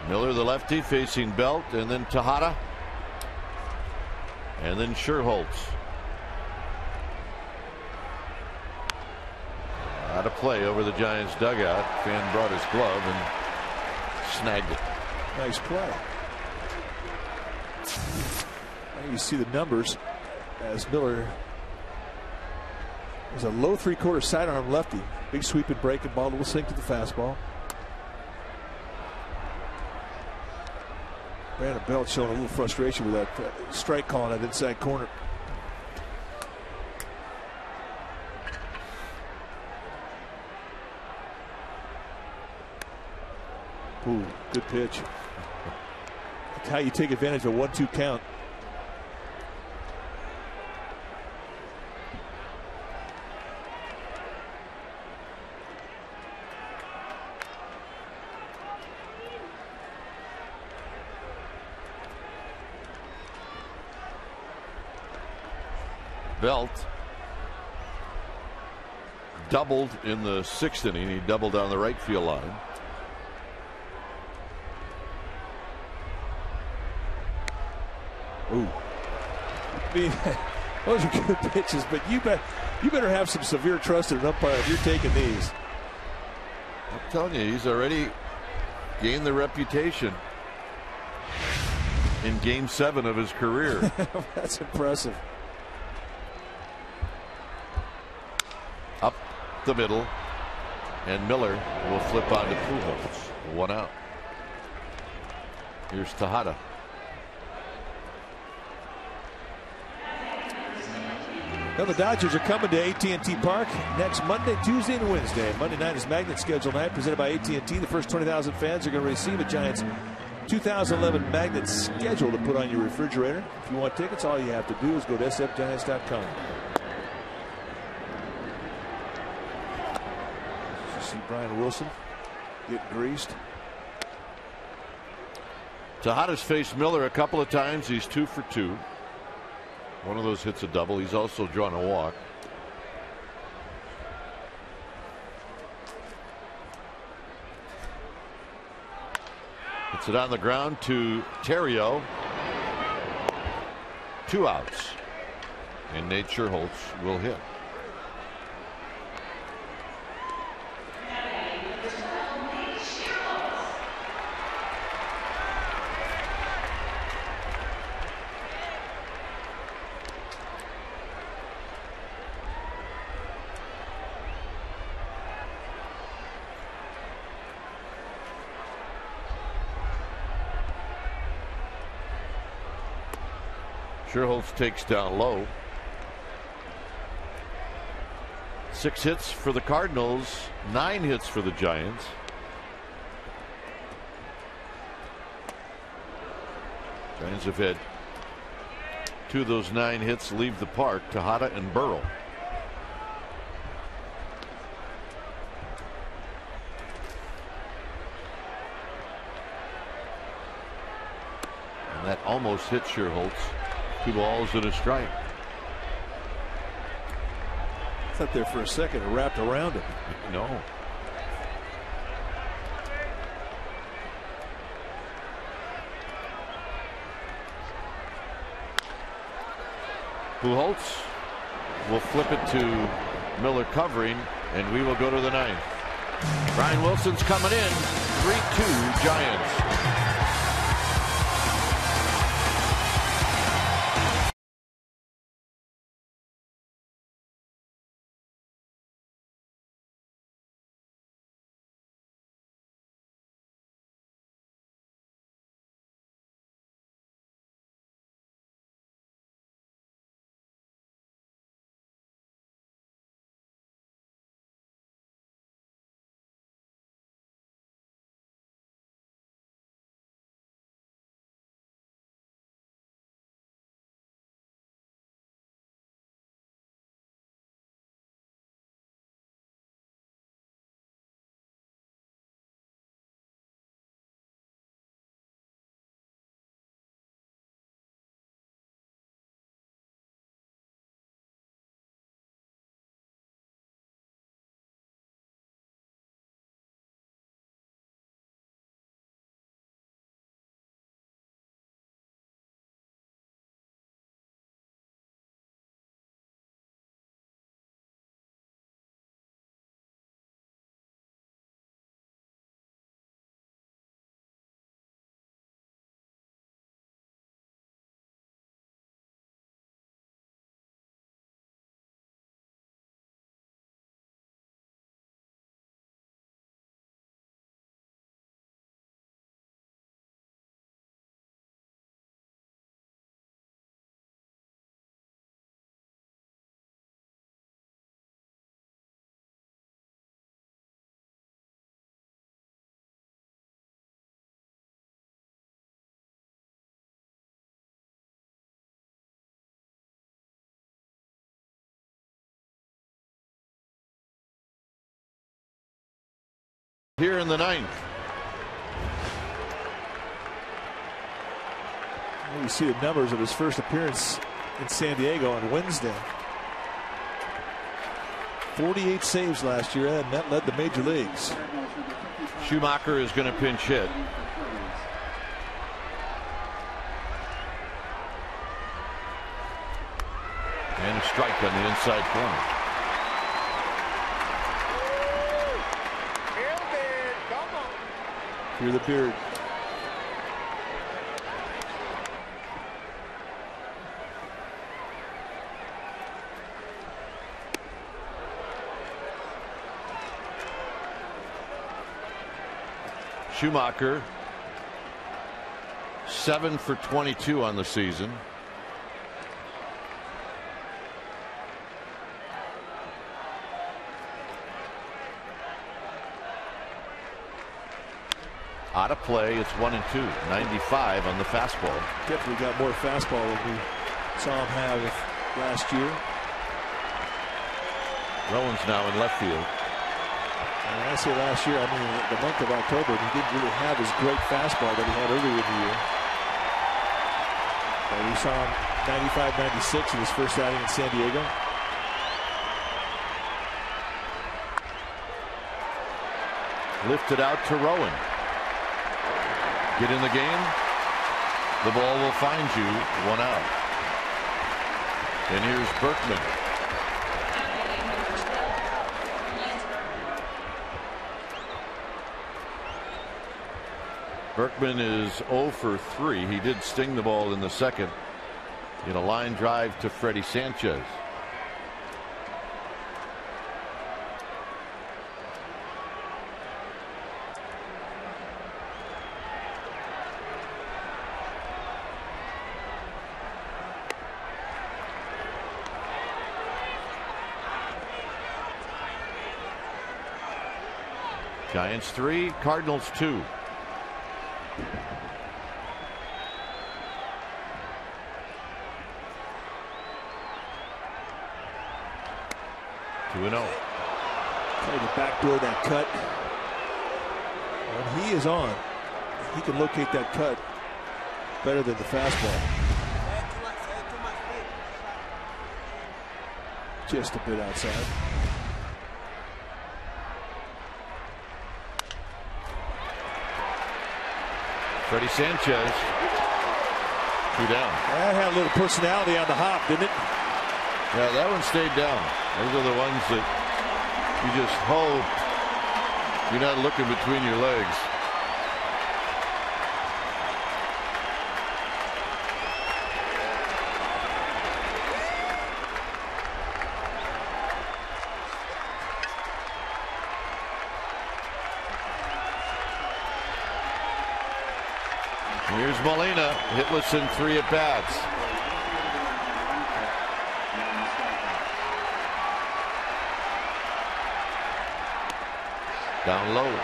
S1: Miller, the lefty, facing Belt, and then Tejada, and then Sherholtz. Out of play over the Giants dugout. Fan brought his glove and snagged it.
S2: Nice play. Now you see the numbers as Miller is a low 3/4 sidearm lefty. Big sweeping breaking ball, little sink to the fastball. Brandon Belt showing a little frustration with that strike call in that inside corner. Ooh, good pitch. That's how you take advantage of a 1-2 count.
S1: Belt doubled in the 6th inning. He doubled down the right field line.
S2: Ooh. I mean, those are good pitches, but you better have some severe trust in an umpire if you're taking these.
S1: I'm telling you, he's already gained the reputation in Game 7 of his career.
S2: That's impressive.
S1: Up the middle, and Miller will flip on to Pujols. 1 out. Here's Tejada.
S2: Now the Dodgers are coming to AT&T Park next Monday, Tuesday, and Wednesday. Monday night is Magnet Schedule Night presented by AT&T. The first 20,000 fans are going to receive a Giants 2011 Magnet schedule to put on your refrigerator. If you want tickets, all you have to do is go to sfgiants.com. You see Brian Wilson getting greased.
S1: Tejada's faced Miller a couple of times. He's 2 for 2. One of those hits a double. He's also drawn a walk. Hits it on the ground to Terrio. 2 outs. And Nate Sherholtz will hit. Sherholtz takes down low. 6 hits for the Cardinals, 9 hits for the Giants. Giants have had 2 of those 9 hits leave the park, Tejada and Burrell. And that almost hit Sherholtz. 2 balls and a strike.
S2: I thought there for a second it wrapped around him.
S1: No. Pujols will flip it to Miller covering, and we will go to the 9th. Brian Wilson's coming in. 3-2 Giants. here in the ninth.
S2: You see the numbers of his first appearance in San Diego on Wednesday. 48 saves last year, and that led the major leagues.
S1: Schumacher is going to pinch hit. And a strike on the inside corner.
S2: Hear the beard.
S1: Schumacher 7 for 22 on the season. Out of play, it's 1-2. 95 on the fastball.
S2: Definitely got more fastball than we saw him have last year.
S1: Rowan's now in left field.
S2: And when I say last year, I mean the month of October, he didn't really have his great fastball that he had earlier in the year. But we saw him 95-96 in his first outing in San Diego.
S1: Lifted out to Rowan. Get in the game. The ball will find you. 1 out. And here's Berkman. Berkman is 0 for 3. He did sting the ball in the second in a line drive to Freddie Sanchez. Giants 3, Cardinals 2. Two and 0.
S2: Trying to backdoor that cut. When he is on, he can locate that cut better than the fastball. Just a bit outside.
S1: Freddie Sanchez, 2 down.
S2: That had a little personality on the hop, didn't it?
S1: Yeah, that one stayed down. Those are the ones that you just hope you're not looking between your legs. Here's Molina, hitless in 3 at-bats. Down low.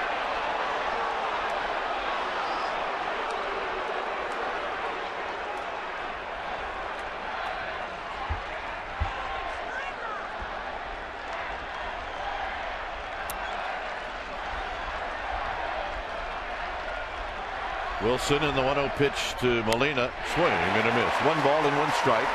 S1: Wilson in the 1-0 pitch to Molina. Swing and a miss. 1 ball and 1 strike.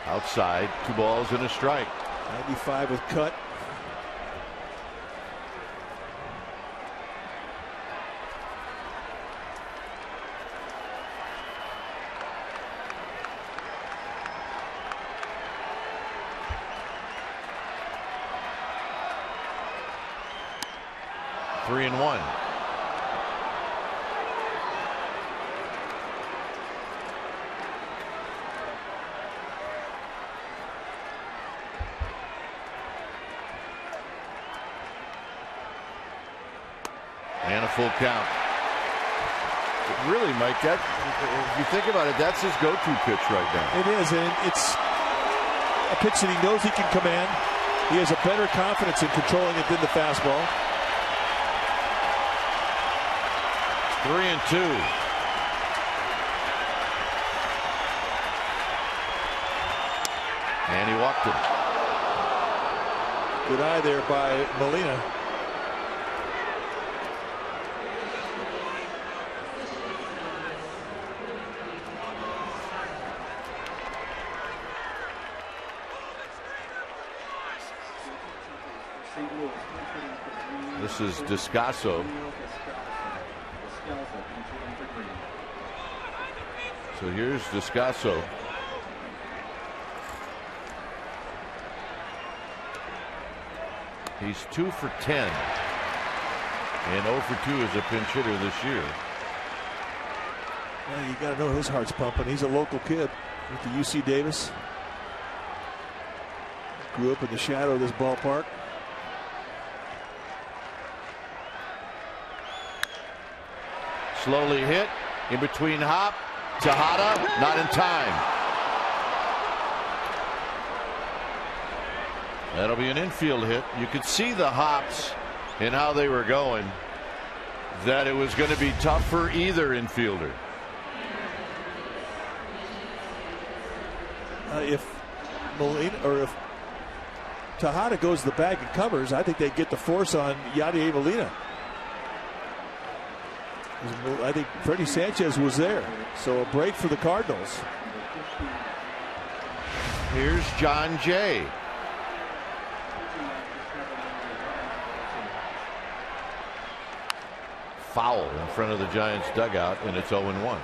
S1: Outside, 2 balls and a strike.
S2: 95 with cut.
S1: Three and 1. And a full count. Really, Mike, that, if you think about it, that's his go-to pitch right now.
S2: It is, and it's a pitch that he knows he can command. He has a better confidence in controlling it than the fastball.
S1: 3-2. And he walked it.
S2: Good eye there by Molina.
S1: This is Descasso. So here's Descasso. He's 2 for 10 and 0 for 2 as a pinch hitter this year.
S2: Well, you got to know his heart's pumping. He's a local kid with the UC Davis. Grew up in the shadow of this ballpark.
S1: Slowly hit in between hop. Tejada not in time. That'll be an infield hit. You could see the hops and how they were going, that it was going to be tough for either infielder.
S2: If Molina or if Tejada goes to the bag and covers, I think they get the force on Yadier Molina. I think Freddie Sanchez was there, so a break for the Cardinals.
S1: Here's John Jay. Foul in front of the Giants dugout, and it's 0-1.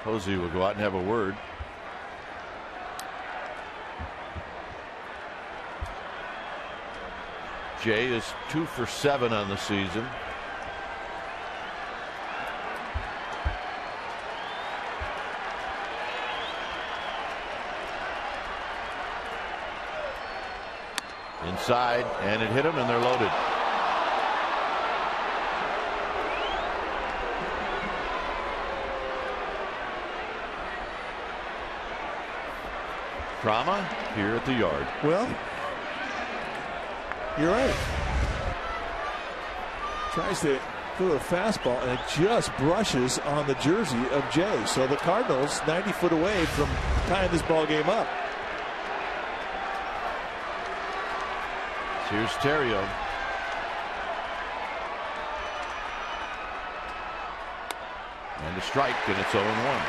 S1: Posey will go out and have a word. Jay is 2 for 7 on the season. Inside, and it hit him, and they're loaded. Drama here at the yard.
S2: Well, you're right. Tries to throw a fastball, and it just brushes on the jersey of Jay. So the Cardinals 90 foot away from tying this ball game up.
S1: Here's Terrio. And a strike, and it's 0-1.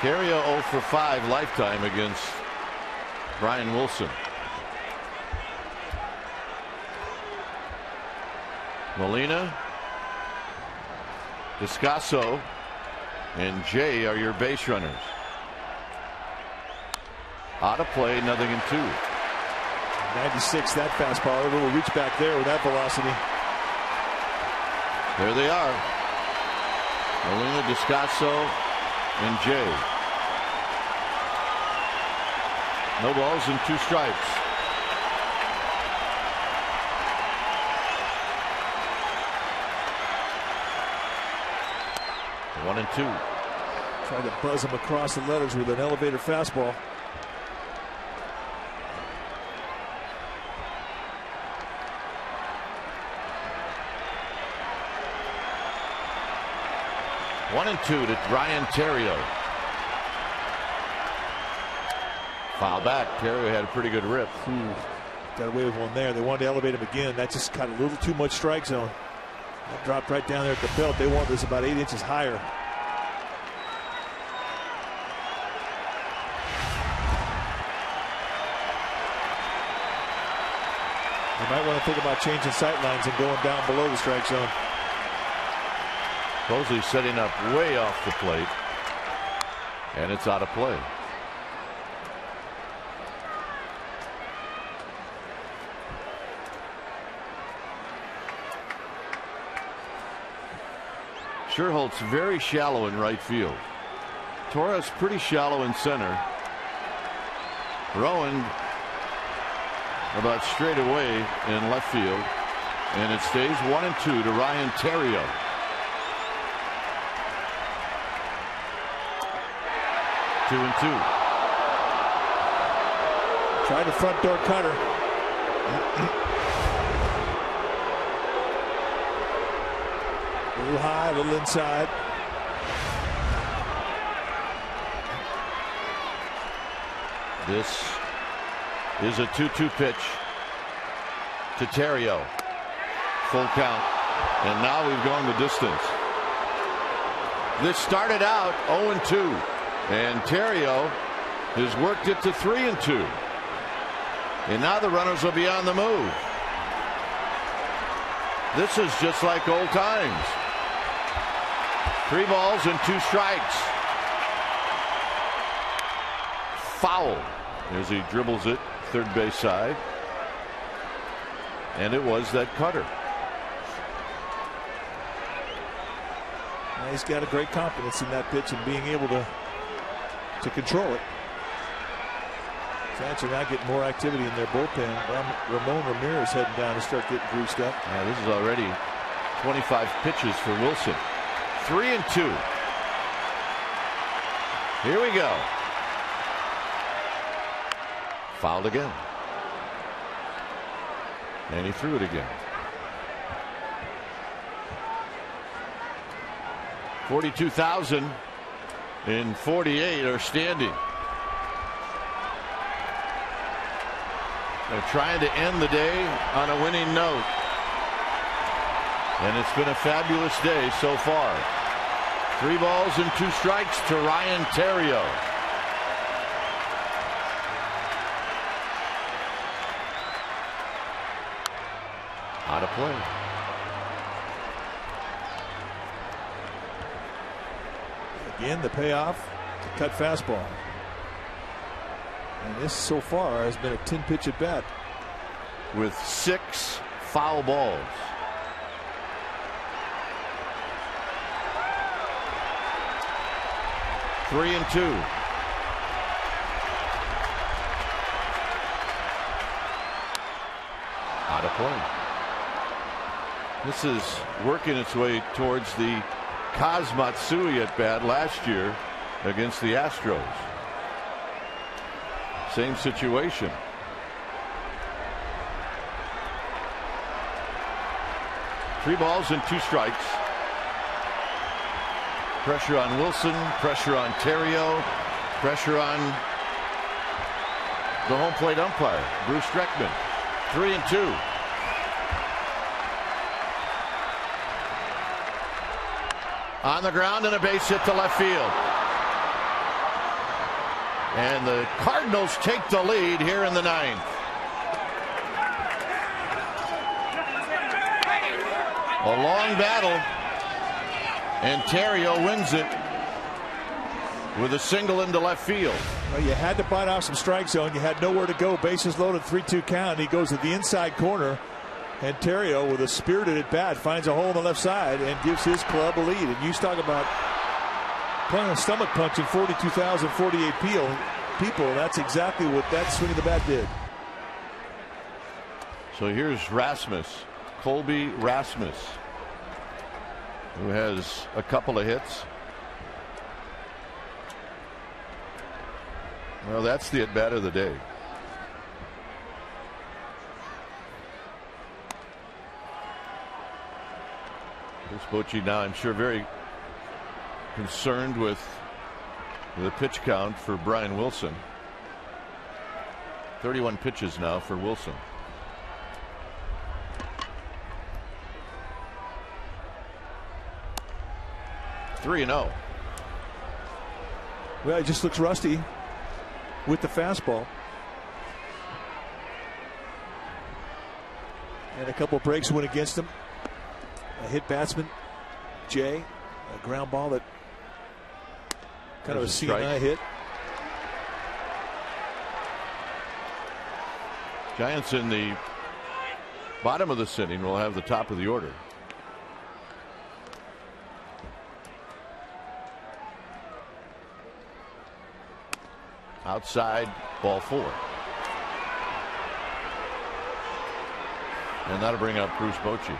S1: Terrio 0 for 5 lifetime against Brian Wilson. Molina, Descasso, and Jay are your base runners. Out of play, 0-2.
S2: 96, that fastball. A little reach back there with that velocity.
S1: There they are. Molina, Descasso, and Jay. No balls and 2 strikes. One and 2.
S2: Trying to buzz him across the letters with an elevator fastball.
S1: One and 2 to Ryan Terrio. Foul back. Terrio had a pretty good rip.
S2: Got away with one there. They wanted to elevate him again. That just got a little too much strike zone. That dropped right down there at the belt. They want this about 8 inches higher. You might want to think about changing sight lines and going down below the strike zone.
S1: Posey setting up way off the plate, and it's out of play. Sherholtz very shallow in right field. Torres pretty shallow in center. Rowan about straight away in left field, and it stays 1 and 2 to Ryan Terrio. 2-2.
S2: Tried the front door cutter. A little high, a little inside.
S1: This is a 2-2 pitch to Terrio. Full count. And now we've gone the distance. This started out 0-2. And Terrio has worked it to 3-2. And now the runners will be on the move. This is just like old times. 3 balls and 2 strikes. Foul as he dribbles it third base side. And it was that cutter.
S2: He's got a great confidence in that pitch and being able to control it. Giants are now getting more activity in their bullpen. Ramon Ramirez heading down to start getting greased up.
S1: Yeah, this is already 25 pitches for Wilson. 3-2. Here we go. Fouled again. And he threw it again. 42,048 are standing. They're trying to end the day on a winning note. And it's been a fabulous day so far. 3 balls and 2 strikes to Ryan Terrio. Out of play.
S2: Again, the payoff to cut fastball. And this so far has been a 10-pitch at bat.
S1: With 6 foul balls. Three and 2. Out of play. This is working its way towards the Kaz Matsui at bat last year against the Astros. Same situation. Three balls and 2 strikes. Pressure on Wilson, pressure on Terrio, pressure on the home plate umpire, Bruce Streckman. 3 and 2. On the ground and a base hit to left field. And the Cardinals take the lead here in the 9th. A long battle, and Terrio wins it with a single into left field.
S2: Well, you had to bite off some strike zone. You had nowhere to go. Bases loaded, 3-2 count. He goes to the inside corner, and Terrio, with a spirited at bat, finds a hole on the left side and gives his club a lead. And you talk about playing a stomach punch in 42,048 people. That's exactly what that swing of the bat did.
S1: So here's Rasmus. Colby Rasmus, who has a couple of hits. Well, that's the at bat of the day. Bruce Bochy now, I'm sure, very concerned with the pitch count for Brian Wilson. 31 pitches now for Wilson. 3-0.
S2: Well, he just looks rusty with the fastball. And a couple of breaks went against him. A hit batsman, Jay. A ground ball that kind of a CNI hit.
S1: Giants in the bottom of this inning will have the top of the order. Outside, ball 4. And that'll bring up Bruce Bochy.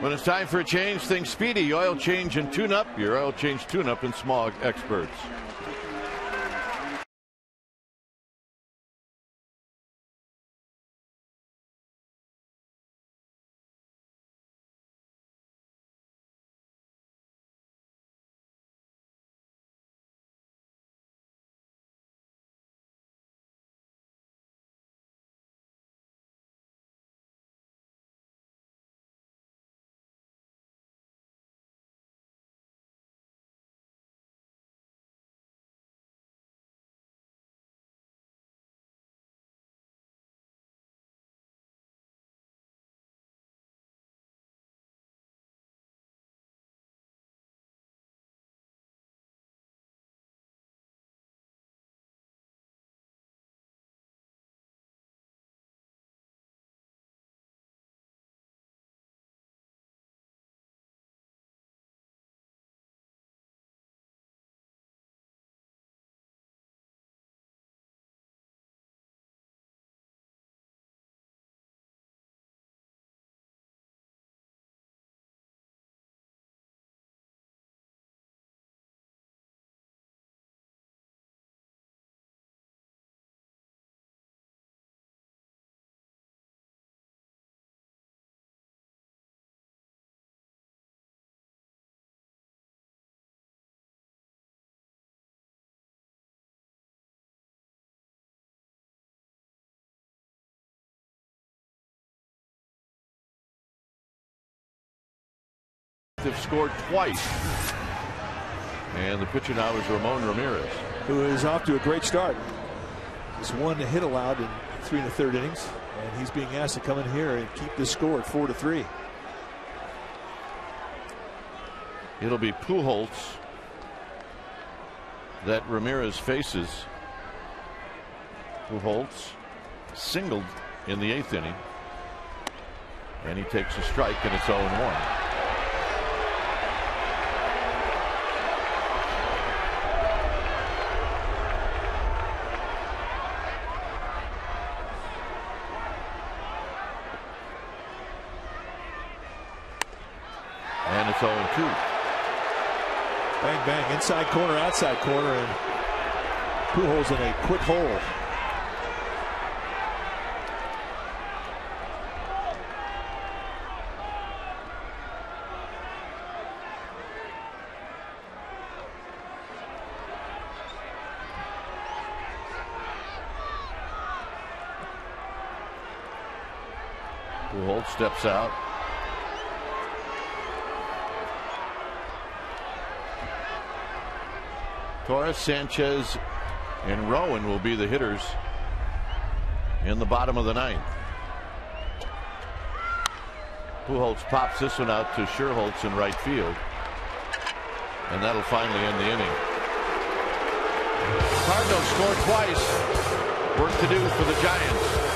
S1: When it's time for a change, think Speedy Oil Change and Tune-Up. Your oil change tune-up and smog experts. They've scored twice. And the pitcher now is Ramon Ramirez,
S2: who is off to a great start. Just one hit allowed in 3 1/3 innings, and he's being asked to come in here and keep this score at 4-3.
S1: It'll be Pujols that Ramirez faces. Pujols singled in the 8th inning, and he takes a strike, and it's 0-1. And it's 0-2.
S2: Bang, bang, inside corner, outside corner, and Pujols in a quick hole.
S1: Pujols steps out. Torres, Sanchez, and Rowan will be the hitters in the bottom of the 9th. Pujols pops this one out to Scherholtz in right field, and that'll finally end the inning. Cardinals score twice. Work to do for the Giants.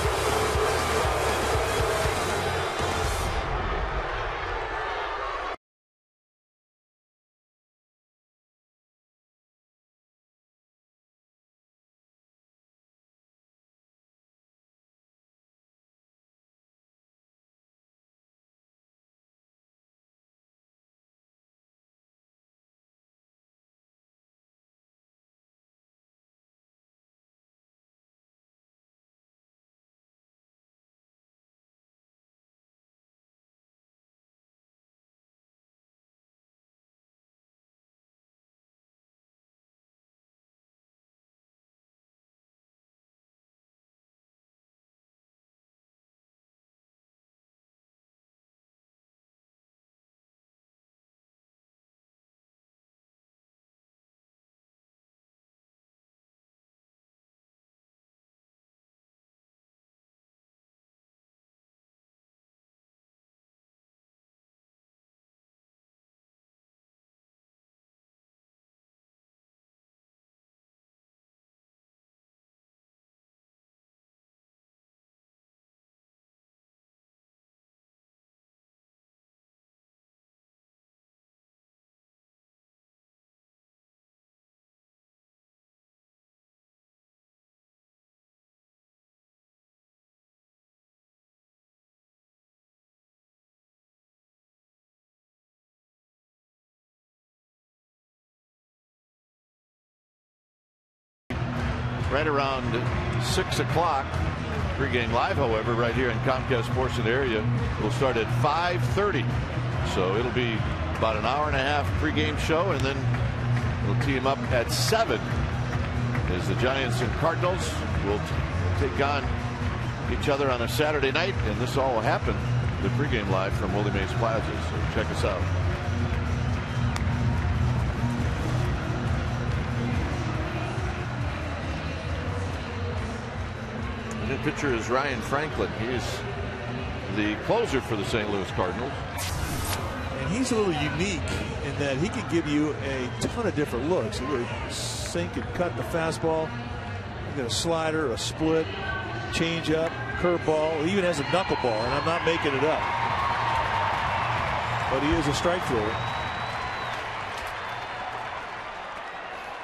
S1: right around 6 o'clock. Pregame live, however, right here in Comcast Sports area will start at 5:30. So it'll be about an hour and a half pregame show, and then we'll tee 'em up at 7 as the Giants and Cardinals will take on each other on a Saturday night, and this all will happen the pregame live from Willie Mays Plaza. So check us out. The pitcher is Ryan Franklin. He is the closer for the St. Louis Cardinals.
S2: And he's a little unique in that he can give you a ton of different looks. He would sink and cut the fastball. He got a slider, a split, change up, curveball. He even has a knuckleball, and I'm not making it up. But he is a strike thrower.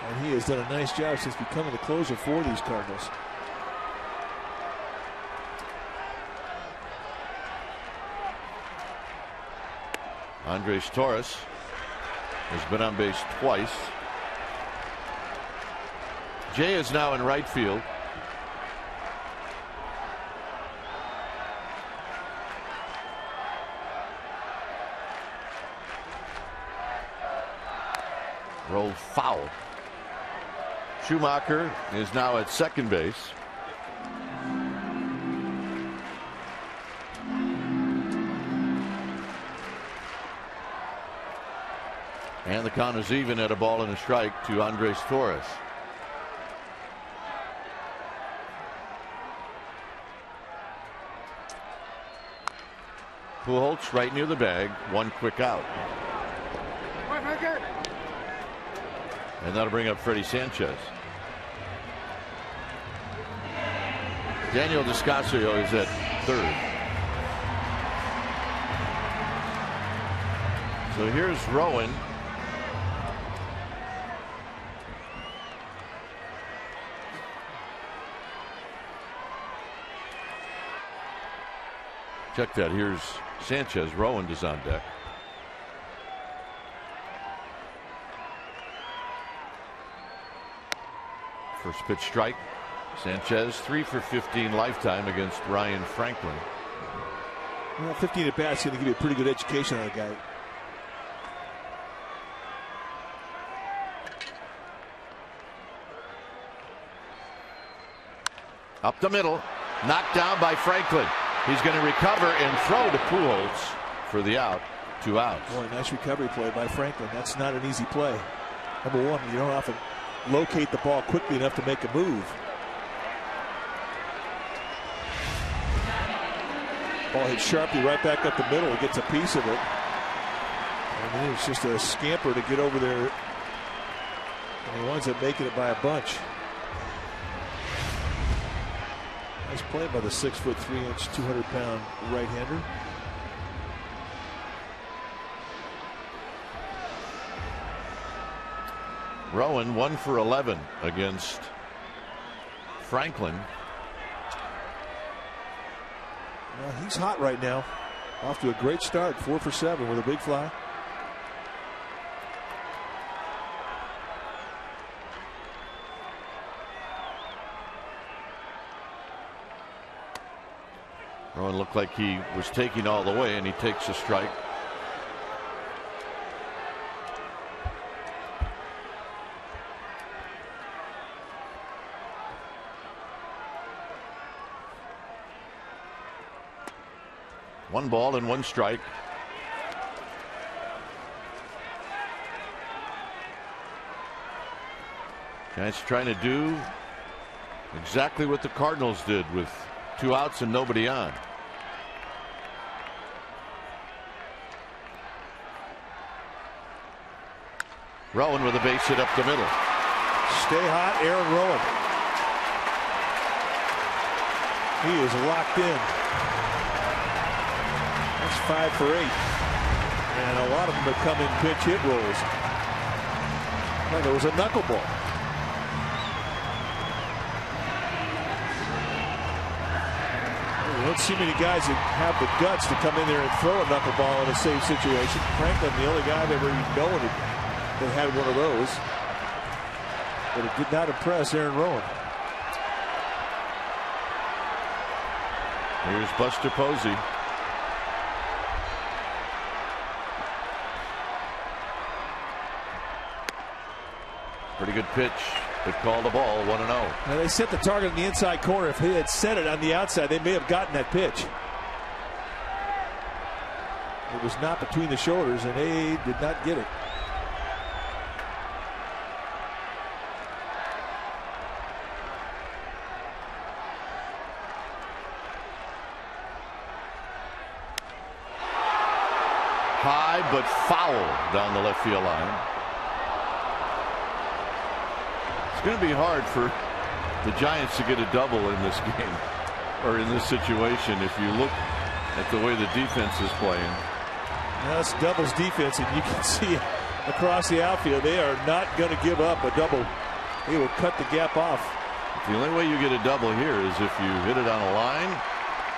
S2: And he has done a nice job since becoming the closer for these Cardinals.
S1: Andres Torres has been on base twice. Jay is now in right field. Rolled foul. Schumacher is now at second base. And the count is even at a ball and a strike to Andres Torres. Pujols right near the bag. One quick out. And that'll bring up Freddie Sanchez. Daniel Descasio is at third. So here's Rowan. Check that. Here's Sanchez. Rowan is on deck. First pitch strike. Sanchez 3 for 15 lifetime against Ryan Franklin.
S2: Well, 15 at bats is going to give you a pretty good education on a guy.
S1: Up the middle. Knocked down by Franklin. He's going to recover and throw to Pujols for the out. 2 outs.
S2: Boy, nice recovery play by Franklin. That's not an easy play. Number one, you don't often locate the ball quickly enough to make a move. Ball hit sharply right back up the middle. He gets a piece of it. And then it's just a scamper to get over there. And he winds up making it by a bunch. Nice play by the 6'3", 200-pound right-hander.
S1: Rowan 1 for 11 against Franklin.
S2: Well, he's hot right now. Off to a great start. 4 for 7 with a big fly.
S1: Rowan looked like he was taking all the way, and he takes a strike. One ball and 1 strike. Giants trying to do exactly what the Cardinals did with 2 outs and nobody on. Rowan with a base hit up the middle.
S2: Stay hot, Aaron Rowan. He is locked in. That's 5 for 8. And a lot of them have come in pitch hit rolls. Like it was a knuckleball. You don't see many guys that have the guts to come in there and throw a knuckleball in a safe situation. Franklin, the only guy I've ever known that had one of those. But it did not impress Aaron Rowan.
S1: Here's Buster Posey. Pretty good pitch, but called the ball 1-0.
S2: Now they set the target in the inside corner. If he had set it on the outside, they may have gotten that pitch. It was not between the shoulders, and they did not get it.
S1: High but foul down the left field line. It's going to be hard for the Giants to get a double in this game, or in this situation, if you look at the way the defense is playing.
S2: Now it's doubles defense, and you can see it across the outfield. They are not going to give up a double. They will cut the gap off.
S1: The only way you get a double here is if you hit it on a line,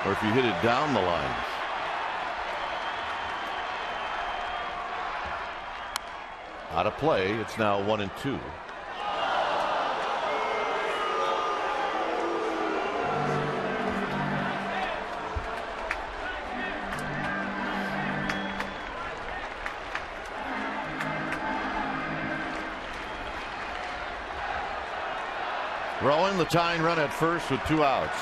S1: or if you hit it down the line. Out of play. It's now 1-2. Rolling the tying run at first with 2 outs.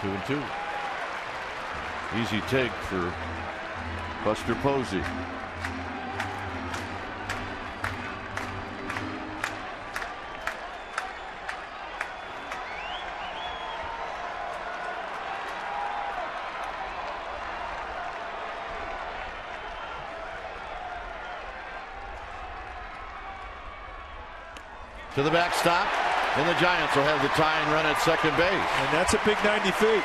S1: Two and two. Easy take for Buster Posey. To the backstop, and the Giants will have the tying run at second base.
S2: And that's a big 90 feet.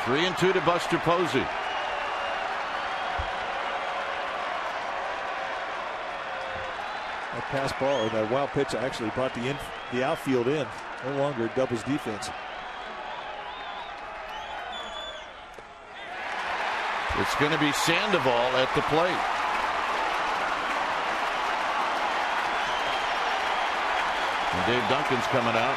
S1: Three and two to Buster Posey.
S2: That pass ball, or that wild pitch, actually brought the outfield in. No longer doubles defense.
S1: It's going to be Sandoval at the plate. And Dave Duncan's coming out.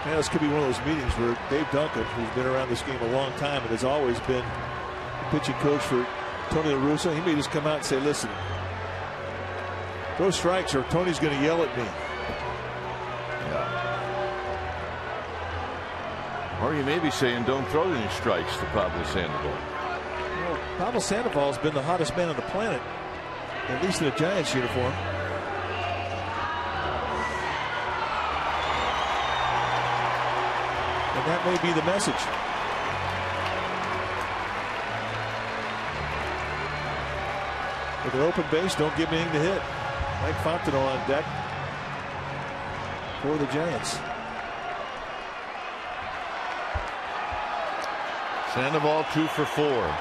S2: Yeah, this could be one of those meetings where Dave Duncan, who's been around this game a long time and has always been the pitching coach for Tony La Russa, he may just come out and say, listen, throw strikes or Tony's going to yell at me.
S1: Yeah. Or you may be saying don't throw any strikes to Pablo Sandoval.
S2: Well, Pablo Sandoval has been the hottest man on the planet, at least in a Giants uniform. And that may be the message. With an open base, don't give me anything to hit. Mike Fontenot on deck for the Giants.
S1: Sandoval 2 for 4.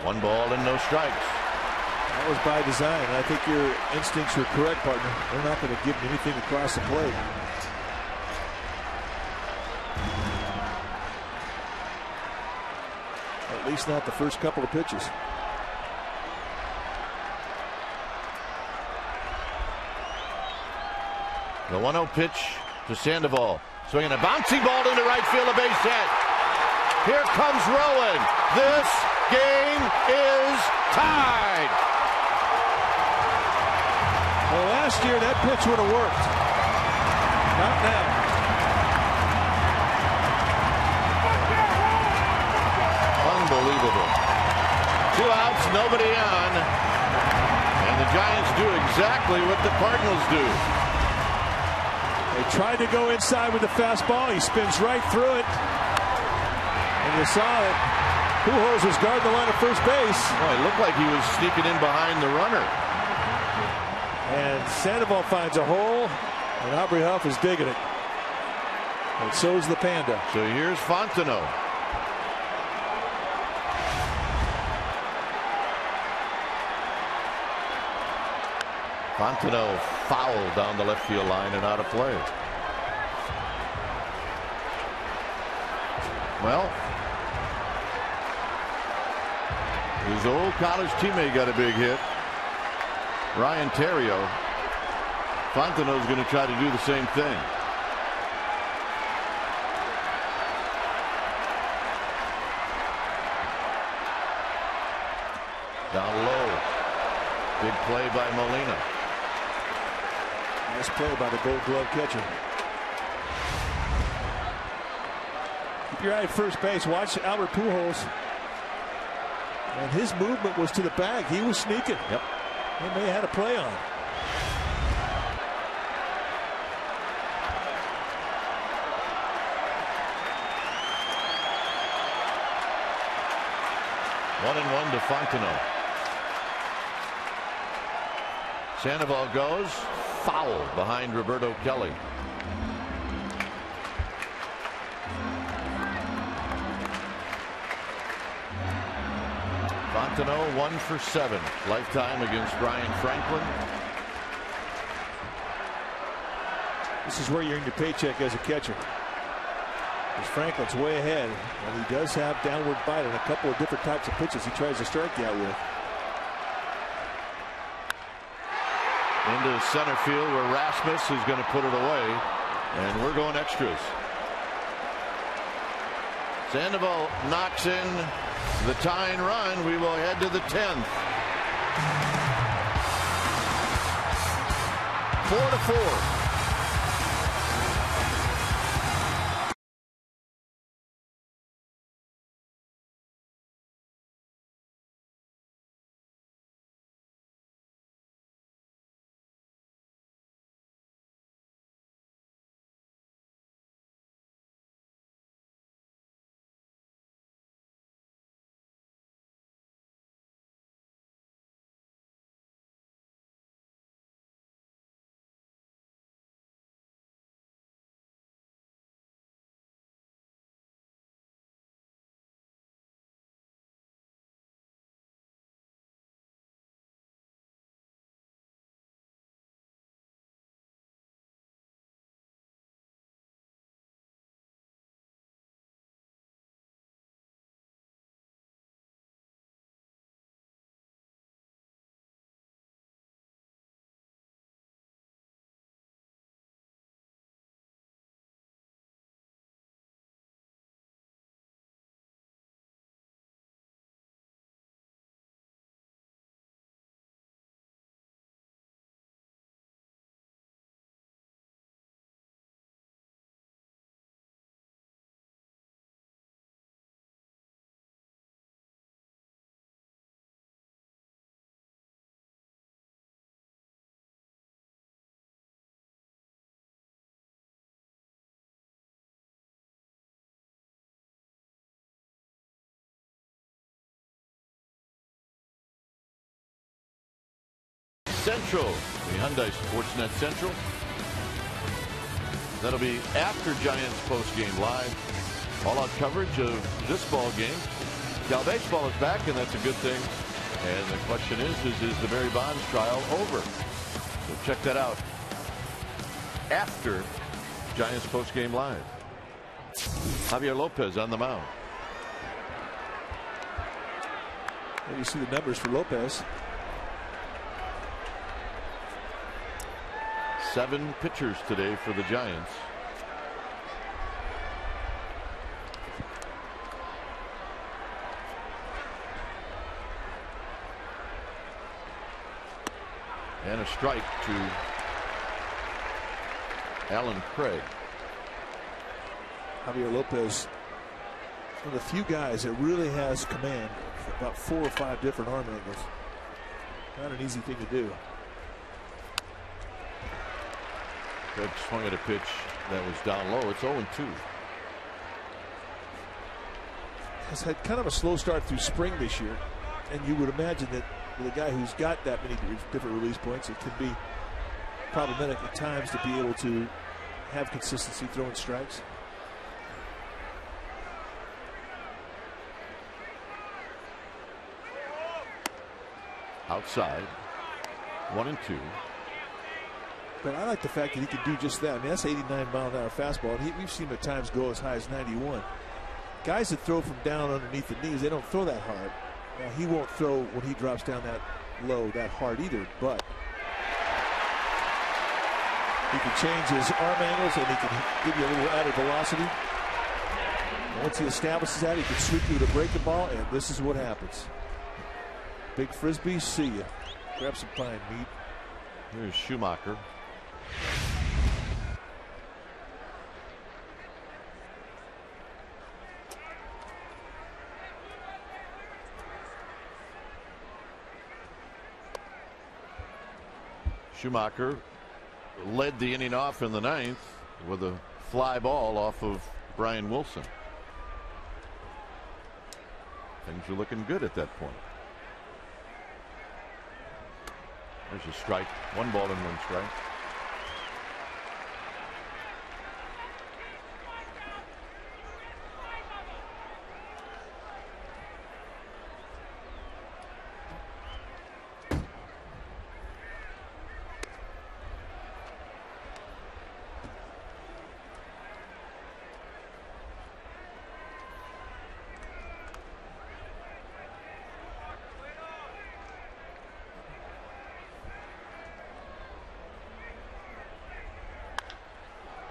S1: One ball and no strikes.
S2: That was by design. I think your instincts were correct, partner. They're not going to give him anything across the plate. At least not the first couple of pitches.
S1: The 1-0 pitch to Sandoval. Swinging a bouncing ball into right field, a base hit. Here comes Rowan. This game is tied.
S2: Well, last year that pitch would have worked. Not now.
S1: Unbelievable. 2 outs, nobody on. And the Giants do exactly what the Cardinals do.
S2: They tried to go inside with the fastball. He spins right through it. And you saw it. Pujols was guarding the line of first base.
S1: Oh, it looked like he was sneaking in behind the runner.
S2: And Sandoval finds a hole. And Aubrey Huff is digging it. And so is the Panda.
S1: So here's Fontenot. Fontenot fouled down the left field line and out of play. Well, his old college teammate got a big hit. Ryan Theriot. Fontenot's going to try to do the same thing. Down low. Big play by Molina.
S2: Nice play by the Gold Glove catcher. Keep your eye at first base. Watch Albert Pujols. And his movement was to the bag. He was sneaking.
S1: Yep.
S2: He may have had a play on.
S1: One and one to Fontenot. Sandoval goes foul behind Roberto Kelly. Fontenot 1 for 7 lifetime against Ryan Franklin.
S2: This is where you earn your paycheck as a catcher. Because Franklin's way ahead, and he does have downward bite on a couple of different types of pitches he tries to strike you out with.
S1: Into center field where Rasmus is going to put it away, and we're going extras. Sandoval knocks in the tying run. We will head to the 10th. 4-4. Central, the Hyundai Sportsnet Central. That'll be after Giants post-game live. All-out coverage of this ball game. Cal baseball is back, and that's a good thing. And the question is the Barry Bonds trial over? So check that out after Giants post-game live. Javier Lopez on the mound.
S2: And you see the numbers for Lopez.
S1: 7 pitchers today for the Giants. And a strike to Alan Craig.
S2: Javier Lopez One of the few guys that really has command for about 4 or 5 different arm angles. Not an easy thing to do.
S1: Greg swung at a pitch that was down low. It's 0-2.
S2: Has had kind of a slow start through spring this year, and you would imagine that with a guy who's got that many different release points, it can be problematic at times to be able to have consistency throwing strikes.
S1: Outside, 1-2.
S2: But I like the fact that he can do just that. I mean, that's 89-mile-an-hour fastball. And we've seen him at times go as high as 91. Guys that throw from down underneath the knees, they don't throw that hard. Now, he won't throw when he drops down that low that hard either, but he can change his arm angles and he can give you a little added velocity. And once he establishes that, he can sweep you with a breaking ball, and this is what happens. Big frisbee, see ya. Grab some pine meat.
S1: Here's Schumacher. Schumacher led the inning off in the 9th with a fly ball off of Brian Wilson. Things are looking good at that point. There's a strike. 1 ball and 1 strike.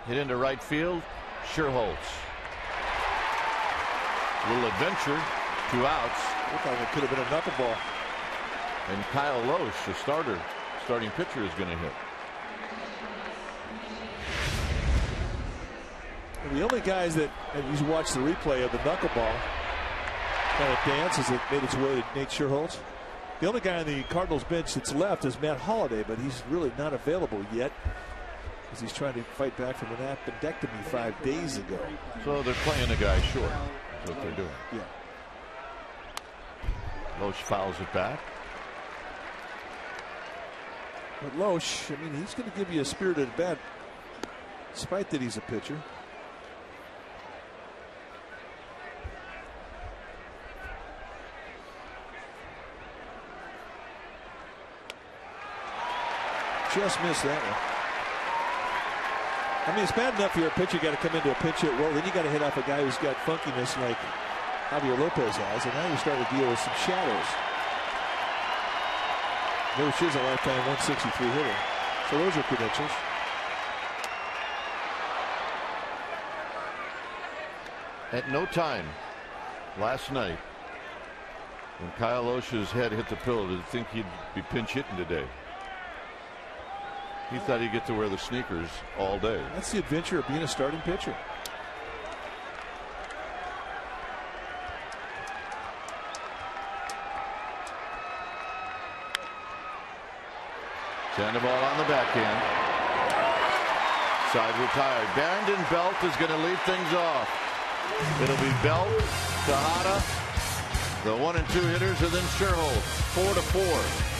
S1: Hit into right field. Sherholtz. Little adventure. 2 outs.
S2: Looked like it could have been a knuckleball.
S1: And Kyle Loesch, the starting pitcher, is going to hit.
S2: And the only guys that, and you watch the replay of the knuckleball kind of dance as it made its way to Nate Sherholtz. The only guy on the Cardinals bench that's left is Matt Holliday, but he's really not available yet, because he's trying to fight back from an appendectomy 5 days ago.
S1: So they're playing the guy short. That's what they're doing.
S2: Yeah.
S1: Loesch fouls it back.
S2: But Loesch, I mean, he's going to give you a spirited bat, despite that he's a pitcher. Just missed that one. I mean, it's bad enough you're a pitcher, you got to come into a pinch hit role. Then you got to hit off a guy who's got funkiness like Javier Lopez has, and now you're starting to deal with some shadows. Loesch is a lifetime 163 hitter, so those are credentials.
S1: At no time last night, when Kyle Loesch's head hit the pillow, did he think he'd be pinch hitting today. He thought he'd get to wear the sneakers all day.
S2: That's the adventure of being a starting pitcher.
S1: Sandoval on the backhand. Side retired. Barrington Belt is going to lead things off. It'll be Belt, Tejada, the 1 and 2 hitters, and then Sherholtz. 4-4.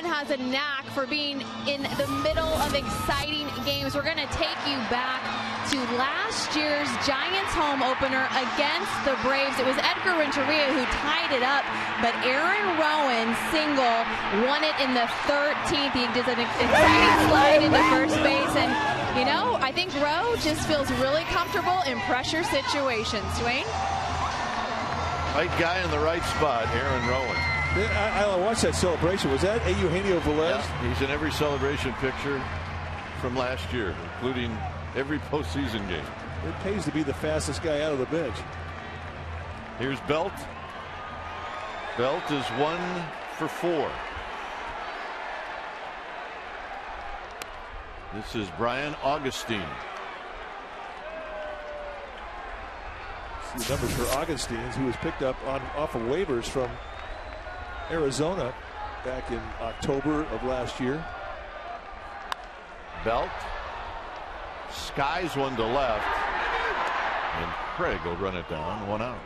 S3: Rowan has a knack for being in the middle of exciting games. We're going to take you back to last year's Giants home opener against the Braves. It was Edgar Renteria who tied it up, but Aaron Rowan single won it in the 13th. He did an exciting slide into first base, and you know, I think Rowe just feels really comfortable in pressure situations. Dwayne?
S1: Right guy in the right spot, Aaron Rowan.
S2: I watched that celebration. Was that Eugenio Velez?
S1: Yeah, he's in every celebration picture from last year, including every postseason game.
S2: It pays to be the fastest guy out of the bench.
S1: Here's Belt. Belt is 1 for 4. This is Brian Augustine.
S2: See the numbers for Augustine, who was picked up off of waivers from Arizona back in October of last year.
S1: Belt skies one to left, and Craig will run it down, 1 out.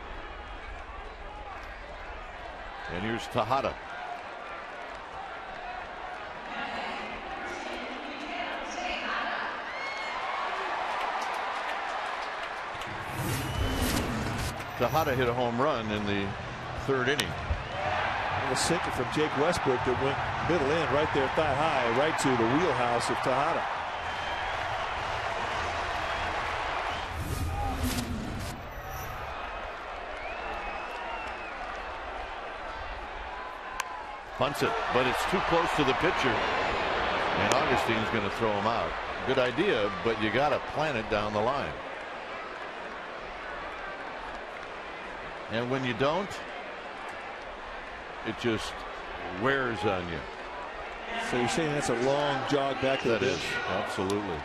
S1: And here's Tejada. Tejada hit a home run in the 3rd inning.
S2: And a sinker from Jake Westbrook that went middle in right there, thigh high, right to the wheelhouse of Tejada.
S1: Punts it, but it's too close to the pitcher, and Augustine's going to throw him out. Good idea, but you got to plant it down the line. And when you don't, it just wears on you.
S2: So you're saying that's a long jog back to the bench?
S1: That is, absolutely.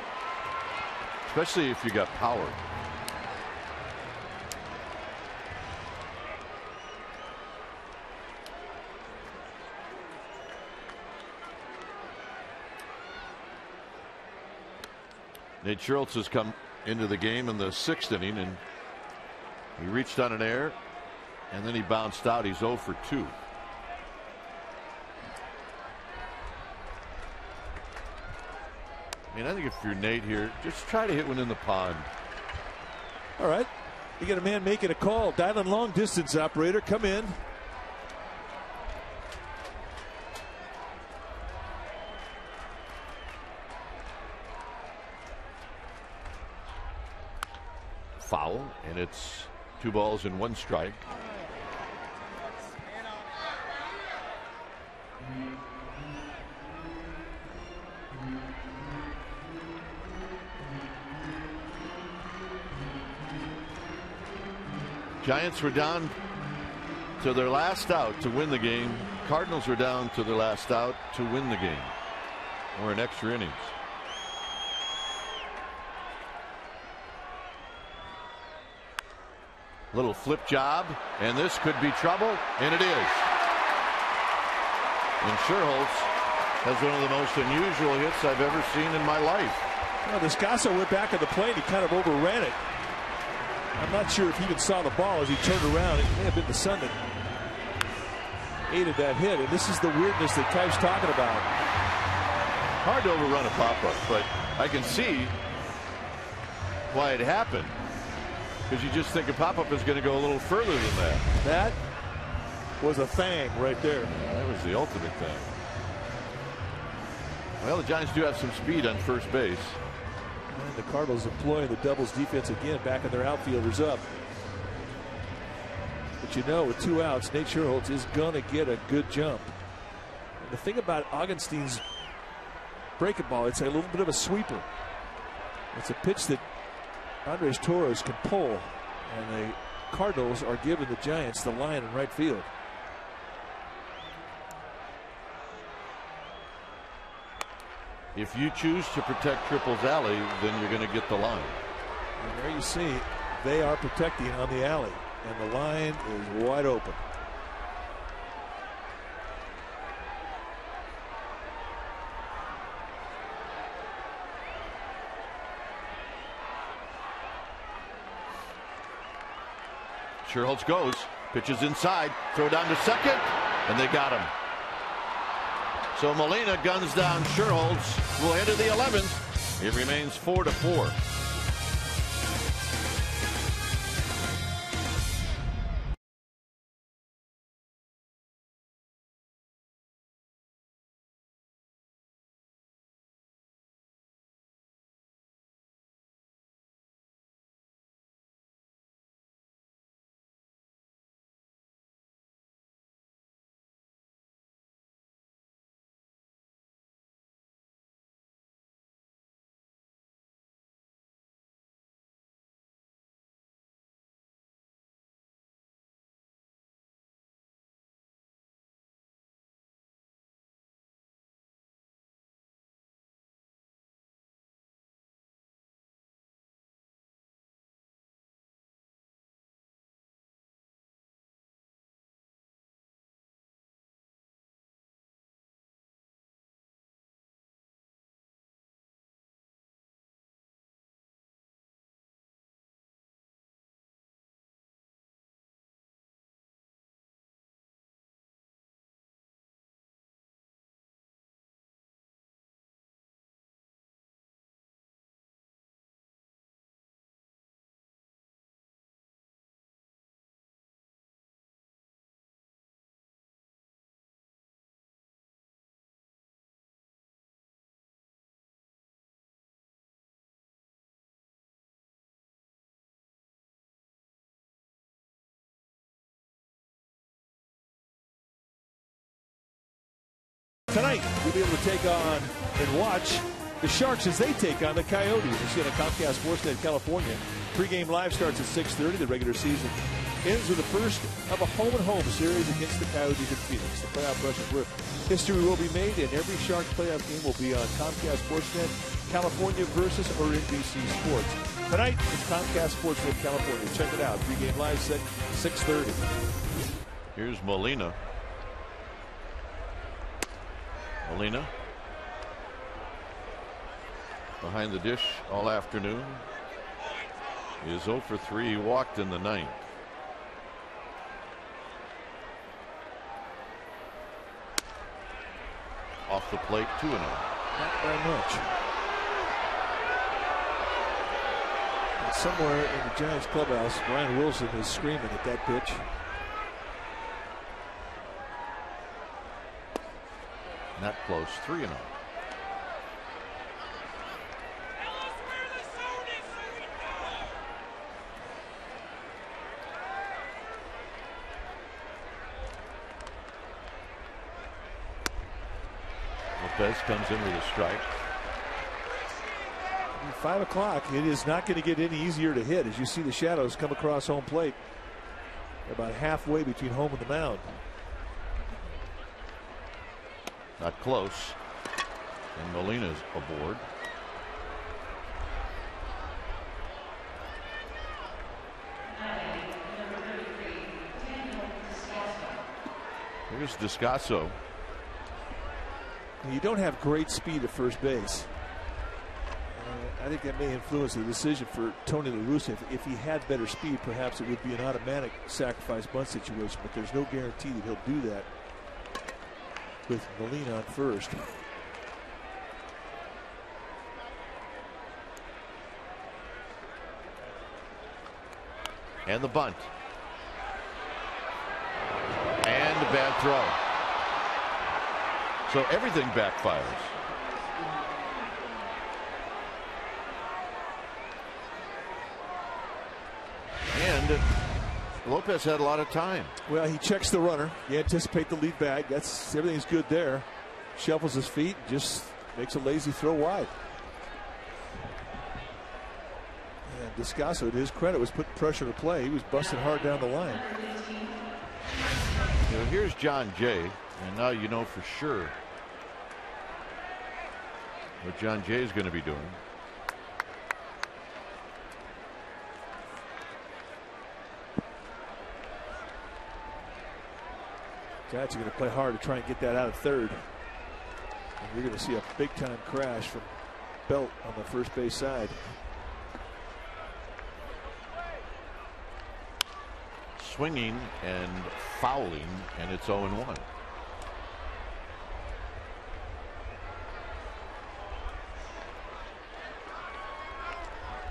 S1: Especially if you got power. Nate Schultz has come into the game in the 6th inning, and he reached on an error, and then he bounced out. He's 0 for 2. I mean, I think if you're Nate here, just try to hit one in the pond.
S2: All right. You got a man making a call. Dialing long distance operator. Come in.
S1: Foul, and it's 2 balls and 1 strike. Giants were down to their last out to win the game. Cardinals were down to their last out to win the game. We're in extra innings. Little flip job, and this could be trouble, and it is. And Sherholtz has one of the most unusual hits I've ever seen in my life.
S2: Well, Descasso went back at the plate. He kind of overran it. I'm not sure if he even saw the ball as he turned around. It may have been the sun that aided that hit. And this is the weirdness that Keith's talking about.
S1: Hard to overrun a pop-up, but I can see why it happened. Because you just think a pop-up is going to go a little further than that.
S2: That was a thang right there.
S1: That was the ultimate thing. Well, the Giants do have some speed on first base.
S2: And the Cardinals employing the doubles defense again, backing their outfielders up. But you know, with 2 outs, Nate Sherholtz is going to get a good jump. And the thing about Augustine's breaking ball, it's a little bit of a sweeper. It's a pitch that Andres Torres can pull, and the Cardinals are giving the Giants the line in right field.
S1: If you choose to protect Triple's alley, then you're going to get the line.
S2: And there you see they are protecting on the alley, and the line is wide open.
S1: Sherholtz goes, pitches inside, throw down to second, and they got him. So Molina guns down Sherholtz. Will enter the 11th. It remains 4-4.
S2: Tonight, you'll be able to take on and watch the Sharks as they take on the Coyotes. You see on a Comcast Sportsnet California. Pre-game live starts at 6:30. The regular season ends with the first of a home-and-home series against the Coyotes in Phoenix. The playoff rush is where history will be made, and every Sharks playoff game will be on Comcast Sportsnet California versus or NBC Sports. Tonight, it's Comcast Sportsnet California. Check it out. Pre-game live set 6:30.
S1: Here's Molina. Molina behind the dish all afternoon. He is 0 for 3. He walked in the 9th. Off the plate, 2-0.
S2: Not by much. And somewhere in the Giants clubhouse, Brian Wilson is screaming at that pitch.
S1: Not close, 3-0. Lopez comes in with a strike.
S2: 5 o'clock. It is not going to get any easier to hit as you see the shadows come across home plate. About halfway between home and the mound.
S1: Not close. And Molina's aboard. Here's Descasso.
S2: You don't have great speed at first base. I think that may influence the decision for Tony La Russa. If he had better speed, perhaps it would be an automatic sacrifice bunt situation, but there's no guarantee that he'll do that with Molina on first.
S1: And the bunt. And a bad throw. So everything backfires. And Lopez had a lot of time.
S2: Well, he checks the runner. You anticipate the lead bag. That's everything's good there. Shuffles his feet, just makes a lazy throw wide. And Descasso, to his credit, was putting pressure to play. He was busting hard down the line.
S1: You know, here's John Jay, and now you know for sure what John Jay is going to be doing.
S2: Giants are going to play hard to try and get that out of third. And you're going to see a big time crash from Belt on the first base side.
S1: Swinging and fouling, and it's 0-1.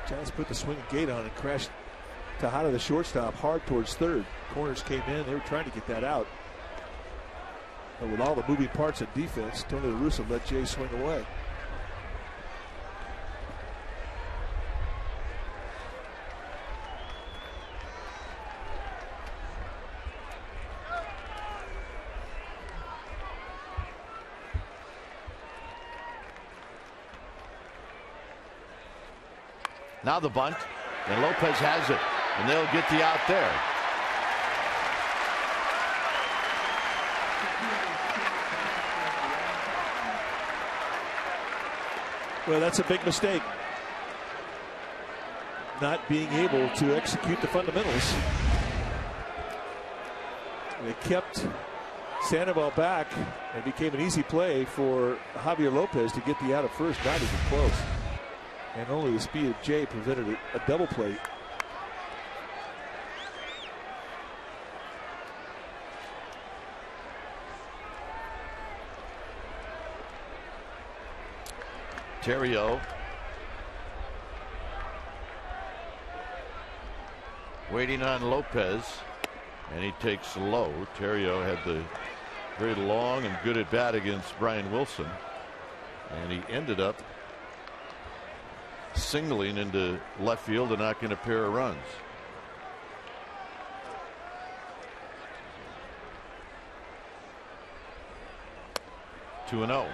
S2: Giants put the swinging gate on and crashed Tejada, the shortstop, hard towards third. Corners came in. They were trying to get that out. But with all the moving parts of defense, Tony La Russa let Jay swing away.
S1: Now the bunt, and Lopez has it, and they'll get the out there.
S2: Well, that's a big mistake. Not being able to execute the fundamentals. They kept Sandoval back, and became an easy play for Javier Lopez to get the out at first, not even close. And only the speed of Jay prevented a double play.
S1: Terrio waiting on Lopez, and he takes low. Terrio had the very long and good at bat against Brian Wilson, and he ended up singling into left field and knocking a pair of runs. Two and 0.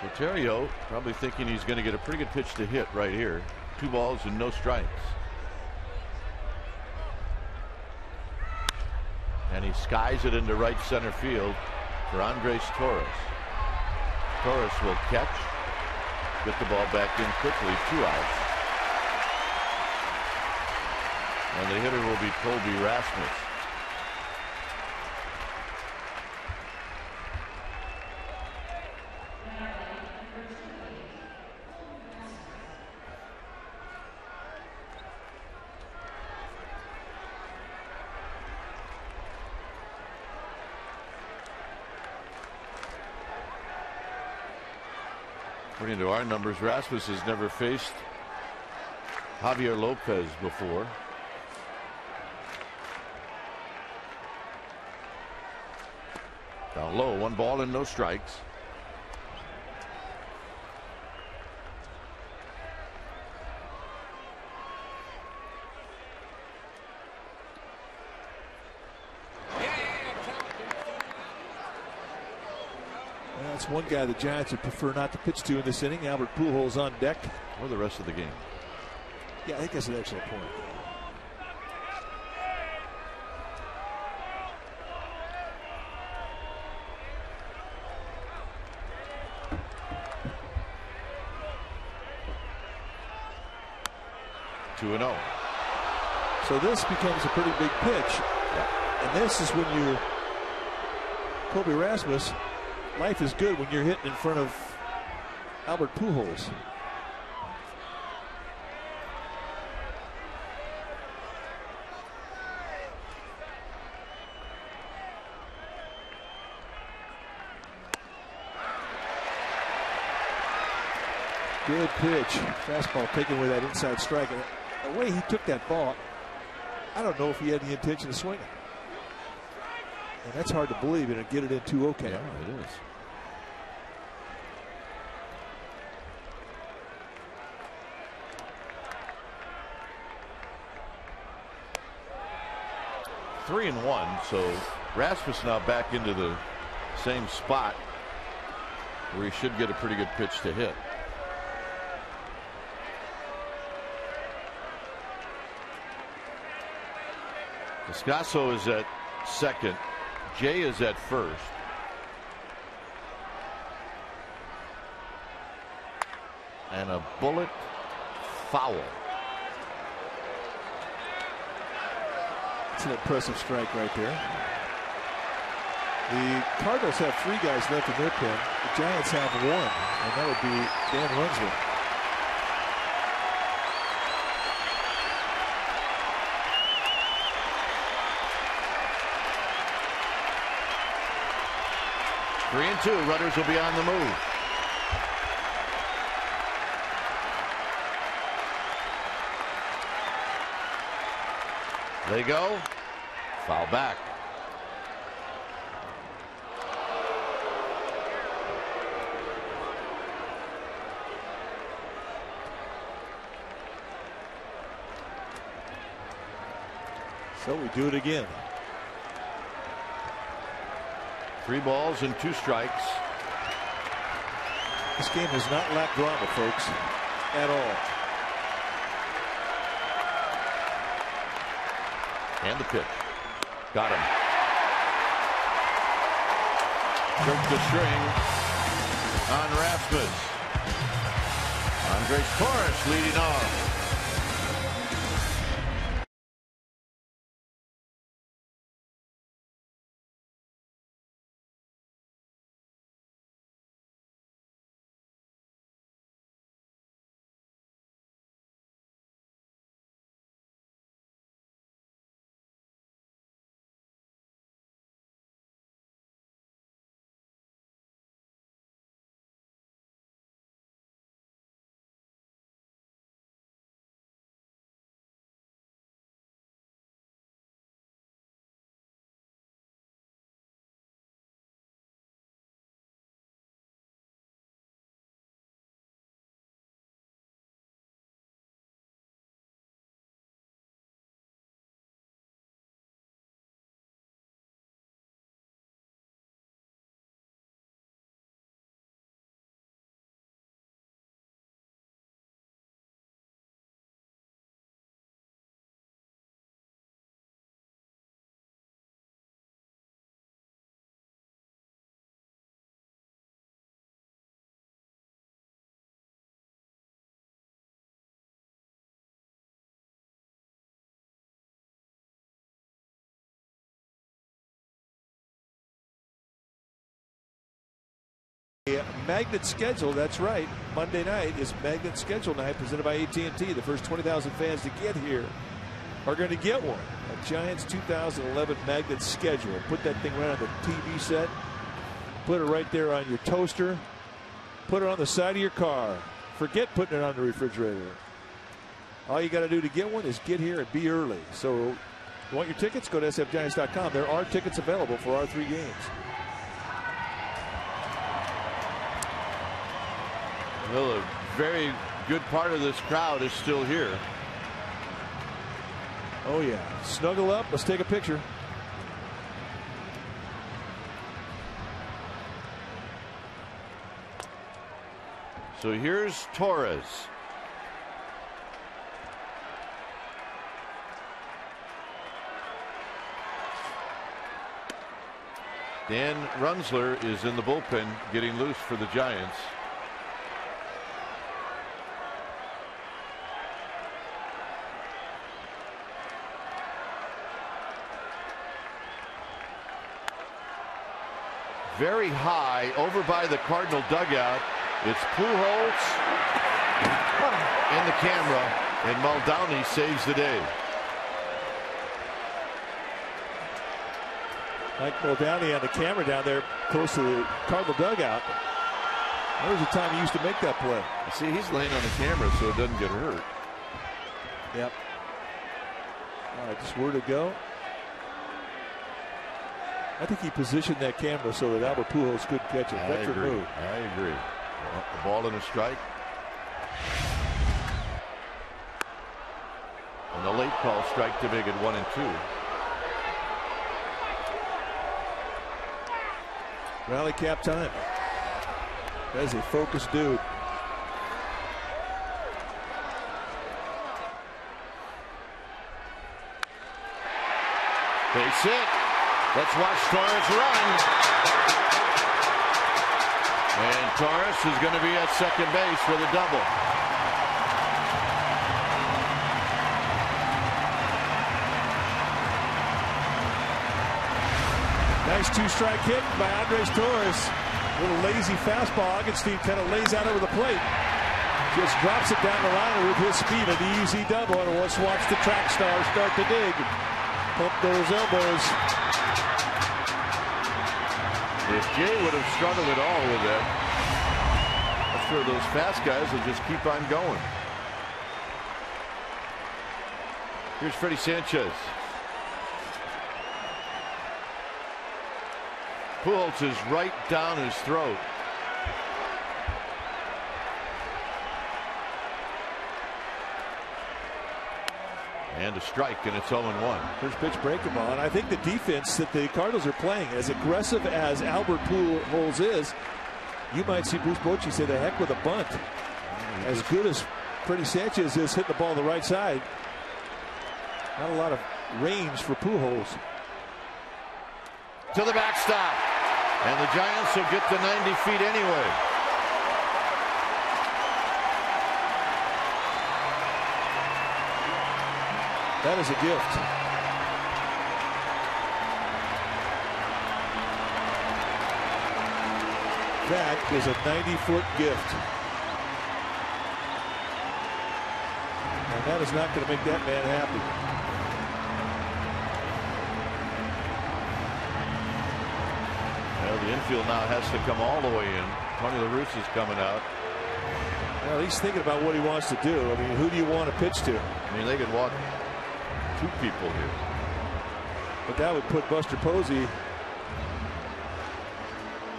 S1: So Terrio probably thinking he's going to get a pretty good pitch to hit right here. 2 balls and no strikes. And he skies it into right center field for Andres Torres. Torres will catch, get the ball back in quickly, 2 outs. And the hitter will be Colby Rasmus. According to our numbers, Rasmus has never faced Javier Lopez before. Down low, 1 ball and no strikes.
S2: That's one guy the Giants would prefer not to pitch to in this inning. Albert Pujols on deck.
S1: Or the rest of the game.
S2: Yeah, I think that's an excellent point.
S1: Two and 0.
S2: So this becomes a pretty big pitch. And this is when you, Colby Rasmus, life is good when you're hitting in front of Albert Pujols. Good pitch. Fastball taken with that inside strike. And the way he took that ball, I don't know if he had the intention of swinging. And that's hard to believe, and get it in 2-0 count.
S1: Yeah, it is. Three and 1, so Rasmus now back into the same spot where he should get a pretty good pitch to hit. Descasso is at second. Jay is at first. And a bullet foul.
S2: It's an impressive strike right there. The Cardinals have 3 guys left in their pen. The Giants have 1, and that would be Dan Runsler.
S1: 3-2. Runners will be on the move. They go. Foul back.
S2: So we do it again.
S1: 3 balls and 2 strikes.
S2: This game has not lacked drama, folks, at all.
S1: And the pitch. Got him. Jerked the string on Rasmus. Andres Torres leading off.
S2: Magnet schedule, that's right. Monday night is Magnet schedule night presented by AT&T. The first 20,000 fans to get here are going to get one. A Giants 2011 Magnet schedule. Put that thing right on the TV set. Put it right there on your toaster. Put it on the side of your car. Forget putting it on the refrigerator. All you got to do to get one is get here and be early. So you want your tickets? Go to sfgiants.com. There are tickets available for our 3 games.
S1: Well, a very good part of this crowd is still here.
S2: Oh, yeah. Snuggle up. Let's take a picture.
S1: So here's Torres. Dan Runsler is in the bullpen getting loose for the Giants. Very high over by the Cardinal dugout. It's Pujols in the camera, and Muldowney saves the day.
S2: Mike Muldowney on the camera down there close to the Cardinal dugout. There was a time he used to make that play.
S1: See, he's laying on the camera so it doesn't get hurt.
S2: Yep. All right, just where to go. I think he positioned that camera so that Albert Pujols couldn't catch it.
S1: I
S2: Veteran move.
S1: agree. A ball and a strike. And the late call strike to make it 1-2.
S2: Rally cap time. That's a focused dude.
S1: Base hit. Let's watch Torres run. And Torres is going to be at second base with a double.
S2: Nice 2-strike hit by Andres Torres. A little lazy fastball. Augenstein kind of lays out over the plate. Just drops it down the line with his speed. An easy double. And let's watch the track star start to dig. Pump those elbows.
S1: If Jay would have struggled at all with that, that's where those fast guys will just keep on going. Here's Freddie Sanchez. Pujols is right down his throat. And a strike, and it's 0-1.
S2: First pitch breaking ball, and I think the defense that the Cardinals are playing, as aggressive as Albert Pujols is, you might see Bruce Bochy say the heck with a bunt. As good as Freddie Sanchez is hitting the ball on the right side, not a lot of range for Pujols.
S1: To the backstop, and the Giants will get to 90 feet anyway.
S2: That is a gift. That is a 90-foot gift. And that is not going to make that man happy.
S1: Well, the infield now has to come all the way in. Tony La Russa is coming out.
S2: Well, he's thinking about what he wants to do. I mean, who do you want to pitch to?
S1: I mean, they could walk 2 people here.
S2: But that would put Buster Posey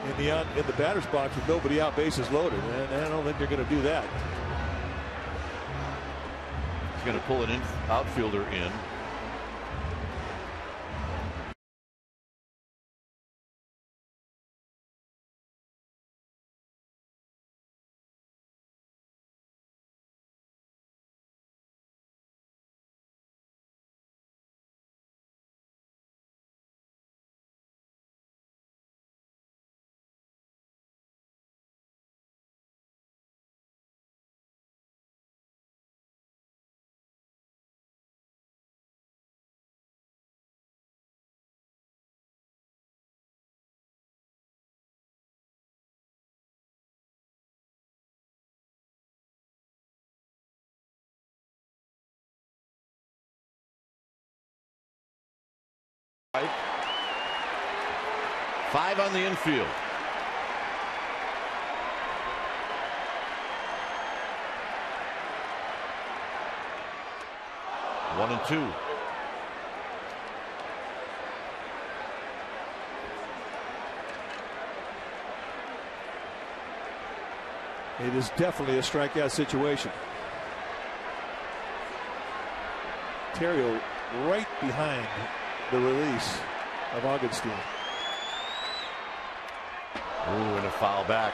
S2: in the batter's box with nobody out, bases loaded, and I don't think they're going to do that.
S1: He's going to pull an outfielder in. Right. 5 on the infield. One and 2.
S2: It is definitely a strikeout situation. Terrio right behind the release of Augustine.
S1: Ooh, and a foul back.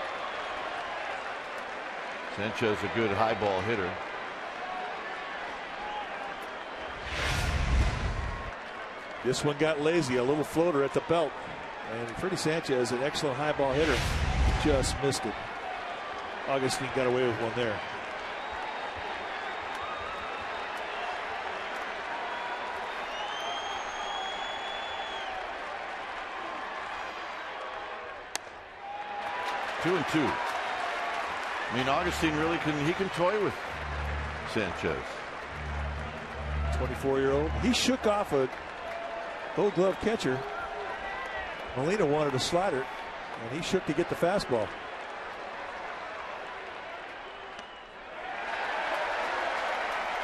S1: Sanchez a good high ball hitter.
S2: This one got lazy, a little floater at the belt, and Freddie Sanchez, an excellent high ball hitter, just missed it. Augustine got away with one there.
S1: Two and 2. I mean, Augustine really can toy with Sanchez.
S2: 24-year-old. He shook off a Gold Glove catcher. Molina wanted a slider, and he shook to get the fastball.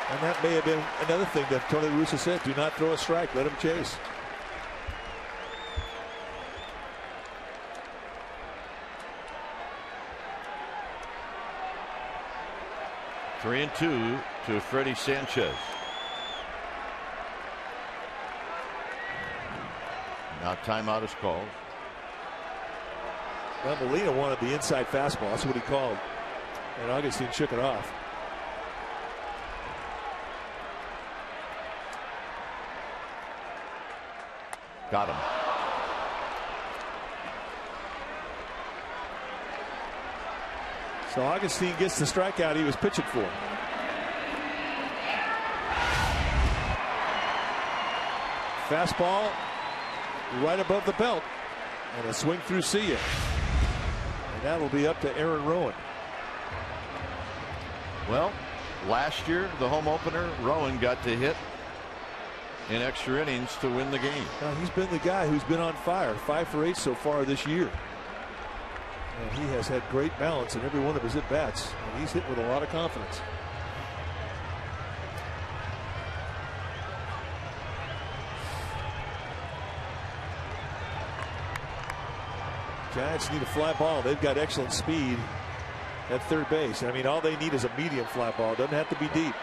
S2: And that may have been another thing that Tony La Russa said: do not throw a strike, let him chase.
S1: Three and 2 to Freddie Sanchez. Now timeout is called.
S2: Well, Molina wanted the inside fastball. That's what he called. And Augustine shook it off.
S1: Got him.
S2: So Augustine gets the strikeout he was pitching for. Fastball right above the belt, and a swing through see ya. And that'll be up to Aaron Rowan.
S1: Well, last year, the home opener, Rowan got to hit in extra innings to win the game.
S2: He's been the guy who's been on fire. 5 for 8 so far this year. And he has had great balance in every one of his at-bats. And he's hit with a lot of confidence. Giants need a fly ball. They've got excellent speed at third base. I mean, all they need is a medium fly ball. It doesn't have to be deep.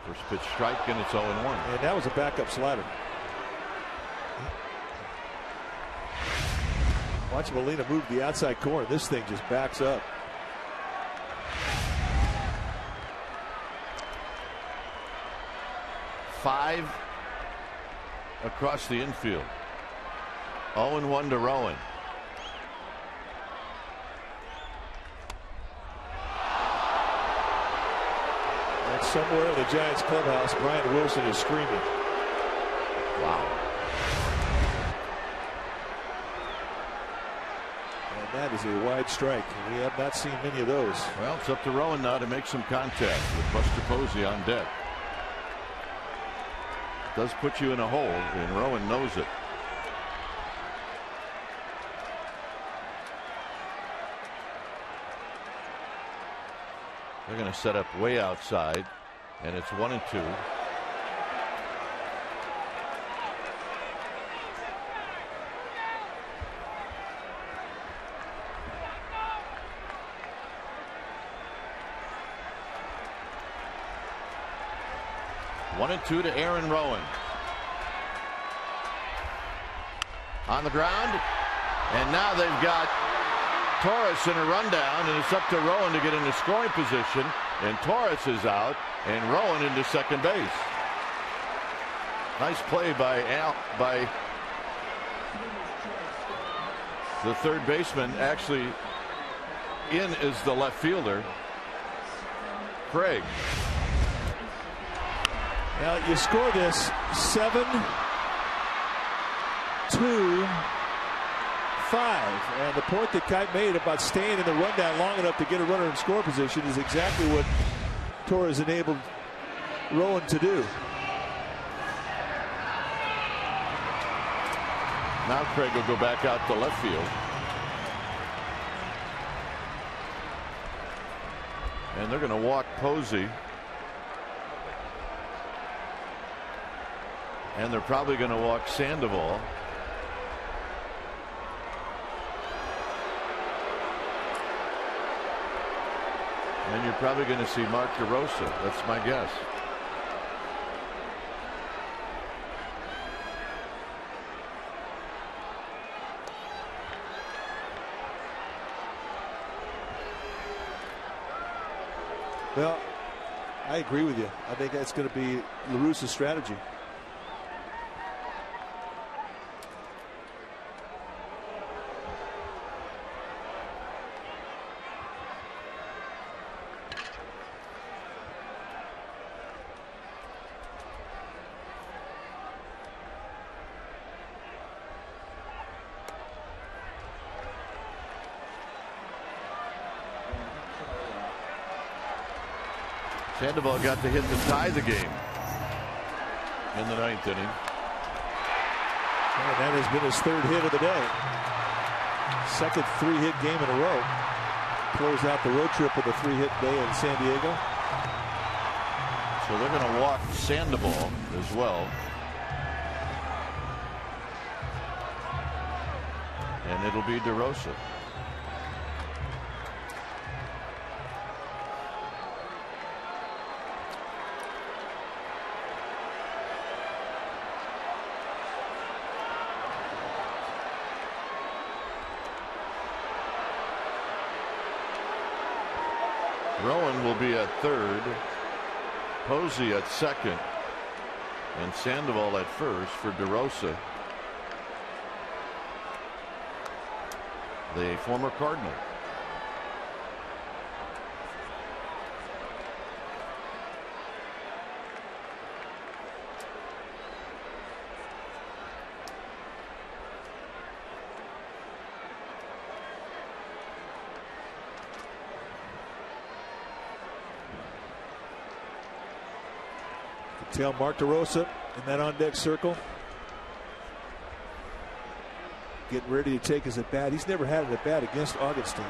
S1: First pitch strike, and it's 0-1.
S2: And that was a backup slider. Watch Molina move to the outside corner. This thing just backs up.
S1: Five across the infield. 0-1 to Rowan.
S2: And somewhere in the Giants clubhouse, Brian Wilson is screaming.
S1: Wow.
S2: And that is a wide strike. We have not seen many of those.
S1: Well, it's up to Rowan now to make some contact with Buster Posey on deck. Does put you in a hole, and Rowan knows it. They're going to set up way outside, and it's 1-2. One and two to Aaron Rowan. On the ground, and now they've got Torres in a rundown, and it's up to Rowan to get into scoring position, and Torres is out, and Rowan into second base. Nice play by the third baseman. Actually, in is the left fielder, Craig.
S2: Now you score this 7-2-5, and the point that Kite made about staying in the rundown long enough to get a runner in score position is exactly what Torres enabled Rowan to do.
S1: Now Craig will go back out to left field. And they're going to walk Posey. And they're probably going to walk Sandoval. And you're probably going to see Mark DeRosa. That's my guess.
S2: Well, I agree with you. I think that's going to be La Russa's strategy.
S1: Sandoval got to hit to tie the game in the 9th inning.
S2: And that has been his 3rd hit of the day. Second 3-hit game in a row. Closed out the road trip with a 3-hit day in San Diego.
S1: So they're going to walk Sandoval as well. And it'll be DeRosa. Rowan will be at third, Posey at second, and Sandoval at first for DeRosa, the former Cardinal.
S2: Tell Mark DeRosa in that on-deck circle. Getting ready to take his at-bat. He's never had an at-bat against Augustine.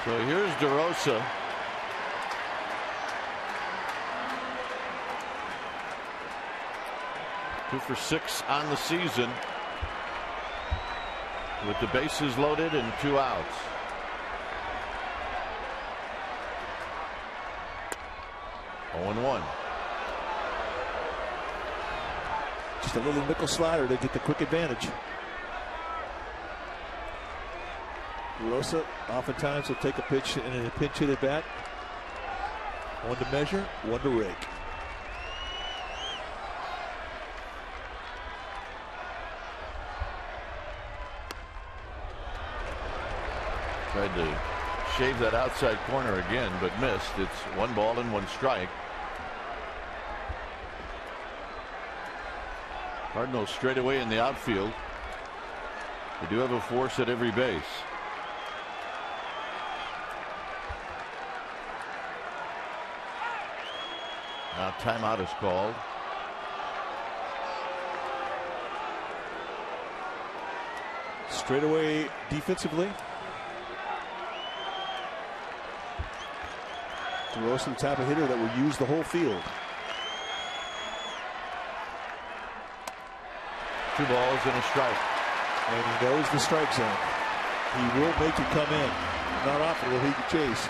S1: So here's DeRosa. Two for 6 on the season with the bases loaded and 2 outs. Oh, 0-1.
S2: Just a little nickel slider to get the quick advantage. DeRosa oftentimes will take a pitch in a pinch hit at bat. One to measure, one to rake.
S1: Tried to shave that outside corner again, but missed. It's 1 ball and 1 strike. Cardinals straight away in the outfield. They do have a force at every base. Now timeout is called.
S2: Straight away defensively. DeRosa, the type of hitter that will use the whole field.
S1: 2 balls and a strike.
S2: And he knows the strike zone. He will make it come in. Not often will he chase.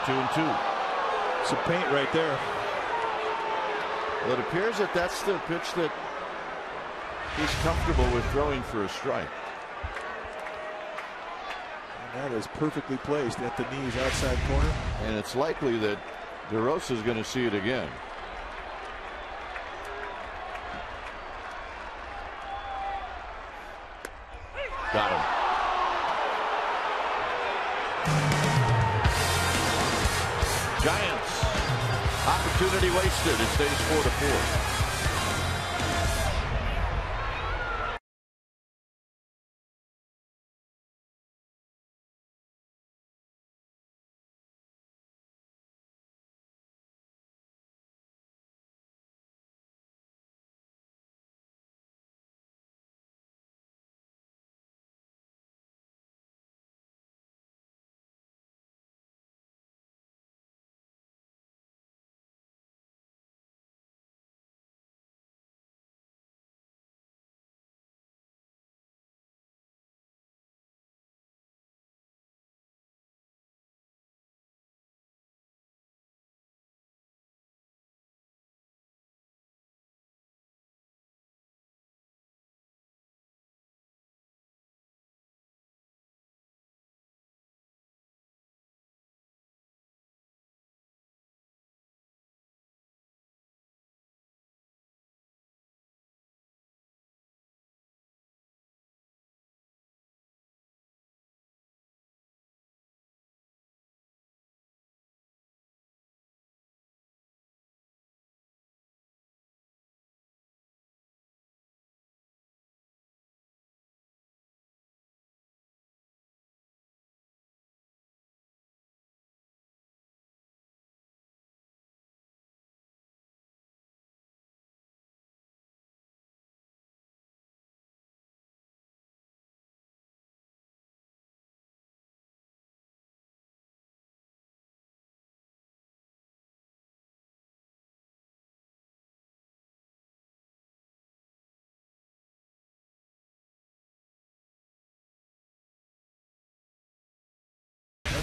S1: Two and two.
S2: Some paint right there.
S1: Well, it appears that that's the pitch that he's comfortable with throwing for a strike.
S2: And that is perfectly placed at the knees, outside corner.
S1: And it's likely that DeRosa is going to see it again. Got him. Giants. Opportunity wasted. It stays 4-4.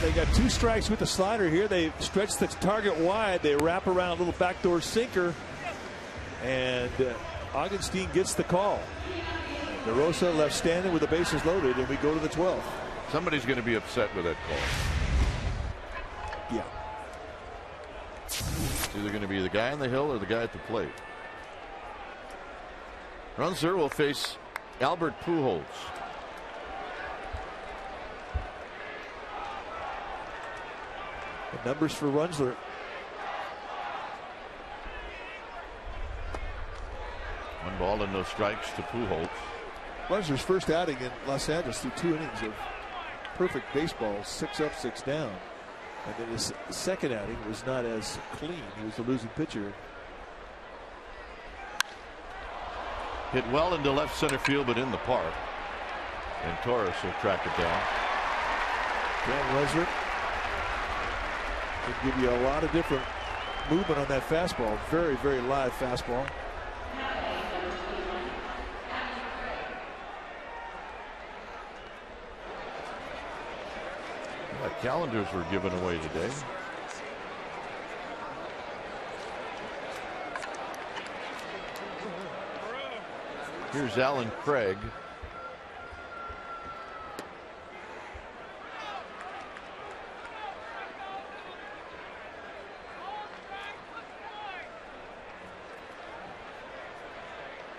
S2: They got 2 strikes with the slider here. They stretch the target wide. They wrap around a little backdoor sinker. And Augustine gets the call. DeRosa left standing with the bases loaded, and we go to the 12th.
S1: Somebody's going to be upset with that call.
S2: Yeah.
S1: It's either going to be the guy on the hill or the guy at the plate. Runzer will face Albert Pujols.
S2: The numbers for Runzler.
S1: One ball and no strikes to Pujols.
S2: Runzler's first outing in Los Angeles through 2 innings of perfect baseball, 6 up, 6 down. And then his second outing was not as clean. He was the losing pitcher.
S1: Hit well into left center field, but in the park. And Torres will track it down.
S2: Dan Runzer can give you a lot of different movement on that fastball. Very, very live fastball.
S1: Calendars were given away today. Here's Alan Craig.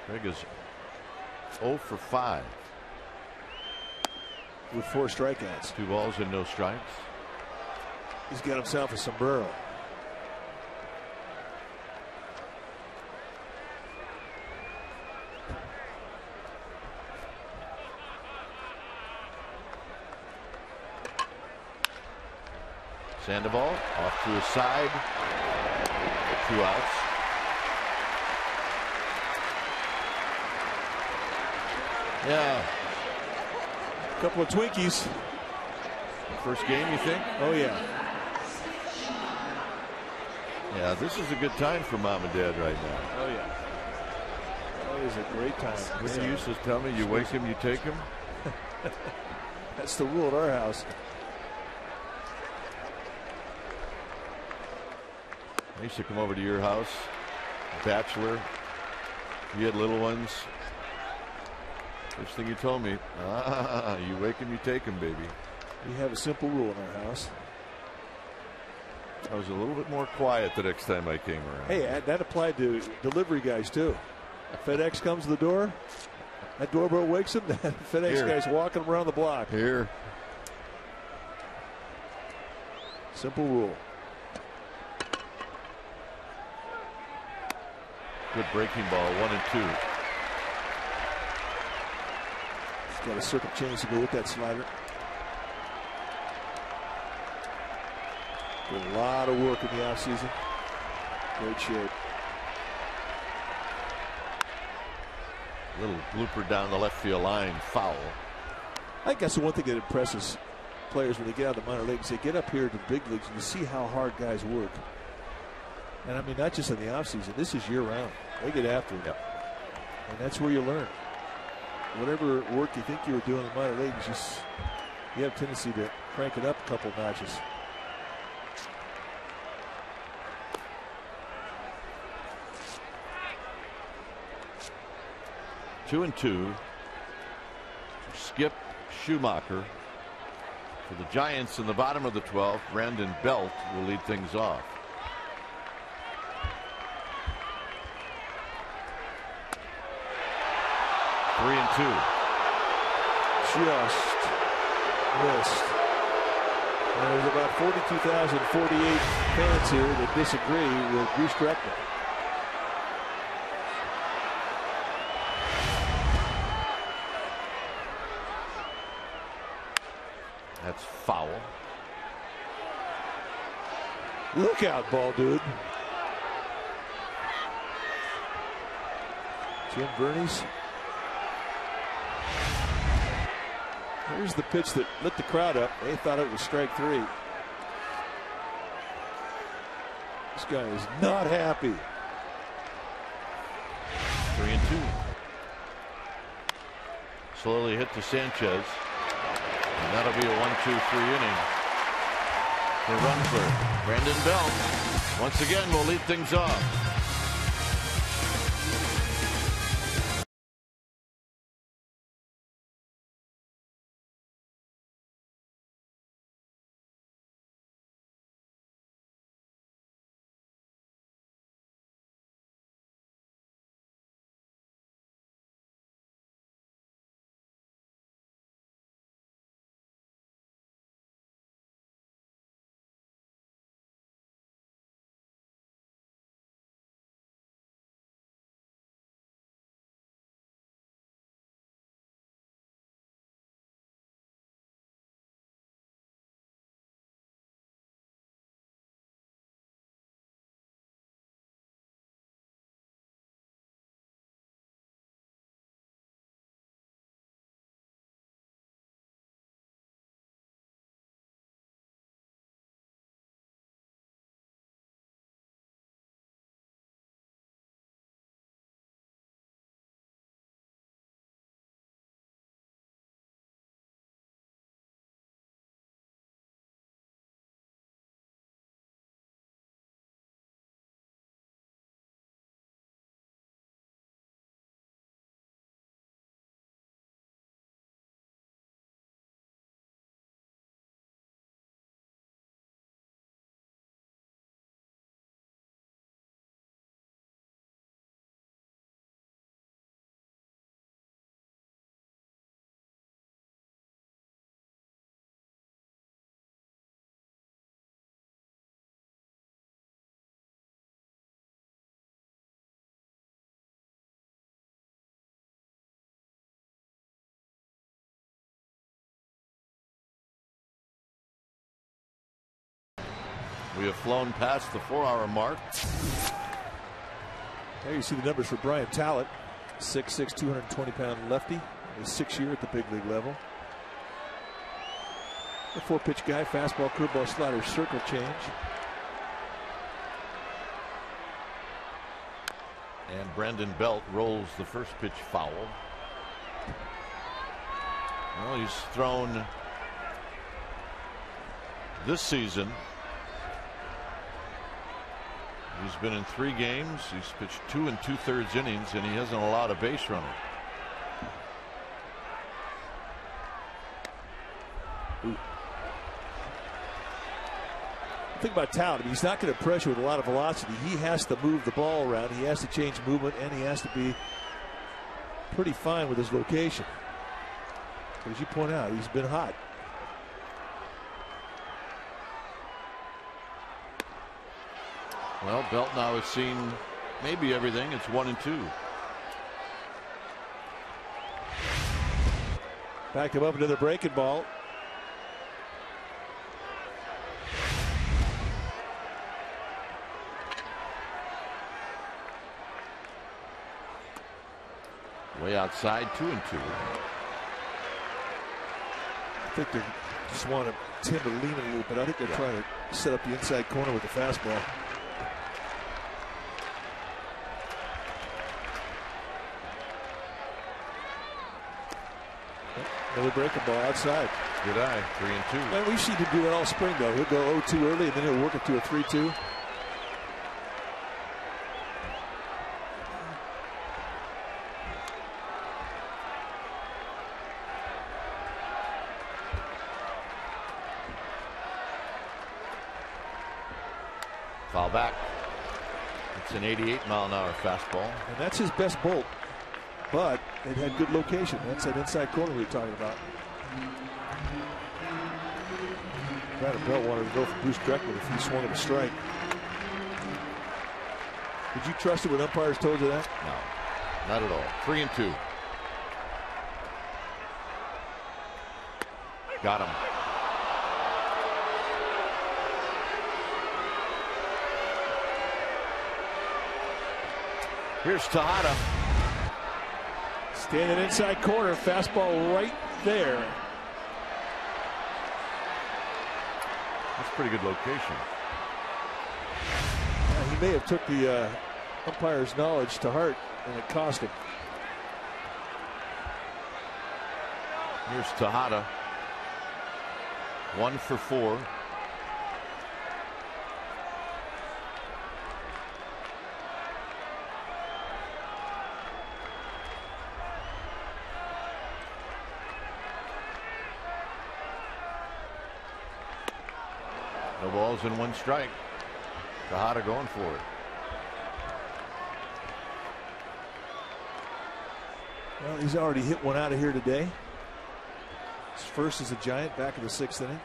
S1: Craig is 0 for 5.
S2: With 4 strikeouts.
S1: 2 balls and no strikes.
S2: He's got himself a sombrero.
S1: Sandoval off to his side. 2 outs. Yeah.
S2: Couple of Twinkies.
S1: First game, you think?
S2: Oh, yeah.
S1: Yeah, this is a good time for mom and dad right now.
S2: Oh, yeah. That is a great time.
S1: What you used to tell me, you wake him, you take him?
S2: That's the rule at our house.
S1: I used to come over to your house, bachelor. You had little ones. First thing you told me, you wake him, you take him, baby.
S2: We have a simple rule in our house.
S1: I was a little bit more quiet the next time I came around.
S2: Hey, that applied to delivery guys too. FedEx comes to the door, that doorbell wakes him, that FedEx guy's walking around the block.
S1: Here.
S2: Simple rule.
S1: Good breaking ball, 1 and 2.
S2: He's got a circle change to go with that slider. Did a lot of work in the offseason. Great shape.
S1: Little blooper down the left field line, foul.
S2: I think that's the one thing that impresses players when they get out of the minor leagues. They get up here to the big leagues and you see how hard guys work. And I mean, not just in the offseason. This is year round. They get after it.
S1: Yep.
S2: And that's where you learn. Whatever work you think you were doing in the minor leagues, you have a tendency to crank it up a couple notches.
S1: Two and 2. Skip Schumacher. For the Giants in the bottom of the 12th, Brandon Belt will lead things off. Three and 2.
S2: Just missed. And there's about 42,048 fans here that disagree with Bruce Dreckman.
S1: That's foul.
S2: Look out, ball dude. Jim Vernies. Here's the pitch that lit the crowd up. They thought it was strike 3. This guy is not happy.
S1: 3 and 2. Slowly hit to Sanchez. And that'll be a 1-2-3 inning. The run for Brandon Belt. Once again, will lead things off. We have flown past the 4-hour mark.
S2: There you see the numbers for Brian Talent. 6'6", 220-pound lefty. His 6th year at the big league level. The 4-pitch guy, fastball, curveball, slider, circle change.
S1: And Brandon Belt rolls the first pitch foul. Well, he's thrown this season. He's been in 3 games. He's pitched 2 2/3 innings, and he hasn't allowed a base runner.
S2: Ooh. Think about Talent. He's not going to pressure with a lot of velocity. He has to move the ball around. He has to change movement, and he has to be pretty fine with his location. But as you point out, he's been hot.
S1: Well, Belt now has seen maybe everything. It's 1-2.
S2: Back him up into the breaking ball.
S1: Way outside, 2-2.
S2: I think they just want Tim to lean a little bit. I think they're trying to set up the inside corner with the fastball. Another breaking ball outside.
S1: Good eye, 3-2.
S2: Man, we've seen him do that all spring, though. He'll go 0-2 early, and then he'll work it to a 3-2.
S1: Foul back. It's an 88-mile-an-hour fastball.
S2: And that's his best bolt, but it had good location. That's that inside corner we were talking about. Brandon Belt wanted to go for Bruce Dreckman if he swung at a strike. Did you trust it when umpires told you that?
S1: No, not at all. 3-2. Got him. Here's Tejada.
S2: Standing inside corner, fastball right there.
S1: That's pretty good location.
S2: Yeah, he may have took the umpire's knowledge to heart, and it cost him.
S1: Here's Tejada. 1 for 4. No balls and 1 strike. Tejada going for it.
S2: Well, he's already hit one out of here today. His first as a Giant back in the 6th inning.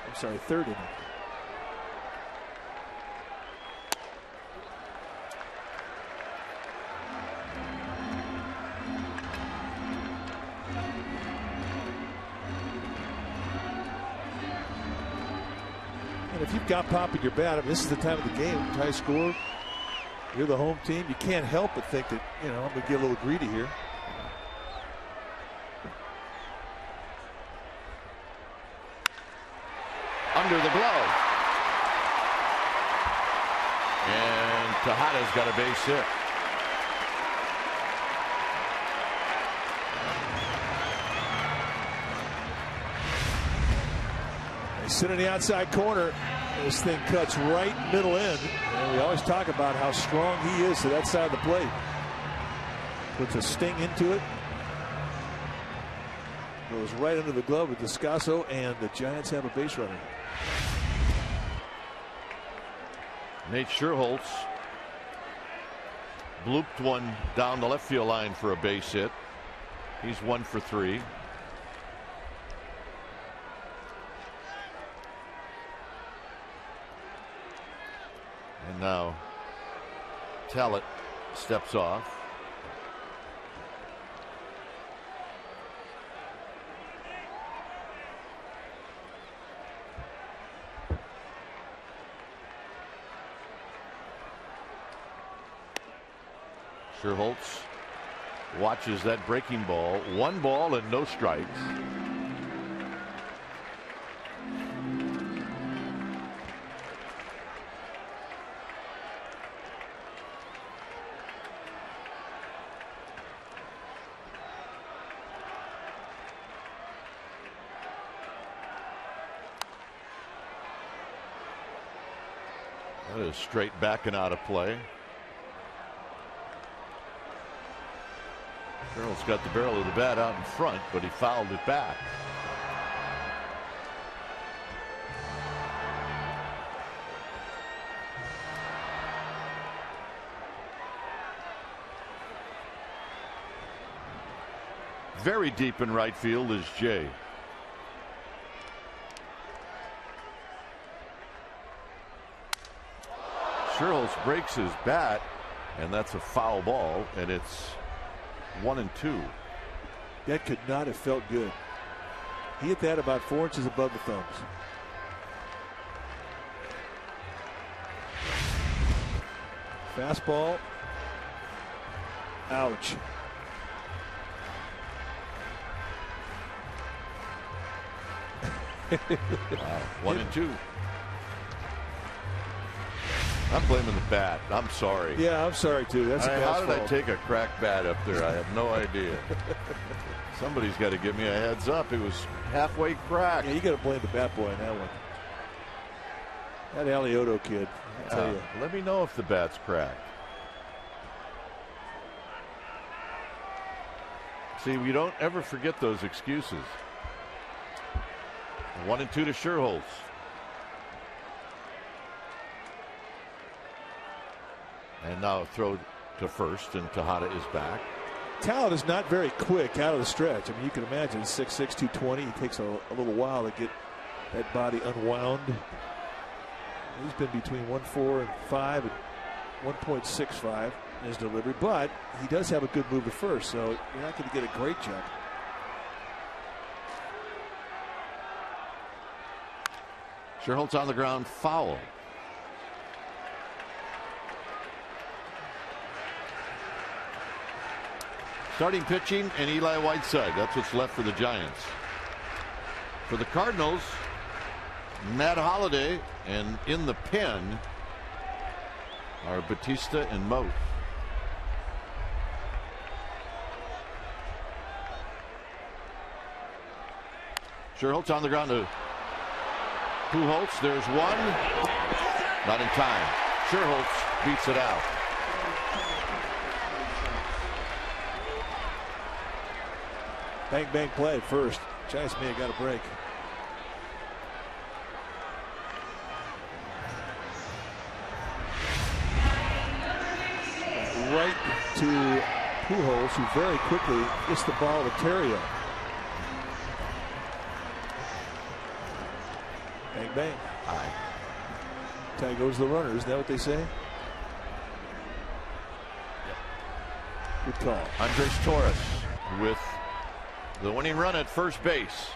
S2: I'm sorry, 3rd inning. If you've got pop in your bat, I mean, this is the time of the game, tie score. You're the home team. You can't help but think that, you know, I'm going to get a little greedy here.
S1: Under the glove. And Tejada's got a base hit.
S2: They sit in the outside corner. This thing cuts right middle end, and we always talk about how strong he is to that side of the plate. Puts a sting into it. Goes right under the glove with Descasso, and the Giants have a base runner.
S1: Nate Scherholtz blooped one down the left field line for a base hit. He's 1 for 3. And now Talent steps off. Sherholtz watches that breaking ball. 1 ball and no strikes. That is straight back and out of play. Sherholtz got the barrel of the bat out in front, but he fouled it back. Very deep in right field is Jay. Sherholtz breaks his bat, and that's a foul ball, and it's 1-2.
S2: That could not have felt good. He hit that about 4 inches above the thumbs. Fastball. Ouch.
S1: Wow. 1-2. I'm blaming the bat. I'm sorry.
S2: Yeah, I'm sorry too. That's
S1: how did
S2: fault.
S1: I take a cracked bat up there? I have no idea. Somebody's got to give me a heads up. It was halfway cracked.
S2: Yeah, you got to blame the bat boy on that one. That Alioto kid, I tell you.
S1: Let me know if the bat's cracked. See, we don't ever forget those excuses. 1-2 to Sherholtz. And now throw to first, and Tejada is back.
S2: Talent is not very quick out of the stretch. I mean, you can imagine 6'6", 220. He takes a little while to get that body unwound. He's been between 1.4 and 5 and 1.65 in his delivery, but he does have a good move to first, so you're not going to get a great jump.
S1: Sherholtz on the ground, foul. Starting pitching and Eli Whiteside. That's what's left for the Giants. For the Cardinals, Matt Holliday, and in the pen are Batista and Moat. Sherholtz on the ground to Pujols. There's one. Not in time. Sherholtz beats it out.
S2: Bang, bang play at first. Giants may have got a break. Right to Pujols, who very quickly gets the ball to Terrio. Bang, bang.
S1: Aye.
S2: Tie goes the runner. Isn't that what they say?
S1: Yep.
S2: Good call.
S1: Andres Torres with the winning run at first base.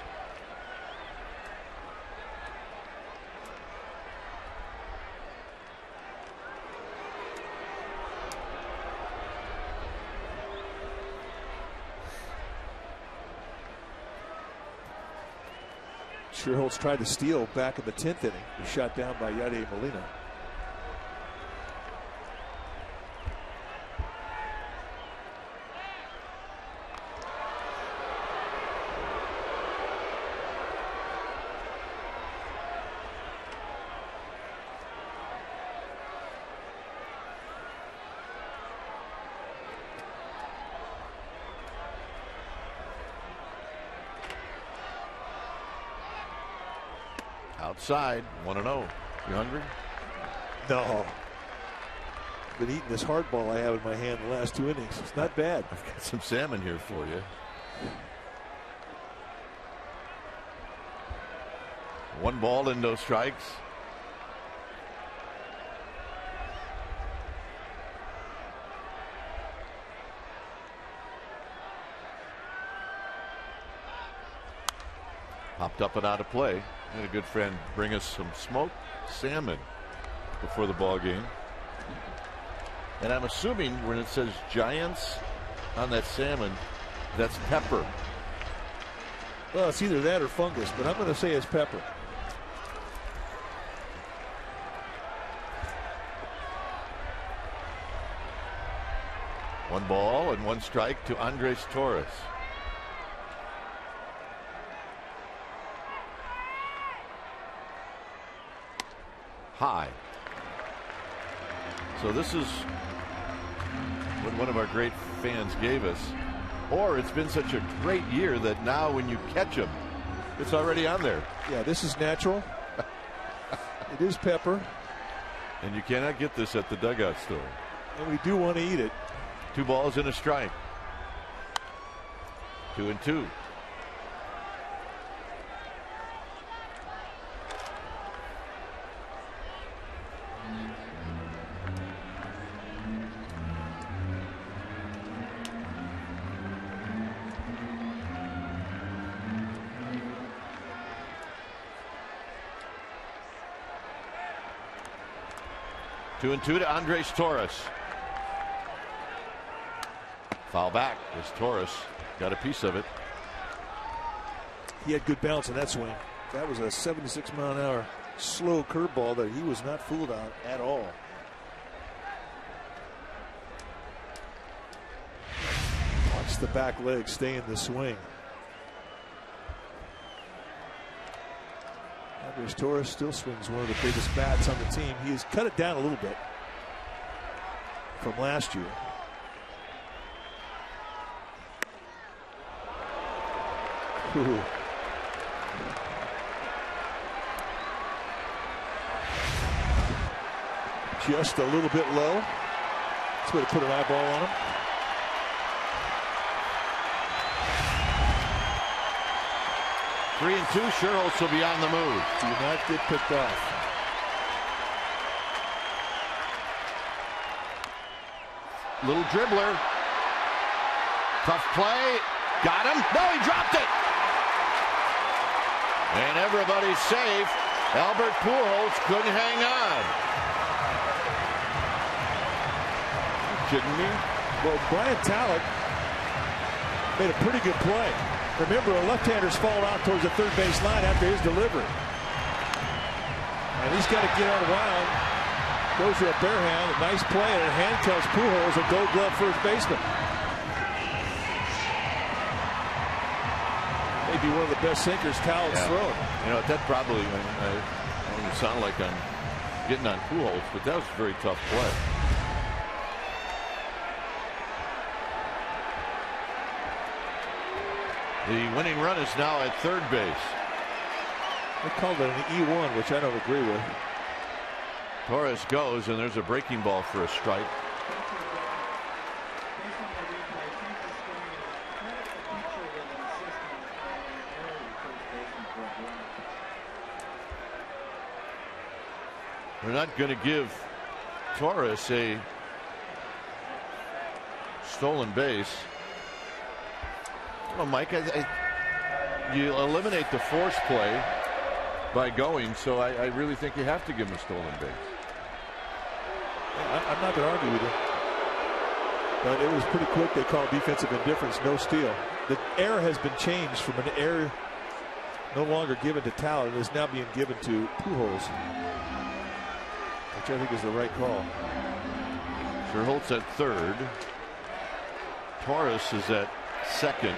S2: Sherholtz tried to steal back in the 10th inning. He was shot down by Yadier Molina.
S1: Outside, 1-0. You hungry?
S2: No. Been eating this hard ball I have in my hand the last 2 innings. It's not bad.
S1: I've got some salmon here for you. 1 ball and no strikes. Popped up and out of play. And a good friend bring us some smoked salmon before the ball game. And I'm assuming when it says Giants on that salmon, that's pepper.
S2: Well, it's either that or fungus, but I'm going to say it's pepper.
S1: One ball and one strike to Andres Torres. High. So this is what one of our great fans gave us. Or it's been such a great year that now when you catch them, it's already on there.
S2: Yeah, this is natural. It is pepper.
S1: And you cannot get this at the dugout store.
S2: And we do want to eat it.
S1: 2 balls and a strike. 2-2. Two and two to Andres Torres. Foul back as Torres got a piece of it.
S2: He had good balance in that swing. That was a 76-mile-an-hour slow curveball that he was not fooled on at all. Watch the back leg stay in the swing. Andres Torres still swings one of the biggest bats on the team. He has cut it down a little bit from last year. Ooh. Just a little bit low. That's way to put an eyeball on him.
S1: Three and two. Sherholtz will be on the move.
S2: Do not get picked off.
S1: Little dribbler. Tough play. Got him. No, he dropped it. And everybody's safe. Albert Pujols couldn't hang on. Kidding me?
S2: Well, Brian Talek made a pretty good play. Remember, a left-hander's fall out towards the third base line after his delivery. And he's got to get out of wild. Goes to a bare hand. A nice play, and it handcuffs Pujols, a gold glove first baseman. Maybe one of the best sinkers Talek's thrown.
S1: You know, that probably, I don't even sound like I'm getting on Pujols, but that was a very tough play. The winning run is now at third base.
S2: They called it an E1, which I don't agree with.
S1: Torres goes, and there's a breaking ball for a strike. We're not going to give Torres a stolen base. Well, Mike, you eliminate the force play by going, so I really think you have to give him a stolen base.
S2: I'm not going to argue with you. But it was pretty quick. They called defensive indifference, no steal. The error has been changed from an error no longer given to Talent. It is now being given to Pujols, which I think is the right call.
S1: Sherholtz at third. Torres is at second.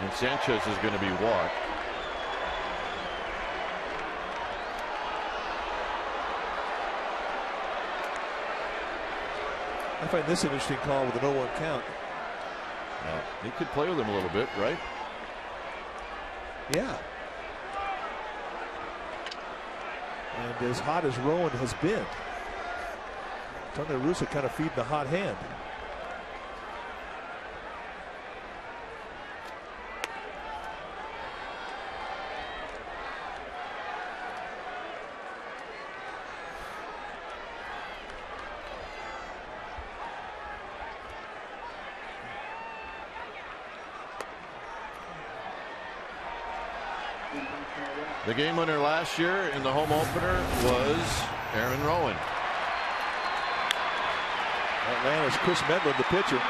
S1: And Sanchez is going to be walked.
S2: I find this an interesting call with an 0-1 count.
S1: He could play with him a little bit, right?
S2: Yeah. And as hot as Rowan has been, Tony La Russa kind of feeding the hot hand.
S1: The game winner last year in the home opener was Aaron Rowan.
S2: Atlanta's Chris Medlin, the pitcher.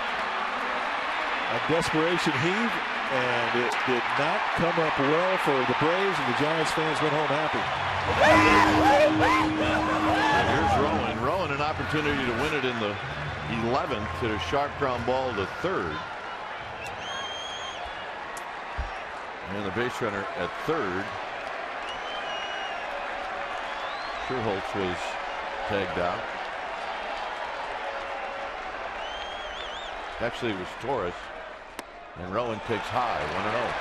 S2: A desperation heave, and it did not come up well for the Braves, and the Giants fans went home happy.
S1: And here's Rowan. Rowan, an opportunity to win it in the 11th. Hit a sharp ground ball to third. And the base runner at third. Schuholtz was tagged out. Actually, it was Torres. And Rowan takes high, 1-0.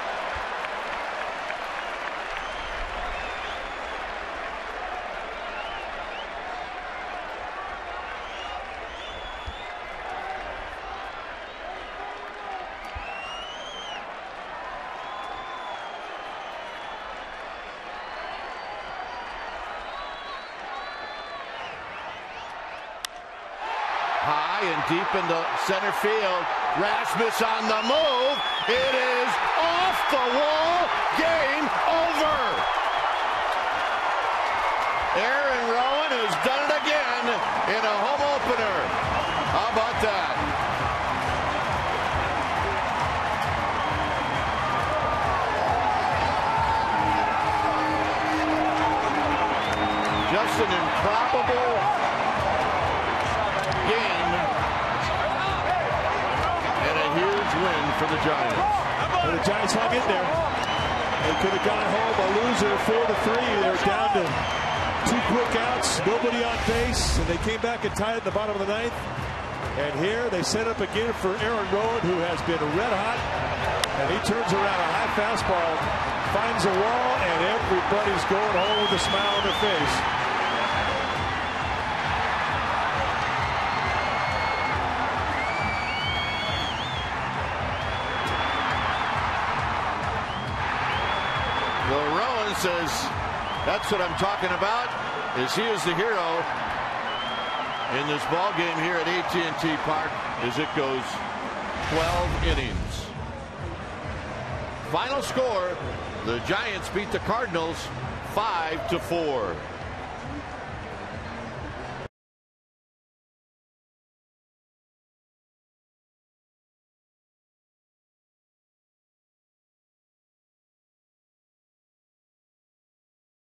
S1: High and deep into center field. Rasmus on the move. It is off the wall. Game over. Aaron Rowan has done it again in a home opener. How about that? Just an improbable game and a huge win for the Giants.
S2: And the Giants hung in there. They could have gone home a loser 4-3. They were down to 2 quick outs, nobody on base, and they came back and tied it in the bottom of the 9th. And here they set up again for Aaron Rowan, who has been red hot, and he turns around a high fastball, finds a wall, and everybody's going home with a smile on their face.
S1: Well, Rowan says, that's what I'm talking about, is he is the hero in this ball game here at AT&T Park as it goes 12 innings. Final score, the Giants beat the Cardinals 5-4.